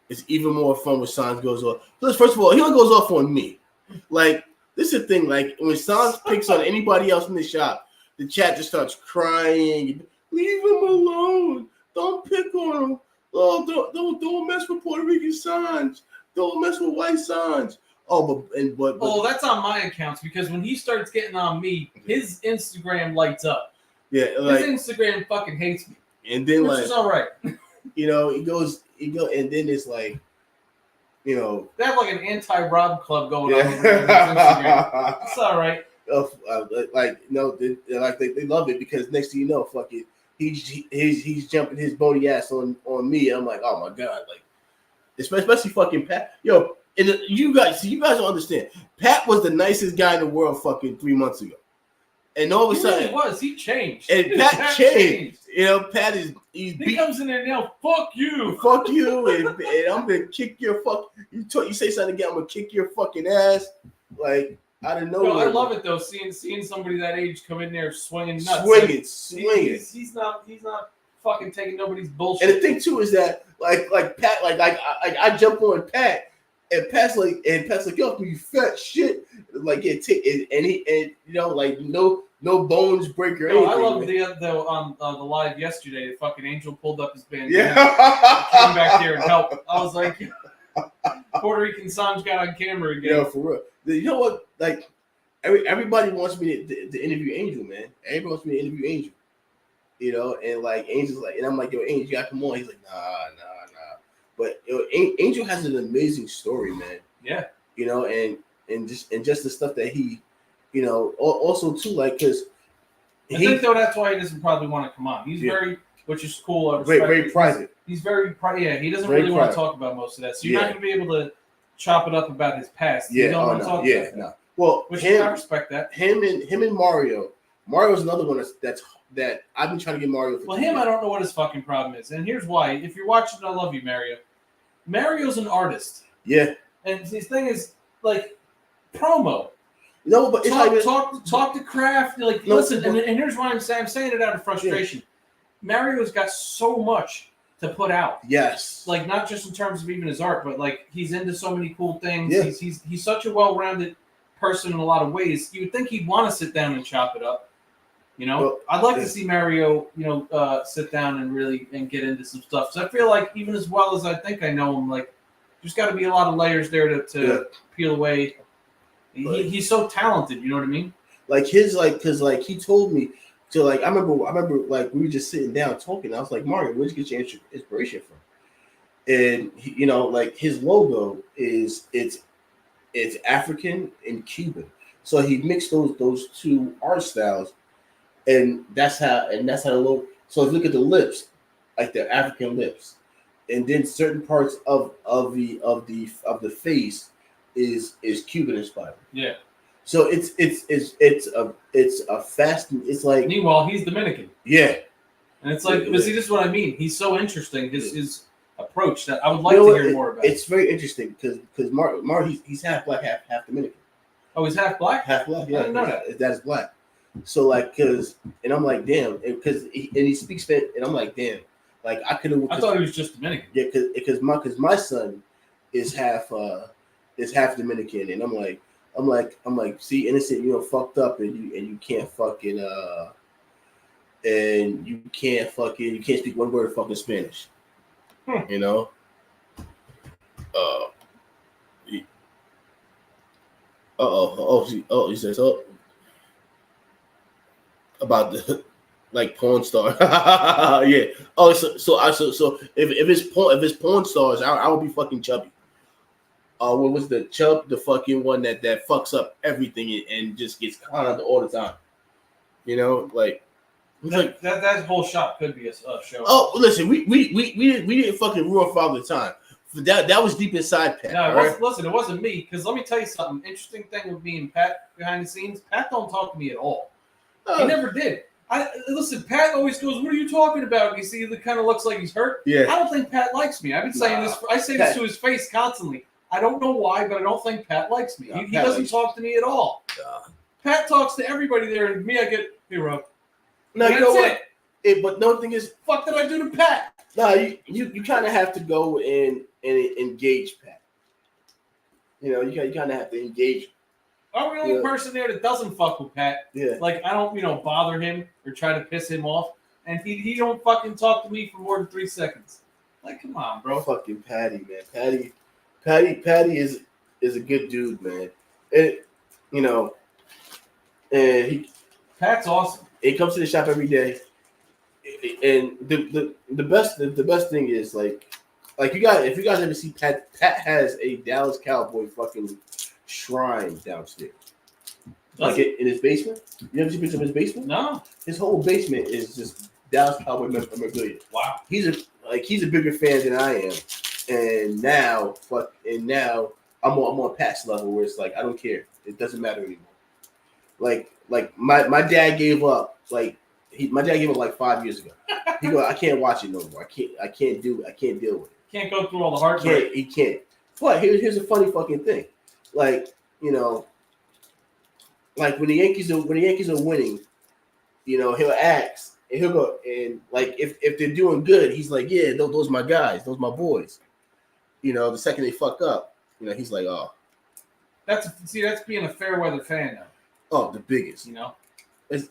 It's even more fun when Sans goes off. First of all, he only goes off on me. Like, this is the thing. Like, when Sans picks on anybody else in the shop, the chat just starts crying. Leave him alone. Don't pick on him. Oh, don't mess with Puerto Rican Sans. Don't mess with white Sans. Oh, but that's on my accounts, because when he starts getting on me, his Instagram lights up. Yeah, like, his Instagram fucking hates me. And then which is all right. He goes, and then it's like, they have like an anti-Rob club going on over his Instagram. It's all right. They love it, because next thing you know, fucking he's jumping his bony ass on me. I'm like, oh my god, like, especially fucking Pat. Yo, and you guys don't understand. Pat was the nicest guy in the world fucking 3 months ago, and all of a sudden he changed. And Pat changed. Pat he comes in there now. Fuck you, and I'm gonna kick your fuck. You say something again, I'm gonna kick your fucking ass. Like, I don't know. I love it though, seeing somebody that age come in there swinging nuts. Swinging. He's not fucking taking nobody's bullshit. And the thing too is that like Pat, I jump on Pat, and Pat's like, yo, you fat shit. Like, yeah, take it, and like no bones break or anything. I love the live yesterday. The fucking Angel pulled up his band. Yeah, came back there and helped. I was like, Puerto Rican Sans got on camera again. Yeah, for real. You know what? Like, everybody wants me to interview Angel, man. Everybody wants me to interview Angel. And like Angel's like, and I'm like, yo, Angel, you gotta come on. He's like, nah. But Angel has an amazing story, man. Yeah. And just the stuff that he, also too, like, because I think though that's why he doesn't probably want to come on. He's very, which is cool. Very private. He's very private. Yeah, he doesn't very really private. Want to talk about most of that. So you're not going to be able to chop it up about his past. Yeah, you don't want to talk about that. No. Well, I respect that. Him and Mario. Mario's another one that I've been trying to get Mario. Well, him, I don't know what his fucking problem is, and here's why. If you're watching, I love you, Mario. Mario's an artist. Yeah. And his thing is like promo. No, but it's talk to craft. Like, no, listen, and here's why I'm saying it out of frustration. Yeah. Mario's got so much to put out. Yes. Like, not just in terms of even his art, but like he's into so many cool things. Yeah. He's such a well-rounded person in a lot of ways. You would think he'd want to sit down and chop it up. Well, I'd like to see Mario, sit down and get into some stuff. So I feel like even as well as I think I know him, like there's got to be a lot of layers there to peel away. He's so talented, you know what I mean? Like because he told me to I remember like we were just sitting down talking. I was like, Mario, where'd you get your inspiration from? And like his logo is it's African and Cuban, so he mixed those two art styles. And that's how the logo. So if you look at the lips, like the African lips, and then certain parts of the face is Cuban inspired. Yeah. So it's a fast. It's like. Meanwhile, he's Dominican. Yeah. And it's like, but see, this is what I mean. He's so interesting. His approach that I would like to hear more about. It's very interesting because Mar he's half black, half Dominican. Oh, he's half black. Half black. Yeah. I didn't know that. That's black. So like, and I'm like, damn, and he speaks Spanish, and I'm like, damn, Like I could have. I thought he was just Dominican. Yeah, because my son is half Dominican, and I'm like, see, innocent, fucked up, and you can't fucking you can't speak one word of fucking Spanish, you know. He says, about the like porn star. Yeah. Oh, so if it's porn stars, I would be fucking chubby. What was the chub? The fucking one that fucks up everything and just gets conned all the time. You know, like. That whole shop could be a show. Oh, listen, we didn't fucking ruin Father Time. That was deep inside Pat. No, listen, it wasn't me. Because let me tell you something. Interesting thing with me and Pat behind the scenes. Pat don't talk to me at all. He never did. Listen, Pat always goes, "What are you talking about?" You see, it kind of looks like he's hurt. Yeah. I don't think Pat likes me. I've been saying this. I say this to his face constantly. I don't know why, but I don't think Pat likes me. He doesn't talk to me at all. Pat talks to everybody there, and me, I get hero. No, you know what? But no thing is, fuck did I do to Pat? No, you kind of have to go and engage Pat. You know, you kind of have to engage. I'm the only person there that doesn't fuck with Pat. Yeah. Like, I don't, bother him or try to piss him off. And he don't fucking talk to me for more than 3 seconds. Like, come on, bro. Fucking Patty, man. Patty is a good dude, man. And, and Pat's awesome. He comes to the shop every day. And the best thing is, like if you guys ever see Pat has a Dallas Cowboy fucking shrine downstairs. Like in his basement. You ever see pictures of his basement? No. His whole basement is just Dallas Cowboy memorabilia. Wow. He's a bigger fan than I am. And now I'm on Pat's level where it's like I don't care. It doesn't matter anymore. Like my dad gave up. My dad gave up like 5 years ago. He go, I can't watch it no more. I can't deal with it. Can't go through all the heartbreak. He can't. But here's a funny fucking thing. Like when the Yankees are winning, he'll ask and he'll go and like if they're doing good, he's like, yeah, those my guys, those my boys. The second they fuck up, he's like, oh. That's being a fair weather fan now. Oh, the biggest. That's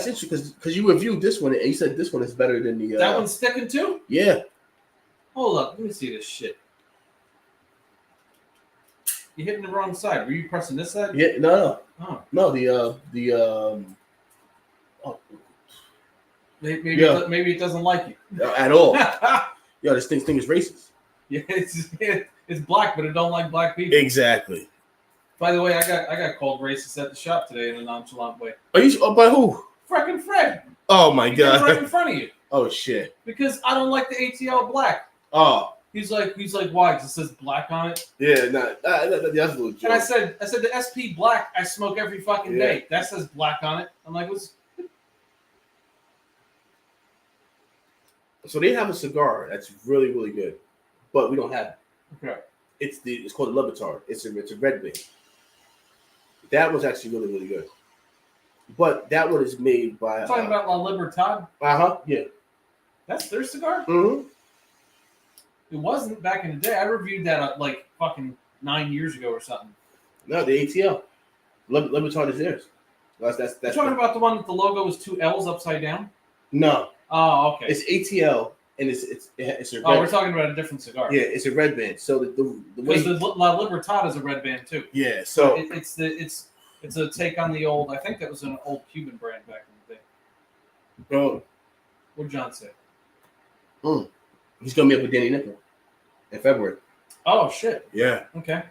interesting because you reviewed this one and you said this one is better than the. That one's sticking too? Yeah. Hold up, let me see this shit. You hitting the wrong side. Were you pressing this side? Yeah, no. Oh. No, Maybe it doesn't like you at all. Yo, this thing is racist. Yeah, it's black, but it don't like black people. Exactly. By the way, I got called racist at the shop today in a nonchalant way. Are you? Oh, by who? Frickin' Fred. Oh my god! Right in front of you. Oh shit! Because I don't like the ATL black. Oh. He's like, why? Because it says black on it. Yeah, that's a little joke. And I said the SP black I smoke every fucking day. That says black on it. I'm like, what's? So they have a cigar that's really, really good, but we don't have it. Okay. It's called the Levitard. It's a red wing. That was actually really, really good. But that one is made by talking about La Libertad. Yeah. That's their cigar. Mm-hmm. It wasn't back in the day. I reviewed that like fucking 9 years ago or something. No, the ATL. Libertad is theirs. That's You're talking about the one that the logo was 2 L's upside down? No. Oh, okay. It's ATL and it's a red. Oh, we're talking about a different cigar. Yeah, it's a red band. So the way the La Libertad is a red band too. Yeah, so it's a take on the old. I think that was an old Cuban brand back in the day. Bro, what'd John say? He's gonna meet up with Danny Nipple in February. Oh shit. Yeah. Okay.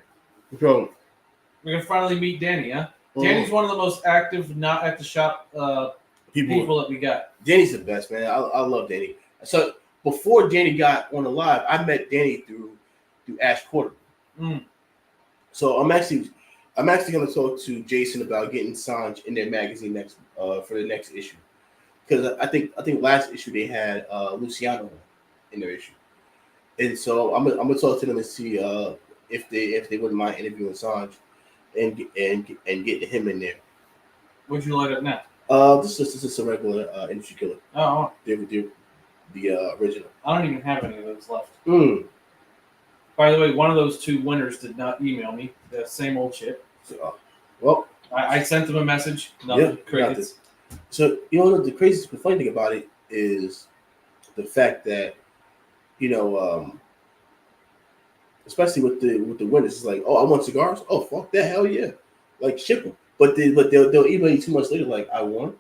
So we're gonna finally meet Danny, huh? Danny's one of the most active, not at the shop people that we got. Danny's the best, man. I love Danny. So before Danny got on the live, I met Danny through Ash Porter. So I'm actually going to talk to Jason about getting Sanj in their magazine next for the next issue, because I think last issue they had Luciano in their issue, and so I'm gonna talk to them and see if they wouldn't mind interviewing Sanj and getting him in there. What'd you light up now? This is just a regular industry killer. Oh, The original. I don't even have any of those left. Mm. By the way, one of those two winners did not email me. The same old shit. So, well, I sent them a message. Nothing. yeah, Crickets. so you know the craziest, the funny thing about it is the fact that especially with the winners, it's like, oh, I want cigars. Oh, fuck that, hell yeah, like ship them. But they'll email you 2 months later like I won.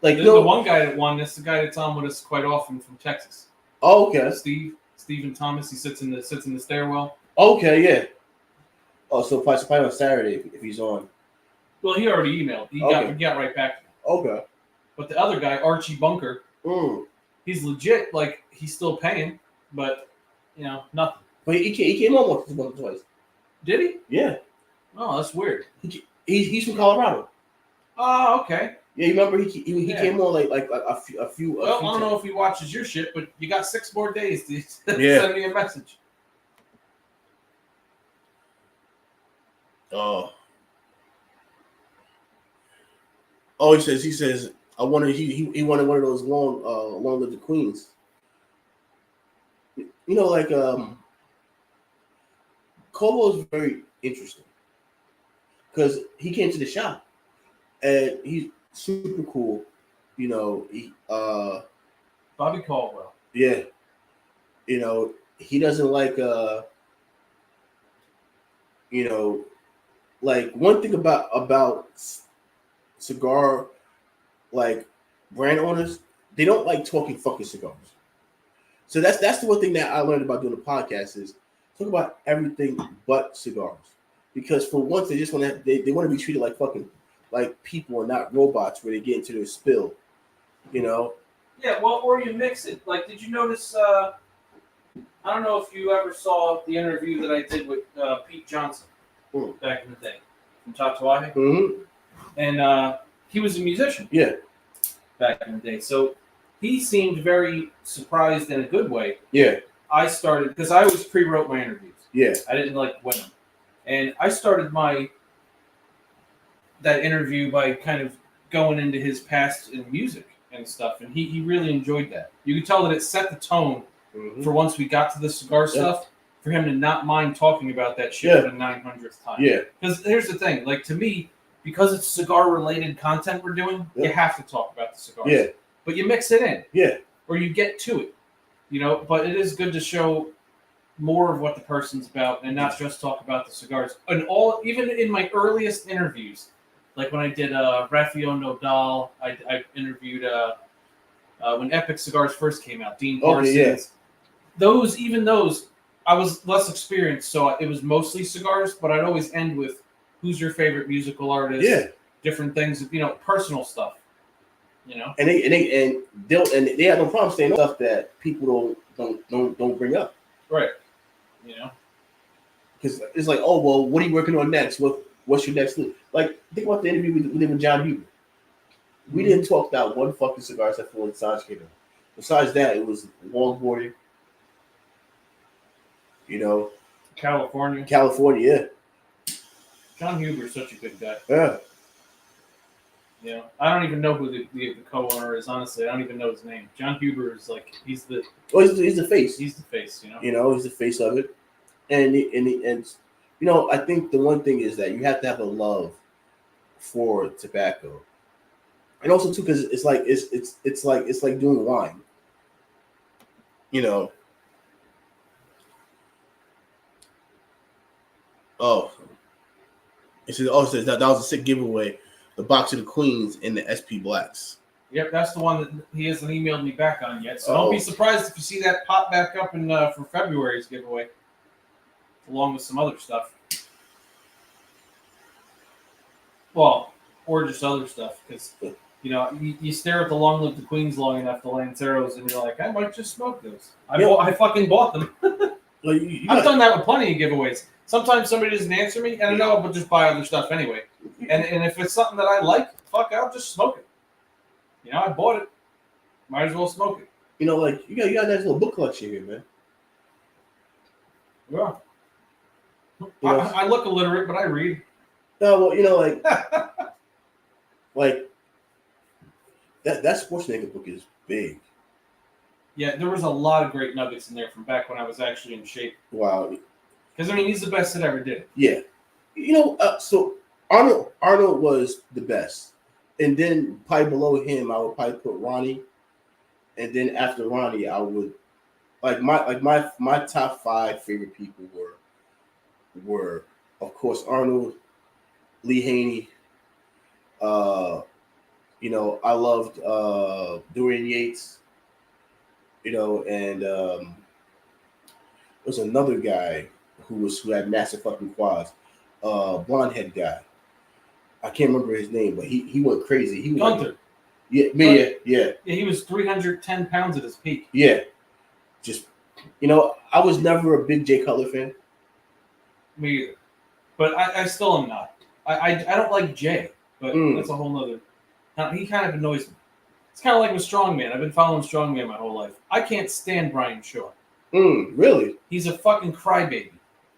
Like The one guy that won, that's the guy that's on with us quite often from Texas. Oh, okay. Stephen Thomas. He sits in the stairwell. Okay, yeah. Oh, so probably on Saturday if he's on. Well, he already emailed. He got right back to me. Okay. But the other guy, Archie Bunker, he's legit. Like he's still paying, but nothing. But he came on once or twice. Did he? Yeah. Oh, that's weird. He's from Colorado. Oh, okay. Yeah, you remember he came on like a few. Well, I don't know if he watches your shit, but you got 6 more days to send me a message. Oh, he says I wanted he wanted one of those long-lived queens. Like Colo is very interesting because he came to the shop and he's super cool. He Bobby Caldwell. Yeah. He doesn't like like one thing about cigar like brand owners, they don't like talking fucking cigars. So that's the one thing that I learned about doing the podcast is talk about everything but cigars. Because for once they just want to they want to be treated like fucking like people and not robots where they get into their spill. Yeah, well, or you mix it. Like, did you notice? I don't know if you ever saw the interview that I did with Pete Johnson back in the day from Tatuaje. Mm-hmm. And he was a musician. Yeah. Back in the day, so he seemed very surprised in a good way. Yeah. I started because I always pre-wrote my interviews. Yeah. I didn't like win them, and I started that interview by kind of going into his past in music and stuff, and he really enjoyed that. You could tell that it set the tone for once we got to the cigar stuff, for him to not mind talking about that shit for the 900th time. Yeah. Because here's the thing, like to me, because it's cigar-related content we're doing, you have to talk about the cigars. Yeah. But you mix it in. Yeah. Or you get to it. But it is good to show more of what the person's about and not just talk about the cigars. And even in my earliest interviews, like when I did Rafael Nodal, I interviewed when Epic Cigars first came out, Dean Parsons. Yeah. Those, I was less experienced, so it was mostly cigars, but I'd always end with, who's your favorite musical artist? Yeah. Different things, personal stuff. And they have no problem saying stuff that people don't bring up. Right. Because it's like, oh well, what are you working on next? What's your next move? Like, think about the interview we did with John Huber. We didn't talk about one fucking cigar except for when Sarge came in. Besides that, it was longboarding. California, yeah. John Huber's such a good guy. Yeah. I don't even know who the co-owner is. Honestly, I don't even know his name. John Huber is like he's the face. He's the face. He's the face of it, and I think the one thing is that you have to have a love for tobacco, and also too because it's like doing wine. Oh, it says that was a sick giveaway. The box of the Queens and the SP Blacks. Yep, that's the one that he hasn't emailed me back on yet. So don't be surprised if you see that pop back up in for February's giveaway, along with some other stuff. Well, or just other stuff, because you stare at the long-lived the Queens long enough, the Lanceros, and you're like, I might just smoke those. I fucking bought them. Well, I've done that with plenty of giveaways. Sometimes somebody doesn't answer me, and I know I'll just buy other stuff anyway. And if it's something that I like, I'll just smoke it. I bought it. Might as well smoke it. You got a nice little book collection here, man. Yeah. I look illiterate, but I read. No, well, like That Schwarzenegger book is big. Yeah, there was a lot of great nuggets in there from back when I was actually in shape. Wow. Because I mean, he's the best that ever did it. Yeah. So Arnold was the best, and then probably below him, I would probably put Ronnie, and then after Ronnie, I would my top 5 favorite people were of course Arnold, Lee Haney. I loved Dorian Yates. And there was another guy who had massive fucking quads. Blonde head guy. I can't remember his name, but he went crazy. He was Gunther. Yeah. Yeah, he was 310 pounds at his peak. Yeah. Just I was never a big Jay Cutler fan. Me either. But I still am not. I don't like Jay, but that's a whole nother. He kind of annoys me. It's kind of like with Strongman. I've been following Strongman my whole life. I can't stand Brian Shaw. Really? He's a fucking crybaby.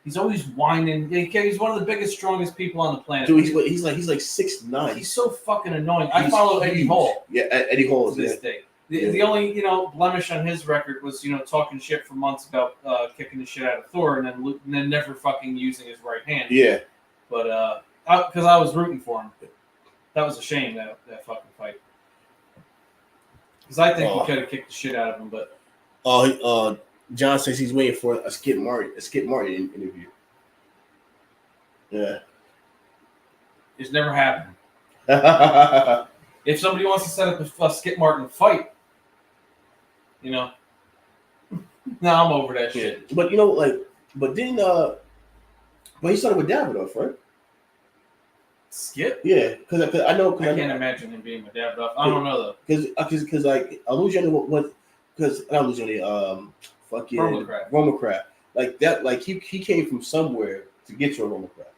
He's always whining. He's one of the biggest, strongest people on the planet. Dude, he's like 6'9". He's so fucking annoying. I follow Eddie Hall. Yeah, Eddie Hall to this day. The only blemish on his record was talking shit for months about kicking the shit out of Thor and then never fucking using his right hand. Yeah. But because I was rooting for him, that was a shame that fucking fight. Because I think he could have kicked the shit out of him, but. John says he's waiting for a Skip Martin interview. Yeah. It's never happened. If somebody wants to set up a Skip Martin fight, no, I'm over that shit. But but he started with Davidoff, right? Skip? Yeah, because I know. I can't imagine him being with Davidoff. I don't know though. Because like Illusion what because not Illusion fucking Romacraft. Like that, like he came from somewhere to get to a Romacraft.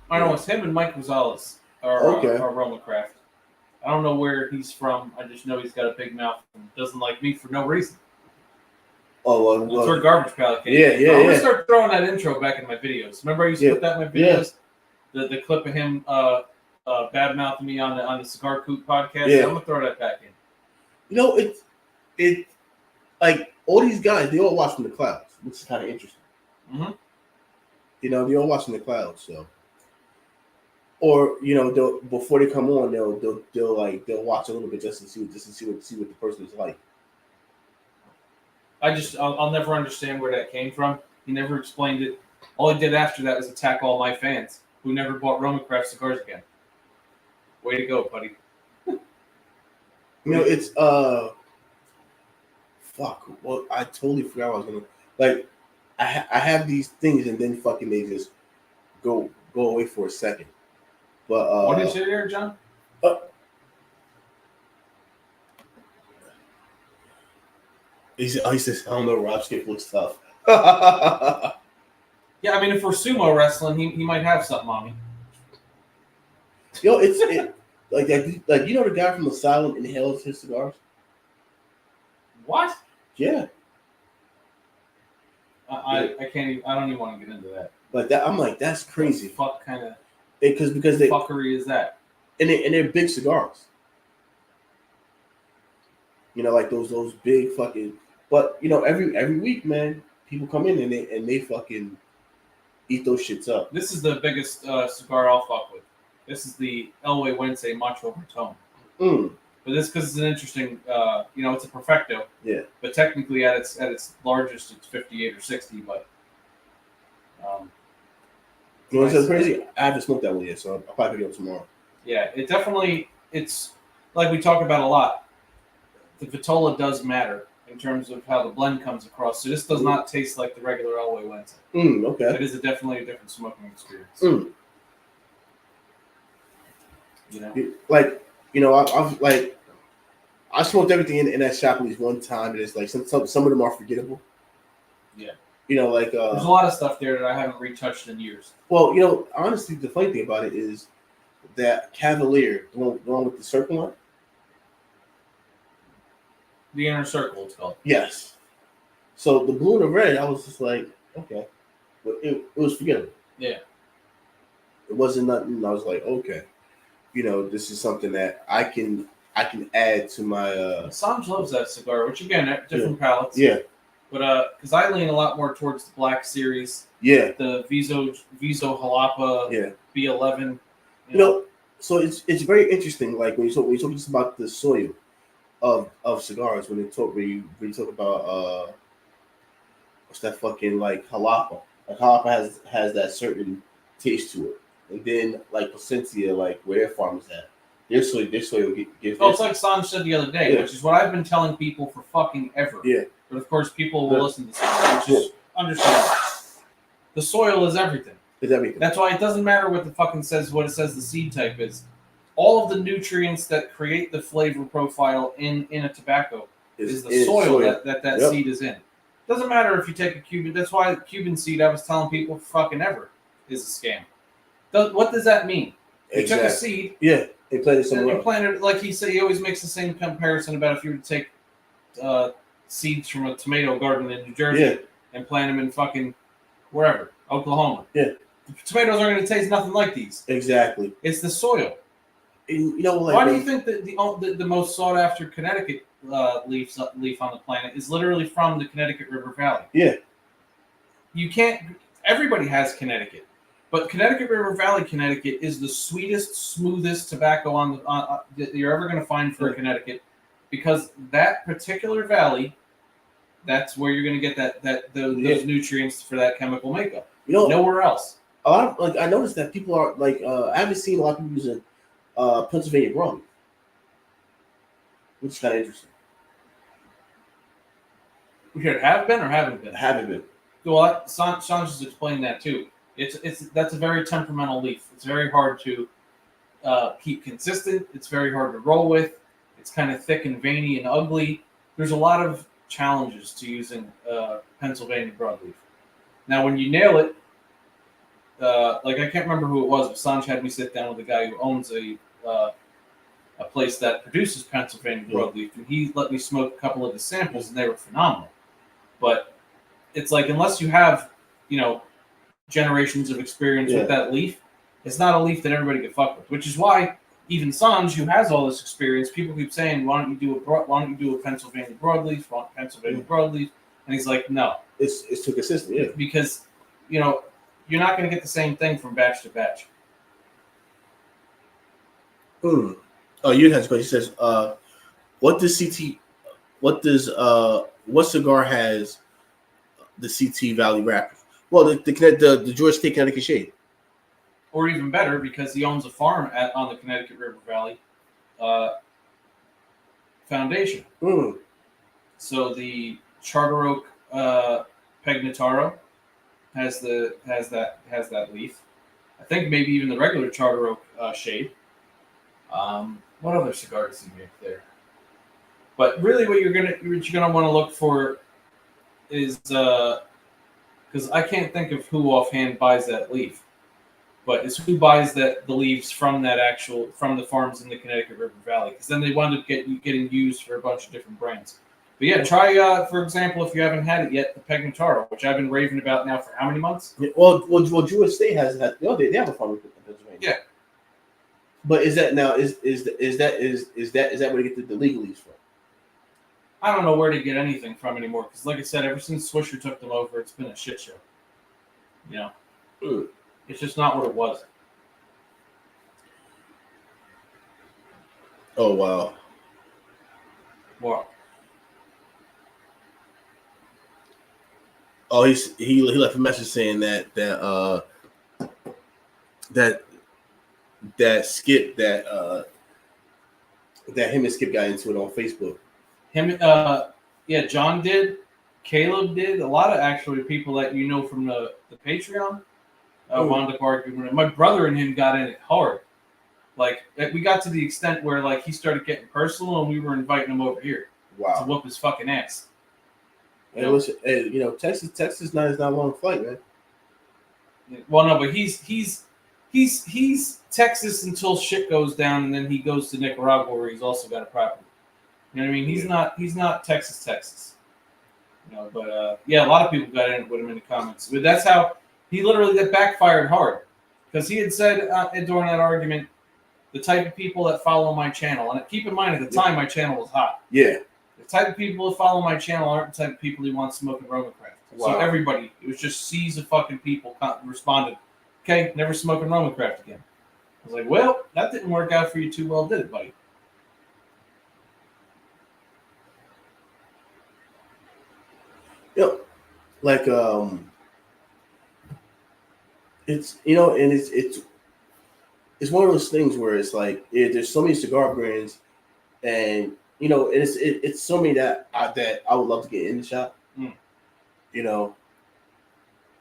I don't know, it's him and Mike Rosales are Romacraft. I don't know where he's from. I just know he's got a big mouth and doesn't like me for no reason. Oh, that's where Garbage Pallet came. Yeah. I'm gonna start throwing that intro back in my videos. Remember I used to put that in my videos? Yeah. The clip of him bad mouthing me on the Cigar Coop podcast. Yeah. I'm gonna throw that back in. It like all these guys, they all watch from the clouds, which is kind of interesting. Mm-hmm. They all watch from the clouds, so. Or they'll before they come on, they'll watch a little bit just to see what the person is like. I'll never understand where that came from. He never explained it. All he did after that was attack all my fans who never bought Romacraft cigars again. Way to go, buddy. It's fuck. Well, I totally forgot what I was gonna I have these things and then fucking they just go away for a second. But what is it here, John? He says, I don't know, Rob Skip looks tough. Yeah, I mean, if we're sumo wrestling, he might have something on me. It's like the guy from Asylum inhales his cigars. What? Yeah. I can't even. I don't even want to get into that. Like that, I'm like, that's crazy. What fuck kind of because they fuckery is that? And they're big cigars. Like those big fucking. But every week, man, people come in and they fucking eat those shits up. This is the biggest cigar I'll fuck with. This is the Elway Wednesday Macho Raton. But this because it's an interesting. It's a perfecto. Yeah. But technically, at its largest, it's 58 or 60. But. It's crazy. I haven't smoked that one yet, so I'll probably pick it up tomorrow. Yeah, it's like we talk about a lot. The Vitola does matter in terms of how the blend comes across. So this does not taste like the regular Elway Wednesday. Okay. It is definitely a different smoking experience. I smoked everything in that shop at least one time, and it's like some of them are forgettable. Yeah. There's a lot of stuff there that I haven't retouched in years. Well, honestly, the funny thing about it is that Cavalier, the one with the circle on it. The Inner Circle, it's called. Yes. So the blue and the red, I was just like, okay, but it was forgettable. Yeah. It wasn't nothing. I was like, okay. this is something that I can add to my. Sanj loves that cigar, which again, different palates. Yeah. But because I lean a lot more towards the black series. Yeah. The Viso Jalapa. Yeah. B11. So it's very interesting. Like when you talk just about the soil of cigars, when you talk about what's that fucking like jalapa? Like jalapa has that certain taste to it, and then like Placencia, like where their farm is at, their soil gives. Oh, it's like Sanj said the other day, which is what I've been telling people for fucking ever. Yeah. But of course, people will listen to Sanj, which is understandable. The soil is everything. It's everything. That's why it doesn't matter what what it says the seed type is. All of the nutrients that create the flavor profile in a tobacco is the soil that seed is in. Doesn't matter if you take a Cuban. That's why the Cuban seed, I was telling people fucking ever, is a scam. What does that mean? You took a seed. Yeah, they planted it somewhere. You planted, like he said, he always makes the same comparison about if you were to take seeds from a tomato garden in New Jersey and plant them in fucking wherever, Oklahoma. Yeah. The tomatoes are going to taste nothing like these. Exactly. It's the soil. And, why do you think that the most sought after Connecticut leaf on the planet is literally from the Connecticut River Valley? Yeah. You can't. Everybody has Connecticut, but Connecticut River Valley, Connecticut is the sweetest, smoothest tobacco that you're ever going to find for Connecticut, because that particular valley, that's where you're going to get those nutrients for that chemical makeup. Nowhere else. A lot of I noticed that people are like I haven't seen a lot of people using Pennsylvania broadleaf, which is kind of interesting. We here have been or haven't been? Haven't been. Well, Sanj just explained that too. That's a very temperamental leaf. It's very hard to keep consistent. It's very hard to roll with. It's kind of thick and veiny and ugly. There's a lot of challenges to using Pennsylvania broadleaf. Now, when you nail it, like I can't remember who it was, but Sanj had me sit down with a guy who owns a place that produces Pennsylvania broadleaf, and he let me smoke a couple of the samples, and they were phenomenal. But it's like, unless you have, generations of experience with that leaf, it's not a leaf that everybody can fuck with. Which is why even Sanj, who has all this experience, people keep saying, "Why don't you do a Pennsylvania broadleaf? Pennsylvania broadleaf?" And he's like, "No, it's too consistent." Because you're not going to get the same thing from batch to batch. Oh, you has a question. He says, what cigar has the CT Valley wrapper? Well, the Georgia State Connecticut shade. Or even better, because he owns a farm on the Connecticut River Valley Foundation. So the Charter Oak Pegnataro has that leaf. I think maybe even the regular Charter Oak shade. What other cigar does he make there? But really, what you're gonna want to look for is because I can't think of who offhand buys that leaf, but it's who buys the leaves from the farms in the Connecticut River Valley, because then they wind up getting used for a bunch of different brands. But yeah, try for example, if you haven't had it yet, the Pegnataro, which I've been raving about now for how many months? Well, Georgia State has that. They have a farm in Pennsylvania. Yeah. But is that now is that where they get the legal leaves from? I don't know where to get anything from anymore, because like I said, ever since Swisher took them over, it's been a shit show. It's just not what it was. Oh wow. Wow. Oh, he left a message saying that Skip that him and Skip got into it on Facebook. John did, Caleb did, a lot of actually people that from the Patreon wound up arguing. My brother and him got in it hard. Like, we got to the extent where like he started getting personal, and we were inviting him over here to whoop his fucking ass. Texas is not a long flight, man. Well, no, but he's Texas until shit goes down, and then he goes to Nicaragua, where he's also got a property. You know what I mean? He's not Texas. But a lot of people got in with him in the comments. But that's how that backfired hard, because he had said during that argument, the type of people that follow my channel, and keep in mind at the time my channel was hot. Yeah. The type of people that follow my channel aren't the type of people who want smoking Roman craft. Wow. So everybody, it was just seas of fucking people responded, okay, never smoking Roman craft again. I was like, well, that didn't work out for you too well, did it, buddy? Yep. Like it's and it's one of those things where it's like there's so many cigar brands, and it's so many that I would love to get in the shop.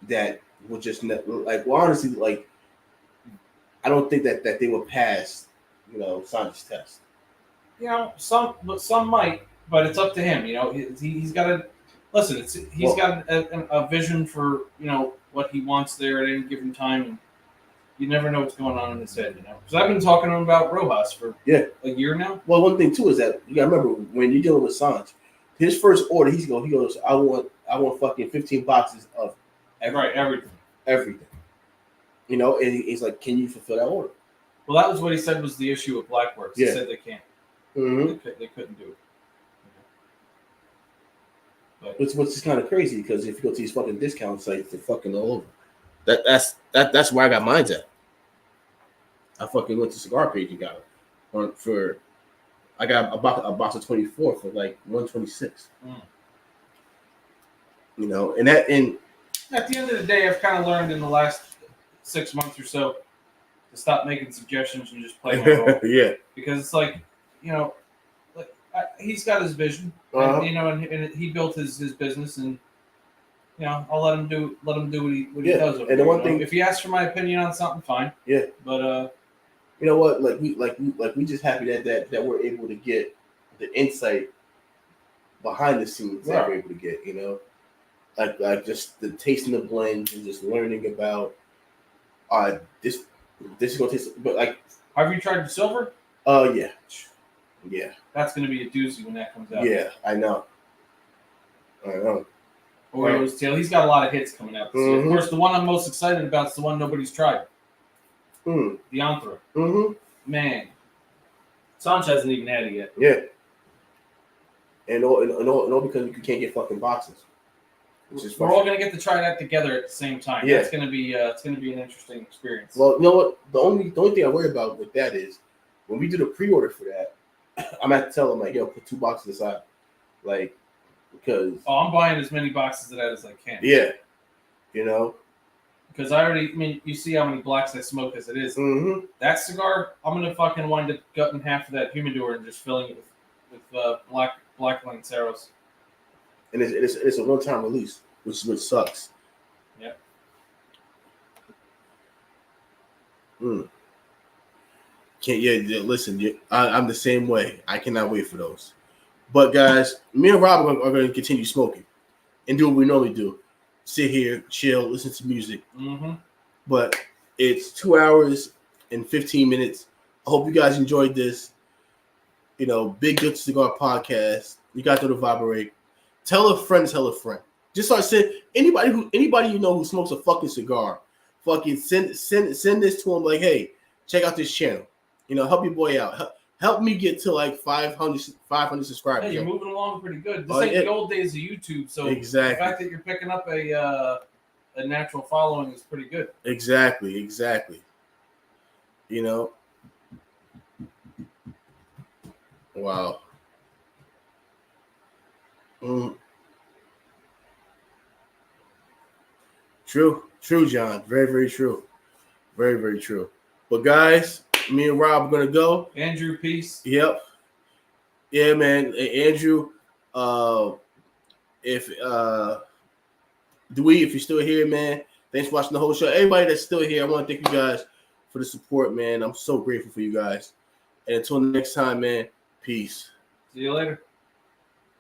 That would just honestly, like, I don't think that they would pass Sanjay's test. Some might, but it's up to him. He's got to listen. He's got a vision for what he wants there at any given time, and you never know what's going on in his head. Because I've been talking to him about Rojas for a year now. Well, one thing too is that you got to remember when you're dealing with Sanj, his first order he goes, I want fucking 15 boxes of everything. And he's like, can you fulfill that order? Well, that was what he said was the issue with Blackworks. He said they can't. Mm-hmm. They couldn't do it. But which is kind of crazy because if you go to these fucking discount sites, they're fucking all over. That's where I got mine at. I fucking went to Cigar Page and got it I got a box of 24 for like $126. And at the end of the day, I've kind of learned in the last 6 months or so to stop making suggestions and just play my role. Yeah. Because it's like, he's got his vision, and he built his business, and I'll let him do what he does. And the one thing, if he asks for my opinion on something, fine. Yeah. But you know what? We just happy that we're able to get the insight behind the scenes that we're able to get. Like just the tasting the blends and just learning about this is gonna taste. But like, have you tried the silver? Yeah. That's gonna be a doozy when that comes out. Yeah, I know. Oreo's tail. He's got a lot of hits coming out. Of course, the one I'm most excited about is the one nobody's tried. The Anthra. Man, Sanj hasn't even had it yet. Yeah. And all because you can't get fucking boxes. We're all gonna get to try that together at the same time. Yeah. It's gonna be an interesting experience. Well, you know what? The only thing I worry about with that is when we do the pre-order for that, I'm gonna have to tell them like, yo, put 2 boxes aside, like, because I'm buying as many boxes of that as I can. Yeah. Because you see how many blacks I smoke as it is. That cigar, I'm gonna fucking wind up gutting half of that humidor and just filling it with black Lanceros. And it's a one-time release, which sucks. Yep. Listen, I'm the same way. I cannot wait for those. But guys, me and Rob are going to continue smoking and do what we normally do: sit here, chill, listen to music. But it's 2 hours and 15 minutes. I hope you guys enjoyed this. Big Good Cigar Podcast. You got to vibrate. Tell a friend. Just start saying anybody who smokes a fucking cigar, fucking send this to them. Like, hey, check out this channel. Help your boy out. Help me get to like 500 subscribers. Hey, you're moving along pretty good. This ain't the old days of YouTube, so exactly. The fact that you're picking up a natural following is pretty good. Exactly. Wow. True, John. Very, very true. Very, very true. But guys, me and Rob are gonna go. Andrew, peace. Yep. Yeah, man. Andrew, if you're still here, man, thanks for watching the whole show. Everybody that's still here, I want to thank you guys for the support, man. I'm so grateful for you guys. And until next time, man, peace. See you later.